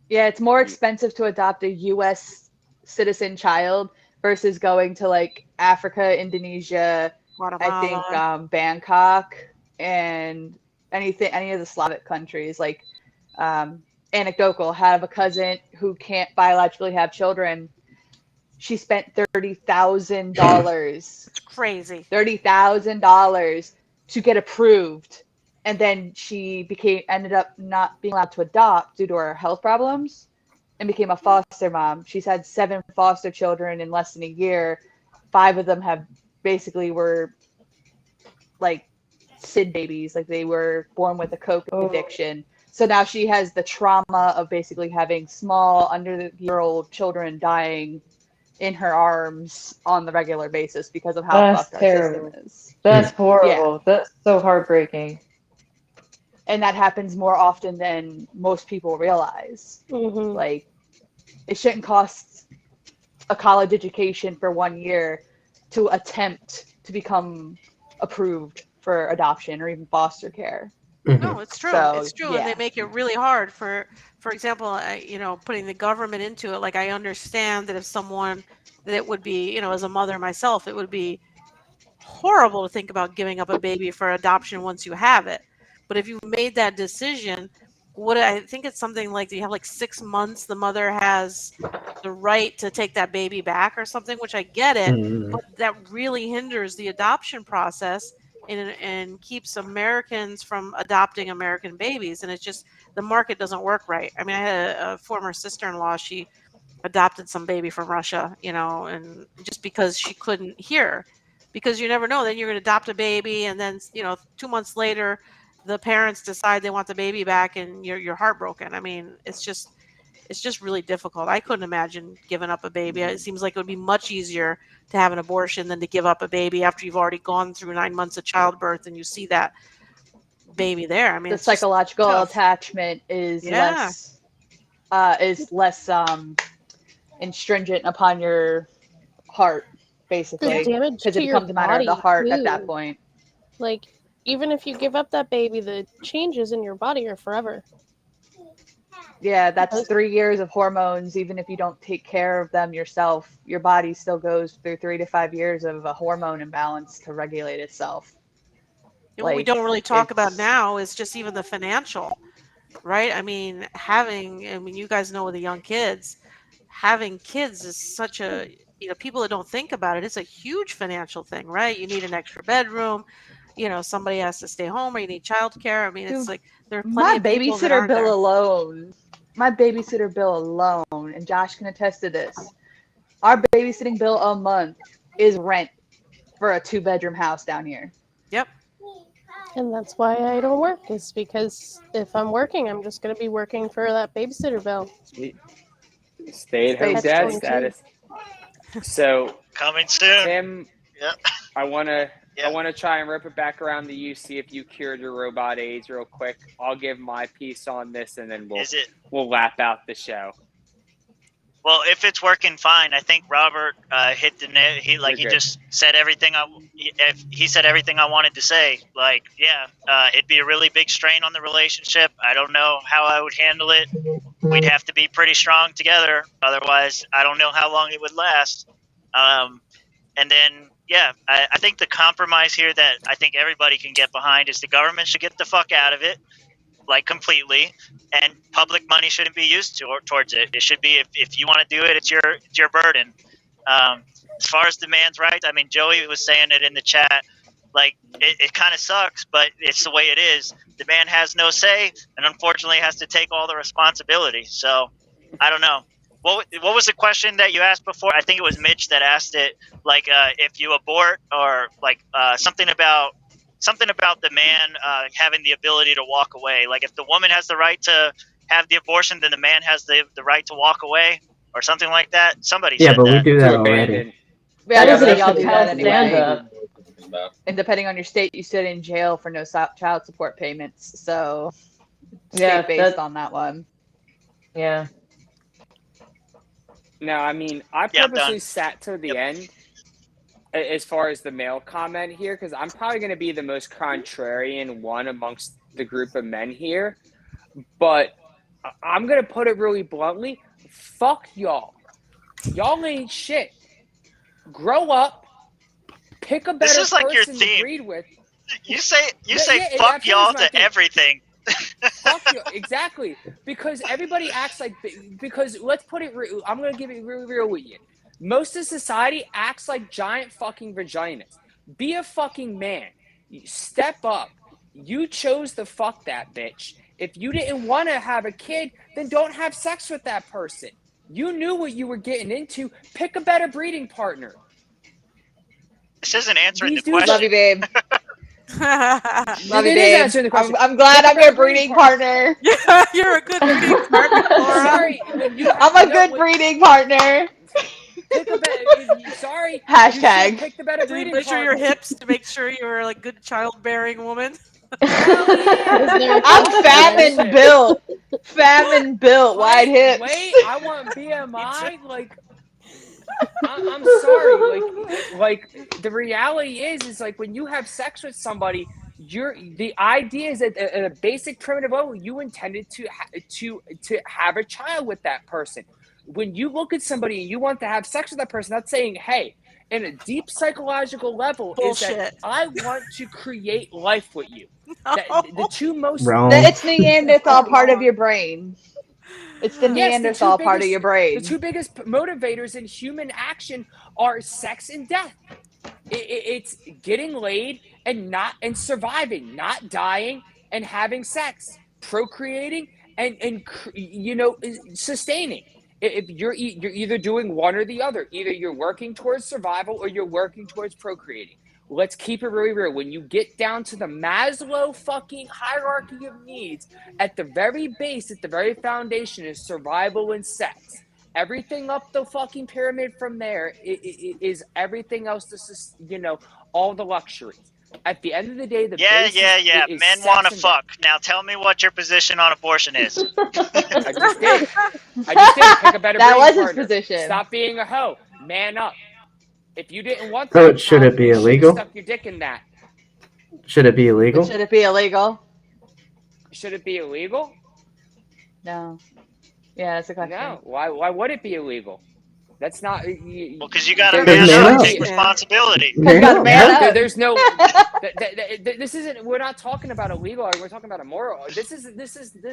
Yeah, it's more expensive to adopt a U.S. citizen child versus going to like Africa, Indonesia, Guatemala. I think Bangkok, and any of the Slavic countries. Like anecdotal, have a cousin who can't biologically have children. She spent $30,000. It's crazy. $30,000 to get approved, and then she ended up not being allowed to adopt due to her health problems, and became a foster mom. She's had 7 foster children in less than a year. 5 of them were like SID babies, like they were born with a coke addiction. So now she has the trauma of basically having small under-the-year-old children dying in her arms on the regular basis because of how That's fucked our terrible. system is. That's horrible. That's so heartbreaking. And that happens more often than most people realize. Mhm. Like, it shouldn't cost a college education for 1 year to attempt to become approved for adoption or even foster care. No, it's true. So, It's true, and yeah. they make it really hard for example, putting the government into it. Like, I understand that if someone that it would be, as a mother myself, it would be horrible to think about giving up a baby for adoption once you have it. But if you made that decision, I think it's something like you have like 6 months. The mother has the right to take that baby back or something, which I get it, but that really hinders the adoption process and keeps Americans from adopting American babies. And it's just the market doesn't work right. I mean, I had a former sister-in-law. She adopted some baby from Russia, and just because she couldn't hear, because you never know. Then you're going to adopt a baby, and then 2 months later, the parents decide they want the baby back and you're heartbroken. I mean, it's just really difficult. I couldn't imagine giving up a baby. It seems like it would be much easier to have an abortion than to give up a baby after you've already gone through 9 months of childbirth and you see that baby there. I mean, The it's just psychological tough. attachment is Yeah. less stringent upon your heart, basically, There's damage because to it your becomes a matter of the body, heart at that too. point. Like, even if you give up that baby, the changes in your body are forever. Yeah, that's 3 years of hormones. Even if you don't take care of them yourself, your body still goes through 3 to 5 years of a hormone imbalance to regulate itself. And what we Like, don't really talk about it's- now is just even the financial, right? I mean, you guys know with the young kids, having kids is such a, people that don't think about it, it's a huge financial thing, right? You need an extra bedroom, somebody has to stay home or you need childcare. I mean, it's Dude, like there are plenty my of people that babysitter aren't bill there. alone, and Josh can attest to this. Our babysitting bill a month is rent for a 2-bedroom house down here. Yep. And that's why I don't work, is because if I'm working, I'm just going to be working for that babysitter bill. Stay-at-home Catch dad 22. status. So, Coming soon. Tim, Yep. I wanna Yep. try and rip it back around to you. See if you cured your robot AIDS real quick. I'll give my piece on this, and then we'll lap out the show. Well, if it's working fine, I think Robert hit the nail. He just said everything. He said everything I wanted to say. Like, yeah, it'd be a really big strain on the relationship. I don't know how I would handle it. We'd have to be pretty strong together. Otherwise, I don't know how long it would last. And then, yeah, I think the compromise here that I think everybody can get behind is the government should get the fuck out of it, like completely, and public money shouldn't be used towards it. It should be, if you want to do it, it's your burden. As far as the man's rights, I mean, Joey was saying it in the chat, like it kind of sucks, but it's the way it is. The man has no say, and unfortunately has to take all the responsibility. So I don't know. What was the question that you asked before? I think it was Mitch that asked it. Like, if you abort, or like something about the man having the ability to walk away. Like, if the woman has the right to have the abortion, then the man has the right to walk away, or something like that. Somebody said but we that. do that To already. abandon. Yeah, That I is y'all a do child that stand-up. anyway. And depending on your state, you sit in jail for no child support payments. So, state-based on that one. Yeah. No, I mean, I Yeah, I'm purposely done. sat to the end as far as the male comment here, because I'm probably going to be the most contrarian one amongst the group of men here. But I'm going to put it really bluntly. Fuck y'all. Y'all ain't shit. Grow up. Pick a better This is like your person to theme. breed with. You say Yeah, it fuck absolutely y'all is my to thing. everything. Fuck you, exactly. Because everybody acts like, because let's put it, I'm going to give it really real with you. Most of society acts like giant fucking vaginas. Be a fucking man. Step up. You chose to fuck that bitch. If you didn't want to have a kid, then don't have sex with that person. You knew what you were getting into. Pick a better breeding partner. This isn't answering These the dudes question. Love you, babe. Love you, It is babe. answering the question. I'm glad Pick a I'm your better breeding breeding partner. Yeah, you're a good breeding partner, Laura. Sorry, when you I'm a good breeding partner. Pick a better. Sorry. Hashtag. You should pick the better Do you breeding measure your partner. hips to make sure you're a good childbearing woman? Hell yeah. Is there a I'm famine built. Famine built. Wide hips. Wait, I want BMI. Like, I'm sorry. Like the reality is like when you have sex with somebody, the idea is that at a basic primitive level, you intended to have a child with that person. When you look at somebody and you want to have sex with that person, that's saying, hey, in a deep psychological level, Bullshit. is that I want to create life with you. No. The two most Wrong. It's the Neanderthal part of your brain. It's the Yes, Neanderthal part of your brain. The two biggest motivators in human action are sex and death. It's getting laid and surviving, not dying and having sex, procreating and sustaining. If you're either doing one or the other, either you're working towards survival or you're working towards procreating. Let's keep it really real. When you get down to the Maslow fucking hierarchy of needs, at the very base, at the very foundation is survival and sex. Everything up the fucking pyramid from there is everything else. This is, all the luxuries. At the end of the day, the base is men sex want to and fuck. Now tell me what your position on abortion is. I just did. Pick a better That breeding was his partner. position. Stop being a hoe. Man up. If you didn't want So that, should it be you should've illegal? Stuck your dick in that. Should it be illegal? Should it be illegal? Should it be illegal? No. Yeah, that's a question. No. Why would it be illegal? That's not. Well, because you got to There's man no- up, take responsibility. You gotta man up. There's no. This isn't. We're not talking about illegal. We're talking about a moral. This is nothing.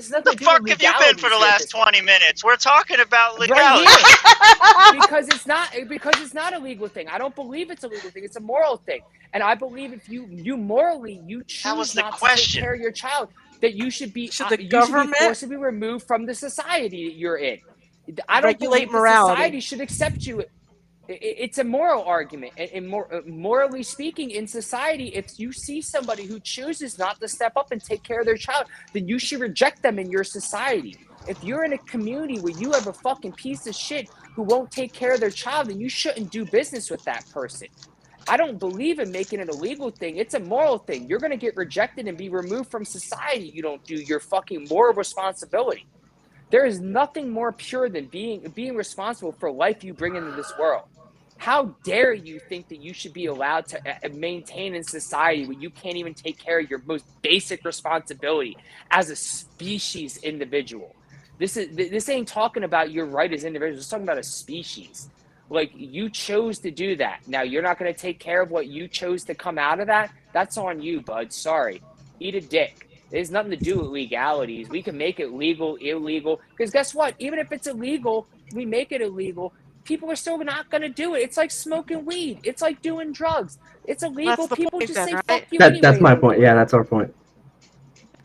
What the fuck have you been for the last 20 minutes? We're talking about legality. Right here. because it's not a legal thing. I don't believe it's a legal thing. It's a moral thing. And I believe if you morally choose not to take care of your child, that you should be government forcibly removed from the society that you're in. I don't regulate believe morality. Society should accept you. It's a moral argument, and morally speaking, in society, if you see somebody who chooses not to step up and take care of their child, then you should reject them in your society. If you're in a community where you have a fucking piece of shit who won't take care of their child, then you shouldn't do business with that person. I don't believe in making it a legal thing. It's a moral thing. You're going to get rejected and be removed from society. You don't do your fucking moral responsibility. There is nothing more pure than being responsible for life you bring into this world. How dare you think that you should be allowed to maintain in society when you can't even take care of your most basic responsibility as a species individual? This ain't talking about your right as individuals. It's talking about a species. Like, you chose to do that. Now, you're not going to take care of what you chose to come out of that? That's on you, bud. Sorry. Eat a dick. It has nothing to do with legalities. We can make it legal, illegal. Because guess what? Even if it's illegal, we make it illegal, people are still not going to do it. It's like smoking weed. It's like doing drugs. It's illegal. People just say, fuck you anyway. That's my point. Yeah, that's our point.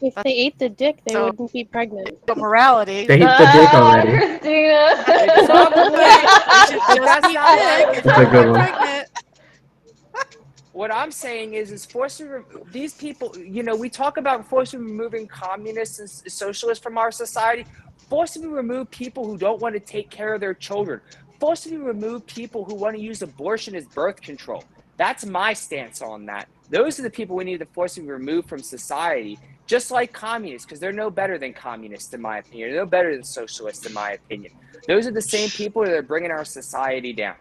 If they ate the dick, they So- wouldn't be pregnant. But morality. They ate the dick already. Krystina. It's probably, Just that's eat not dick. That's a good one. Pregnant. What I'm saying is forcibly these people, we talk about forcibly removing communists and socialists from our society. Forcibly remove people who don't want to take care of their children. Forcibly remove people who want to use abortion as birth control. That's my stance on that. Those are the people we need to forcibly remove from society, just like communists, because they're no better than communists, in my opinion. They're no better than socialists, in my opinion. Those are the same people that are bringing our society down.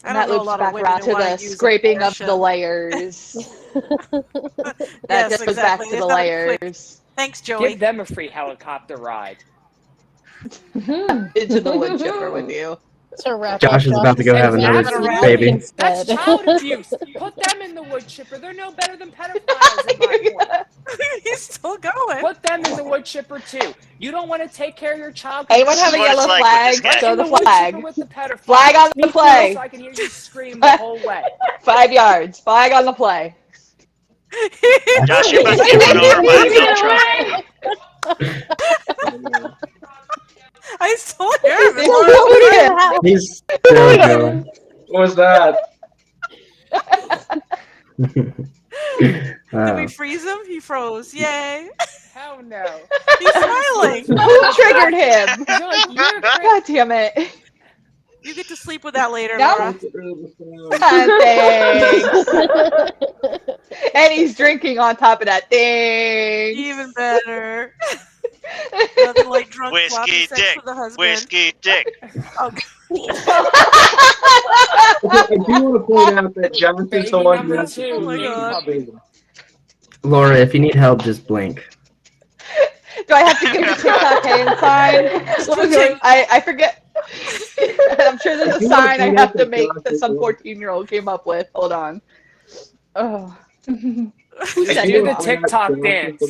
I And that don't know a loops lot of back women around who to wanna the use scraping abortion. of the layers. That Yes, just goes exactly. back to It's the gotta be quick. layers. Thanks, Joey. Give them a free helicopter ride. Into the wood chipper with you. To wrap Josh up is about to go have Josh's another ass baby. instead. That's child abuse. Put them in the wood chipper. They're no better than pedophiles, in my point. He's still going. Put them in the wood chipper too. You don't want to take care of your child. Anyone have a What it's yellow like flag? with this guy. Show In the wood chipper flag. with the pedophile. Flag on the Speak play. So I can hear you scream the whole way. 5 yards. Flag on the play. Josh, you're about to get run over by a dump truck. I still hear him. It's loaded. He's still going. What was that? Did we freeze him? He froze. Yay. Hell no. He's smiling. Who triggered him? You're like, you're a God damn it. You get to sleep with that later, No. Laura. Thanks. And he's drinking on top of that thing. Even better. Nothing like drunk sloppy Whiskey sex dick. with a husband. Whiskey dick. Oh, I do want to point out that Josh is baby the one number who's two. Oh my God. Laura, if you need help, just blink. Do I have to give the TikTok hand sign? I forget. I'm sure there's a sign I have to make that some 14-year-old came up with. Hold on. Oh. Do the TikTok dance.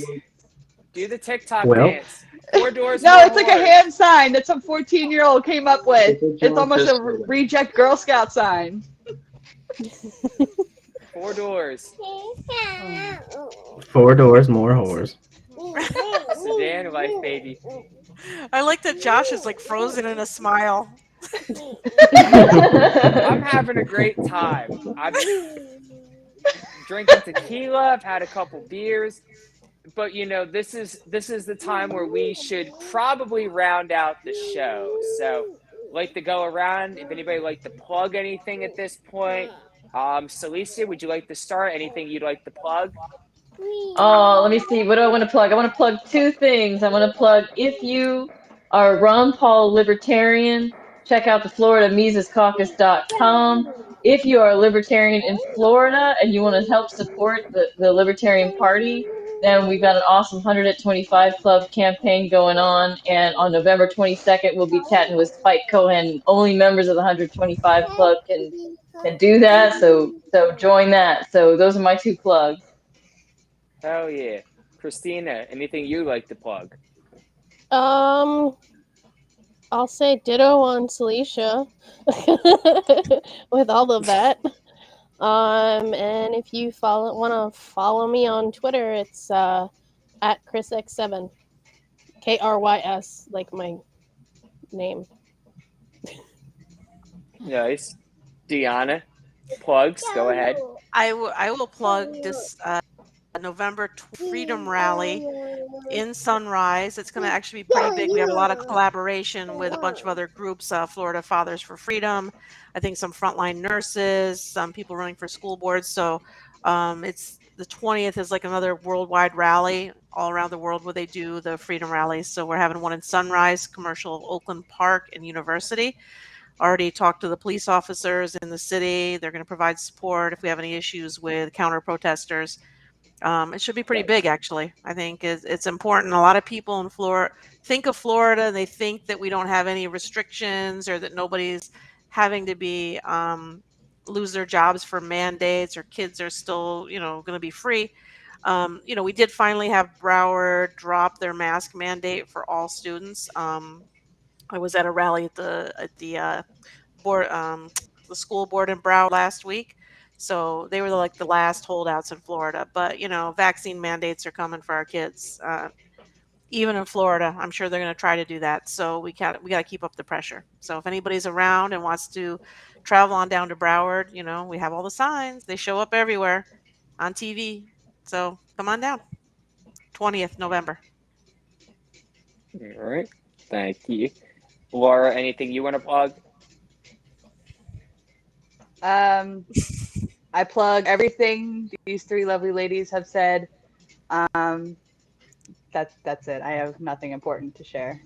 Do the TikTok Well. dance. 4 doors. No, more it's like a horse. hand sign that some 14-year-old came up with. It's almost a reject Girl Scout sign. 4 doors. 4 doors, more whores. Sedan life, baby. I like that Josh is like frozen in a smile. I'm having a great time. drinking tequila. I've had a couple beers. But this is the time where we should probably round out the show. So, like to go around. If anybody like to plug anything at this point, Celicia, would you like to start? Anything you'd like to plug? Oh, let me see. What do I want to plug? I want to plug two things. I want to plug if you are a Ron Paul libertarian, check out the FloridaMisesCaucus.com. If you are a libertarian in Florida and you want to help support the Libertarian Party, then we've got an awesome 125 Club campaign going on. And on November 22nd, we'll be chatting with Spike Cohen. Only members of the 125 Club can do that. So join that. So those are my two plugs. Hell yeah. Krystina, anything you like to plug? I'll say ditto on Celicia with all of that. And if you want to follow me on Twitter, it's at KrysX7, Krys, like my name. Nice. Diona, plugs, go ahead. I will plug this November Freedom Rally in Sunrise. It's going to actually be pretty big. We have a lot of collaboration with a bunch of other groups, Florida Fathers for Freedom, I think some frontline nurses, some people running for school boards. So it's the 20th is like another worldwide rally all around the world where they do the Freedom Rallies. So we're having one in Sunrise, commercial of Oakland Park and University. Already talked to the police officers in the city. They're going to provide support if we have any issues with counter protesters. It should be pretty big, actually. I think it's important. A lot of people in Florida think of Florida and they think that we don't have any restrictions or that nobody's having to be lose their jobs for mandates or kids are still, going to be free. We did finally have Broward drop their mask mandate for all students. I was at a rally at the board, the school board in Broward last week. So they were like the last holdouts in Florida. But, vaccine mandates are coming for our kids. Even in Florida, I'm sure they're going to try to do that. So we got to keep up the pressure. So if anybody's around and wants to travel on down to Broward, we have all the signs. They show up everywhere on TV. So come on down. 20th November. All right. Thank you. Laura, anything you want to plug? I plug everything these three lovely ladies have said. That's it. I have nothing important to share.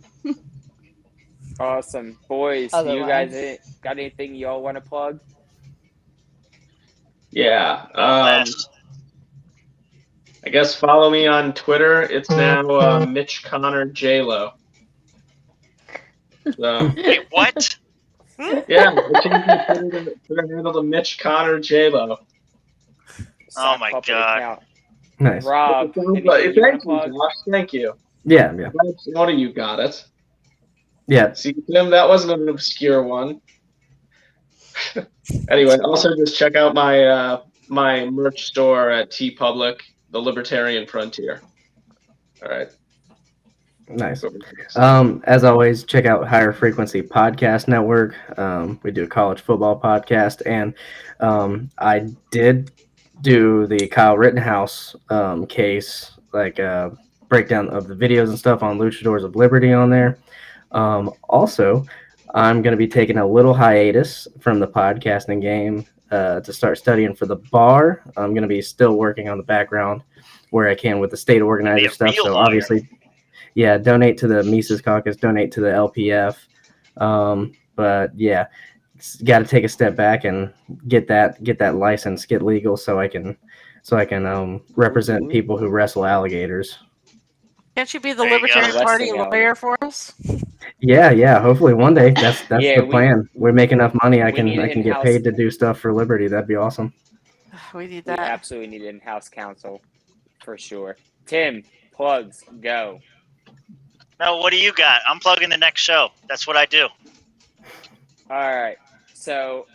Awesome. Boys, Otherwise. You guys got anything y'all want to plug? Yeah. I guess follow me on Twitter. It's now Mitch Connor JLo. So, Wait, what? yeah, Twitter handle to Mitch Connor JLo. Oh my god. Nice. Rob, Thank you, Josh. Thank you. Yeah. One of you got it. Yeah. See, Tim, that wasn't an obscure one. Anyway, also just check out my my merch store at TeePublic, The Libertarian Frontier. All right. Nice. As always, check out Higher Frequency Podcast Network. We do a college football podcast, and I did do the Kyle Rittenhouse case, like breakdown of the videos and stuff on Luchadors of Liberty on there. Also, I'm going to be taking a little hiatus from the podcasting game to start studying for the bar. I'm going to be still working on the background where I can with the state organizer stuff. So obviously, yeah, donate to the Mises Caucus, donate to the LPF. But yeah, got to take a step back and get that license, get legal, so I can represent people who wrestle alligators. Can't you be the Libertarian Party lawyer for us? Yeah. Hopefully one day. That's Yeah, the plan. We make enough money. I can need get paid to do stuff for liberty. That'd be awesome. We need We that. absolutely need in-house counsel for sure. Tim, plugs, go. No, what do you got? I'm plugging the next show. That's what I do. All right. So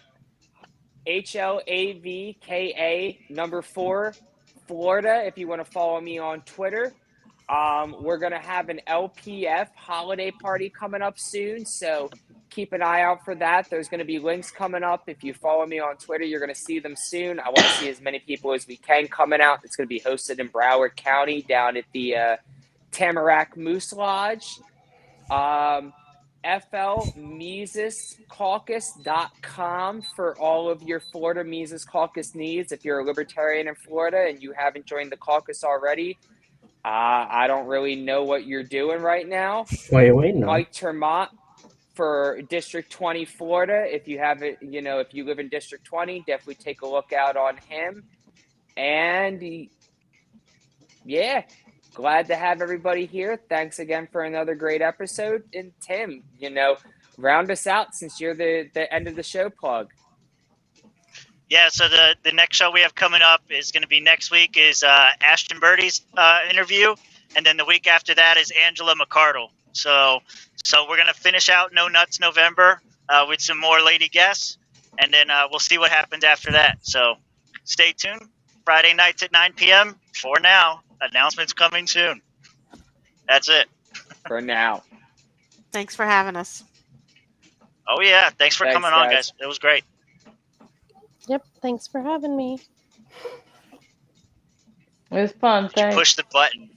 HLAVKA #4 Florida. If you want to follow me on Twitter, We're going to have an LPF holiday party coming up soon, so keep an eye out for that. There's going to be links coming up. If you follow me on Twitter, you're going to see them soon. I want to see as many people as we can coming out. It's going to be hosted in Broward County down at the Tamarack Moose Lodge. FLMisesCaucus.com for all of your Florida Mises Caucus needs. If you're a libertarian in Florida and you haven't joined the caucus already, I don't really know what you're doing right now. Wait, no. Mike Termont for District 20 Florida. If you have it, if you live in District 20, definitely take a look out on him. And yeah, glad to have everybody here. Thanks again for another great episode. And Tim, round us out since you're the end of the show plug. Yeah, so the next show we have coming up is going to be next week is Ashton Birdie's interview, and then the week after that is Angela McCardle. So we're going to finish out No Nuts November with some more lady guests, and then we'll see what happens after that. So stay tuned. Friday nights at 9 p.m. For now. Announcements coming soon. That's it. For now. Thanks for having us. Oh, yeah. Thanks for coming on, guys. It was great. Yep, thanks for having me. It was fun. Thanks. Push the button.